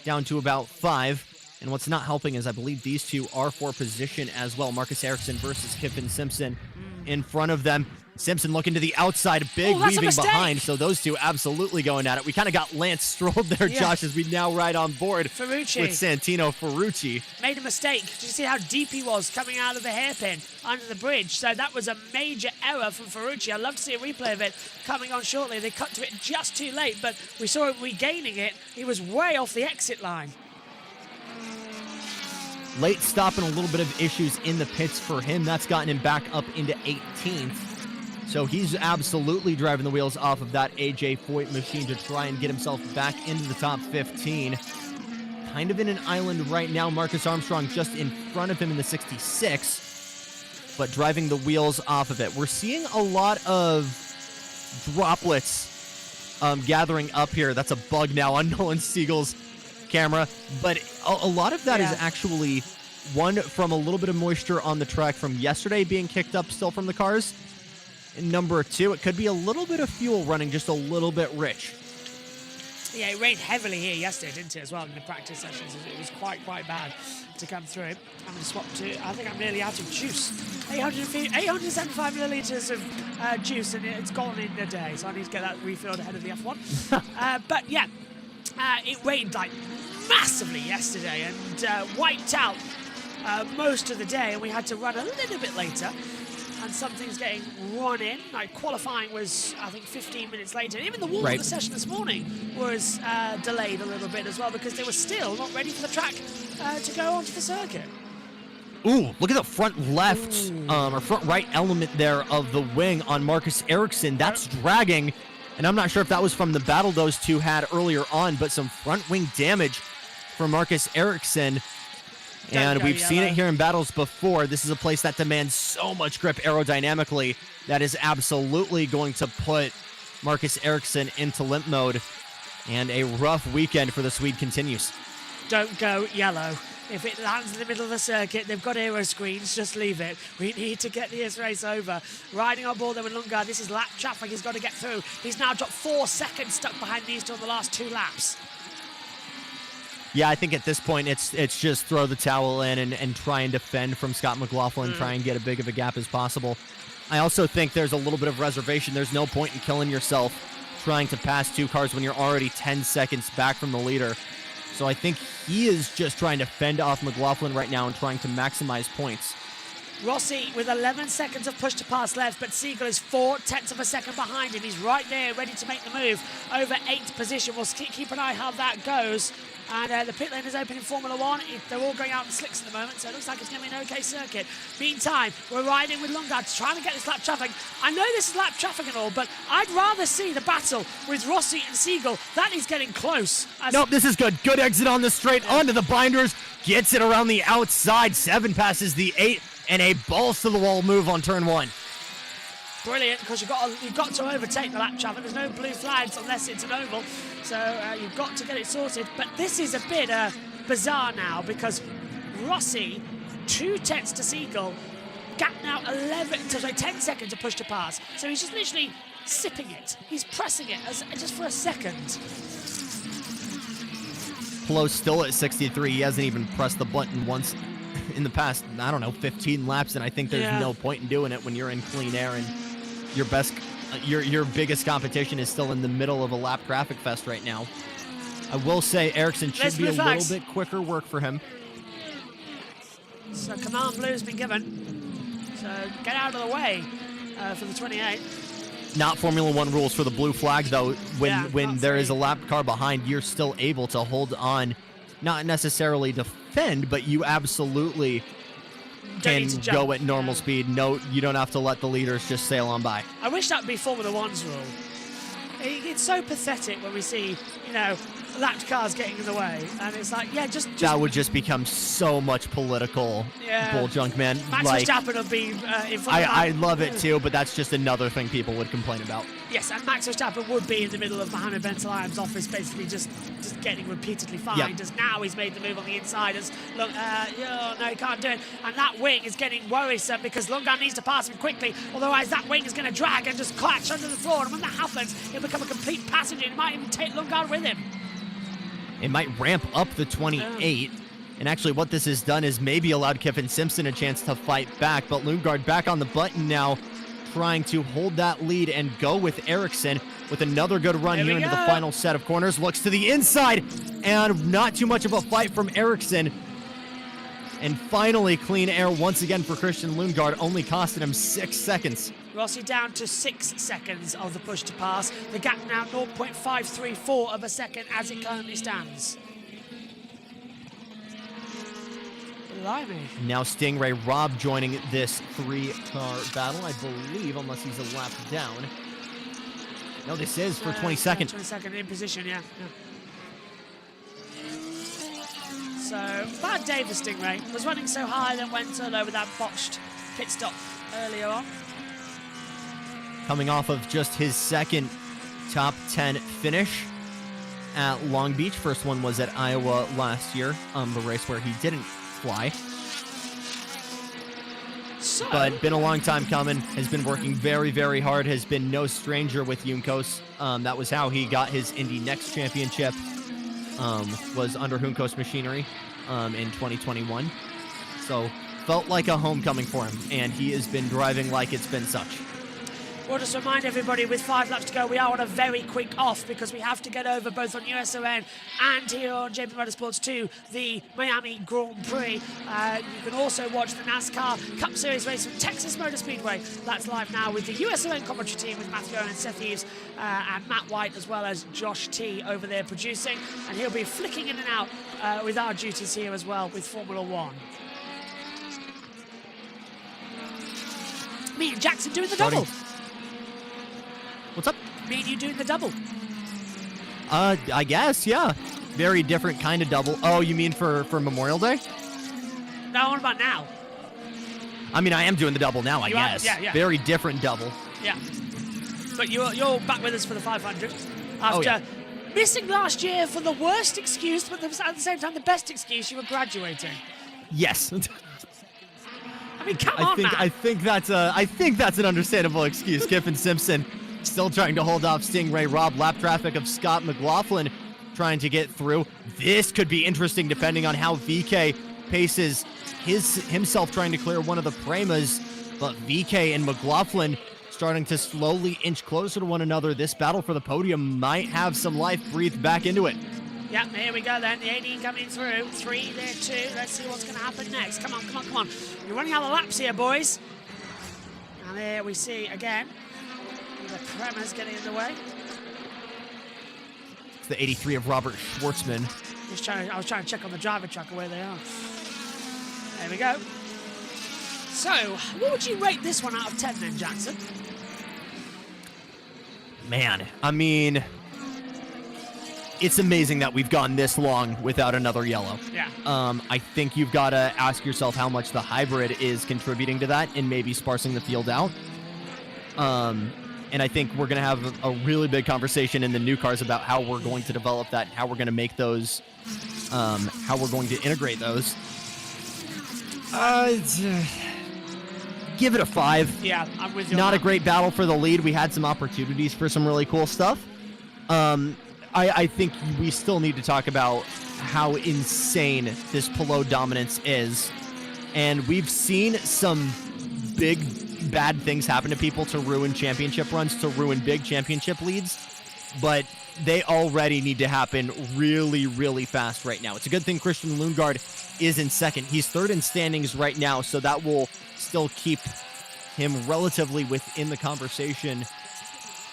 down to about 5. And what's not helping is I believe these two are for position as well. Marcus Ericsson versus Kiffin Simpson in front of them. Simpson looking to the outside, big weaving behind, so those two absolutely going at it. We kind of got Lance Stroll there, Josh, as we now ride on board Ferrucci. with Santino Ferrucci. Made a mistake. Did you see how deep he was coming out of the hairpin under the bridge? So that was a major error from Ferrucci. I'd love to see a replay of it coming on shortly. They cut to it just too late, but we saw him regaining it. He was way off the exit line. Late stop and a little bit of issues in the pits for him. That's gotten him back up into 18th. So he's absolutely driving the wheels off of that AJ Foyt machine to try and get himself back into the top 15. Kind of in an island right now. Marcus Armstrong just in front of him in the 66, but driving the wheels off of it. We're seeing a lot of droplets gathering up here. That's a bug now on Nolan Siegel's camera, but a lot of that is actually one from a little bit of moisture on the track from yesterday being kicked up still from the cars. And number 2, it could be a little bit of fuel running just a little bit rich. Yeah, it rained heavily here yesterday, didn't it, as well, in the practice sessions. It was quite bad to come through. I'm going to swap to, I think I'm nearly out of juice. 875 millilitres of juice, and it's gone in a day, so I need to get that refilled ahead of the F1. But yeah, it rained like massively yesterday and wiped out most of the day, and we had to run a little bit later. And something's getting run in. Like qualifying was, I think, 15 minutes later. And even the wall of the session this morning was delayed a little bit as well because they were still not ready for the track to go onto the circuit. Ooh, look at the front left or front right element there of the wing on Marcus Ericsson. That's dragging. And I'm not sure if that was from the battle those two had earlier on, but some front wing damage from Marcus Ericsson. And we've seen it here in battles before. This is a place that demands so much grip aerodynamically that is absolutely going to put Marcus Ericsson into limp mode. And a rough weekend for the Swede continues. Don't go yellow. If it lands in the middle of the circuit, they've got aero screens, just leave it. We need to get this race over. Riding on board there with Lundgaard, this is lap traffic he's got to get through. He's now dropped 4 seconds stuck behind these two on the last 2 laps. Yeah, I think at this point it's just throw the towel in and try and defend from Scott McLaughlin, try and get as big of a gap as possible. I also think there's a little bit of reservation. There's no point in killing yourself trying to pass 2 cars when you're already 10 seconds back from the leader. So I think he is just trying to fend off McLaughlin right now and trying to maximize points. Rossi with 11 seconds of push to pass left, but Siegel is 4/10 of a second behind him. He's right there, ready to make the move over 8th position. We'll keep an eye how that goes. And the pit lane is open in Formula 1. They're all going out in slicks at the moment, so it looks like it's going to be an okay circuit. Meantime, we're riding with Lundgaard, trying to get this lap traffic. I know this is lap traffic and all, but I'd rather see the battle with Rossi and Siegel. That is getting close. Nope, this is good. Good exit on the straight, onto the binders. Gets it around the outside. 7 passes the 8, and a balls-to-the-wall move on turn 1. Brilliant, because you've got to overtake the lap traffic. There's no blue flags unless it's an oval, so you've got to get it sorted. But this is a bit bizarre now because Rossi, 2/10 to Siegel, gap now 10 seconds to push to pass. So he's just literally sipping it. He's pressing it just for a second. Palou still at 63. He hasn't even pressed the button once in the past, I don't know, 15 laps, and I think there's no point in doing it when you're in clean air and your biggest competition is still in the middle of a lap traffic fest right now. I will say Ericsson should be a little bit quicker work for him. So command blue has been given. So get out of the way for the 28. Not Formula One rules for the blue flag, though. When there is a lap car behind, you're still able to hold on, not necessarily defend, but you absolutely can go at normal speed. No, you don't have to let the leaders just sail on by. I wish that would be Formula One's rule. It's so pathetic when we see, you know, lapped cars getting in the way, and it's like, yeah, just that would just become so much political bull junk, man. Max Verstappen will be in front of I love it too, but that's just another thing people would complain about. Yes, and Max Verstappen would be in the middle of Mohammed Ben Sulayem's office, basically just getting repeatedly fined. As now he's made the move on the inside. As look, no, he can't do it, and that wing is getting worrisome because Lundgaard needs to pass him quickly. Otherwise, that wing is going to drag and just clutch under the floor, and when that happens, he'll become a complete passenger. He might even take Lundgaard with him. It might ramp up the 28. And actually what this has done is maybe allowed Kevin Simpson a chance to fight back. But Lundgaard back on the button now, trying to hold that lead and go with Ericsson with another good run here into the final set of corners. Looks to the inside, and not too much of a fight from Ericsson. And finally, clean air once again for Christian Lundgaard, only costing him 6 seconds. Rossi down to 6 seconds of the push to pass. The gap now 0.534 of a second as it currently stands. Blimey. Now Stingray Robb joining this 3-car battle, I believe, unless he's a lap down. No, this is for 22nd. 22nd in position, yeah. So, bad day for Stingray. Was running so high, then went so low with that botched pit stop earlier on. Coming off of just his second top 10 finish at Long Beach. First one was at Iowa last year, the race where he didn't fly. But been a long time coming, has been working very, very hard, has been no stranger with Juncos. That was how he got his Indy Next championship, was under Juncos machinery in 2021. So felt like a homecoming for him, and he has been driving like it's been such. We'll just remind everybody, with 5 laps to go, we are on a very quick off because we have to get over both on USON and here on JB Motorsports 2, the Miami Grand Prix. You can also watch the NASCAR Cup Series race from Texas Motor Speedway. That's live now with the USON commentary team with Matthew Owen, Seth Eves, and Matt White, as well as Josh T over there producing. And he'll be flicking in and out with our duties here as well with Formula One. Me and Jackson doing the double. What's up? Me and you doing the double. I guess, yeah. Very different kind of double. Oh, you mean for Memorial Day? No, what about now? I mean, I am doing the double now, I guess. Yeah. Very different double. Yeah. But you're back with us for the 500. After missing last year for the worst excuse, but at the same time, the best excuse, you were graduating. Yes. I mean, come on, man. I think that's an understandable excuse. Kiffin Simpson still trying to hold off Stingray Robb. Lap traffic of Scott McLaughlin trying to get through. This could be interesting depending on how VK paces himself trying to clear one of the Premas. But VK and McLaughlin starting to slowly inch closer to one another. This battle for the podium might have some life breathed back into it. Yep, here we go then. The 18 coming through. 3 there, 2. Let's see what's going to happen next. Come on. You're running out of laps here, boys. And there we see again the Premas getting in the way. It's the 83 of Robert Schwartzman. I was trying to check on the driver tracker where they are. There we go. So, what would you rate this one out of 10 then, Jackson? Man, I mean, it's amazing that we've gone this long without another yellow. Yeah. I think you've got to ask yourself how much the hybrid is contributing to that and maybe sparsing the field out. And I think we're going to have a really big conversation in the new cars about how we're going to develop that, how we're going to make those, how we're going to integrate those. Give it a 5. Yeah, I'm with you. Not a great battle for the lead. We had some opportunities for some really cool stuff. I think we still need to talk about how insane this Pelot dominance is. And we've seen some big bad things happen to people to ruin championship runs, to ruin big championship leads. But they already need to happen really, really fast right now. It's a good thing Christian Lundgaard is in second. He's third in standings right now, so that will still keep him relatively within the conversation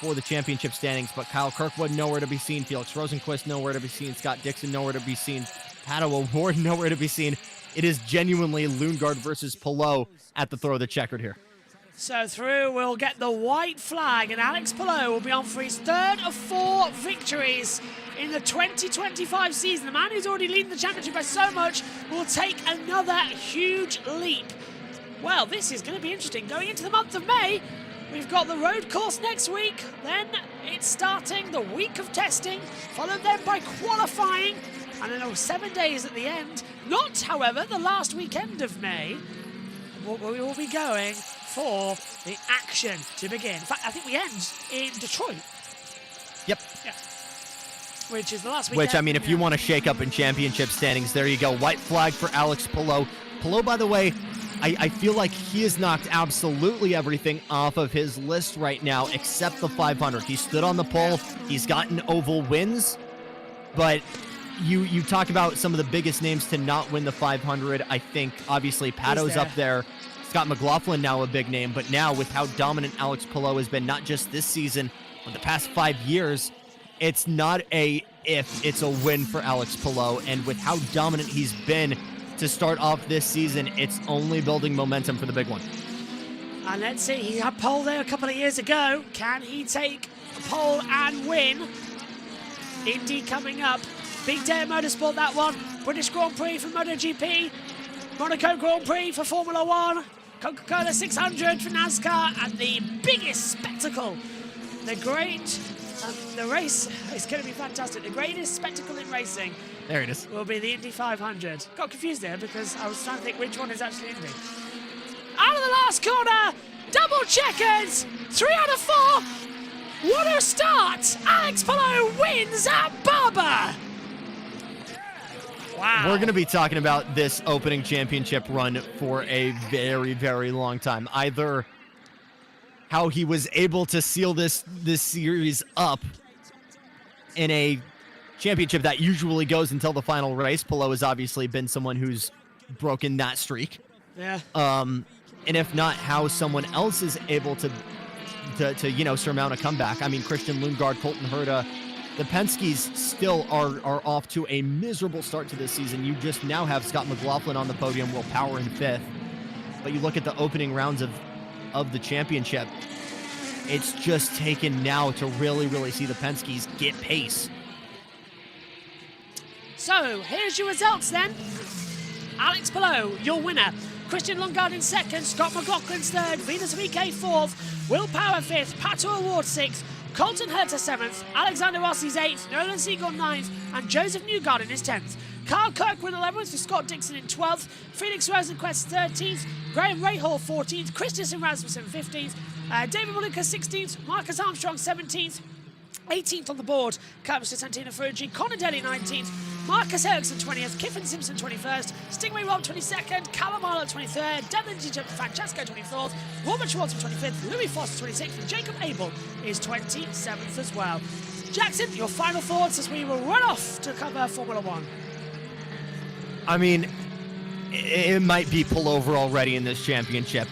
for the championship standings, but Kyle Kirkwood nowhere to be seen, Felix Rosenquist nowhere to be seen, Scott Dixon nowhere to be seen, Pato O'Ward nowhere to be seen. It is genuinely Lundgaard versus Palou at the throw of the checkered here. So through we'll get the white flag, and Alex Palou will be on for his third of 4 victories in the 2025 season. The man who's already leading the championship by so much will take another huge leap. Well, this is going to be interesting. Going into the month of May, we've got the road course next week. Then it's starting the week of testing, followed then by qualifying, and then 7 days at the end. Not, however, the last weekend of May. We will be going for the action to begin. In fact, I think we end in Detroit. Yep. Yeah. Which is the last weekend. Which, I mean, if you want to shake up in championship standings, there you go. White flag for Alex Palou. Palou, by the way, I feel like he has knocked absolutely everything off of his list right now except the 500. He stood on the pole. He's gotten oval wins. But you talk about some of the biggest names to not win the 500. I think, obviously, Pato's up there. Scott McLaughlin now a big name. But now with how dominant Alex Palou has been, not just this season, but the past 5 years, it's not a if, it's a win for Alex Palou. And with how dominant he's been to start off this season, it's only building momentum for the big one. And let's see, he had pole there a couple of years ago. Can he take a pole and win? Indy coming up. Big day of motorsport, that one. British Grand Prix for MotoGP. Monaco Grand Prix for Formula One. Coca-Cola 600 for NASCAR. And the biggest spectacle, the great, the race is going to be fantastic. The greatest spectacle in racing. There it is. Will be the Indy 500. Got confused there because I was trying to think which one is actually Indy. Out of the last corner, double checkers, 3 out of 4. What a start! Alex Palou wins at Barber. Wow. We're going to be talking about this opening championship run for a very, very long time. Either how he was able to seal this series up in a championship that usually goes until the final race. Palou has obviously been someone who's broken that streak. Yeah. And if not, how someone else is able to surmount a comeback. I mean, Christian Lundgaard, Colton Herta, the Penske's still are off to a miserable start to this season. You just now have Scott McLaughlin on the podium, Will Power in 5th. But you look at the opening rounds of the championship, it's just taken now to really, really see the Penske's get pace. So, here's your results then. Alex Palou, your winner. Christian Lundgaard in 2nd, Scott McLaughlin 3rd, Venus VK 4th, Will Power 5th, Pato O'Ward 6th, Colton Herta 7th, Alexander Rossi's 8th, Nolan Siegel 9th, and Joseph Newgarden is 10th. Kyle Kirkwood 11th, with Scott Dixon in 12th, Felix Rosenquist 13th, Graham Rahal 14th, Christensen Rasmussen 15th, David Maluka 16th, Marcus Armstrong 17th, 18th on the board, Carlos Santino Ferrucci, Connor Daly 19th, Marcus Ericsson 20th, Kiffin Simpson 21st, Stingray Rob 22nd, Callum Marlowe 23rd, Devlin Francesco 24th, Robert Schwartz 25th, Louis Foster 26th, and Jacob Abel is 27th as well. Jackson, your final thoughts as we will run off to cover Formula One. I mean, it might be pullover already in this championship.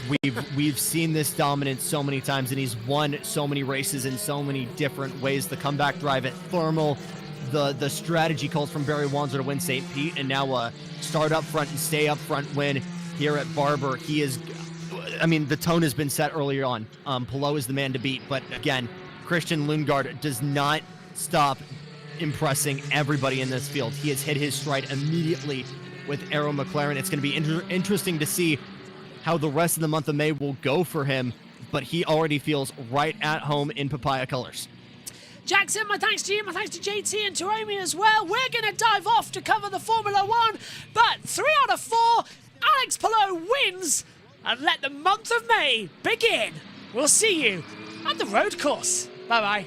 We've seen this dominance so many times, and he's won so many races in so many different ways. The comeback drive at Thermal, the strategy calls from Barry Wanzer to win St. Pete, and now a start up front and stay up front win here at Barber. He is, I mean, the tone has been set earlier on. Palou is the man to beat, but again, Christian Lundgaard does not stop impressing everybody in this field. He has hit his stride immediately with Arrow McLaren. It's going to be interesting to see how the rest of the month of May will go for him, but he already feels right at home in papaya colors. Jackson, my thanks to you, my thanks to JT and to Amy as well. We're going to dive off to cover the Formula One, but 3 out of 4, Alex Palou wins, and let the month of May begin. We'll see you at the road course. Bye-bye.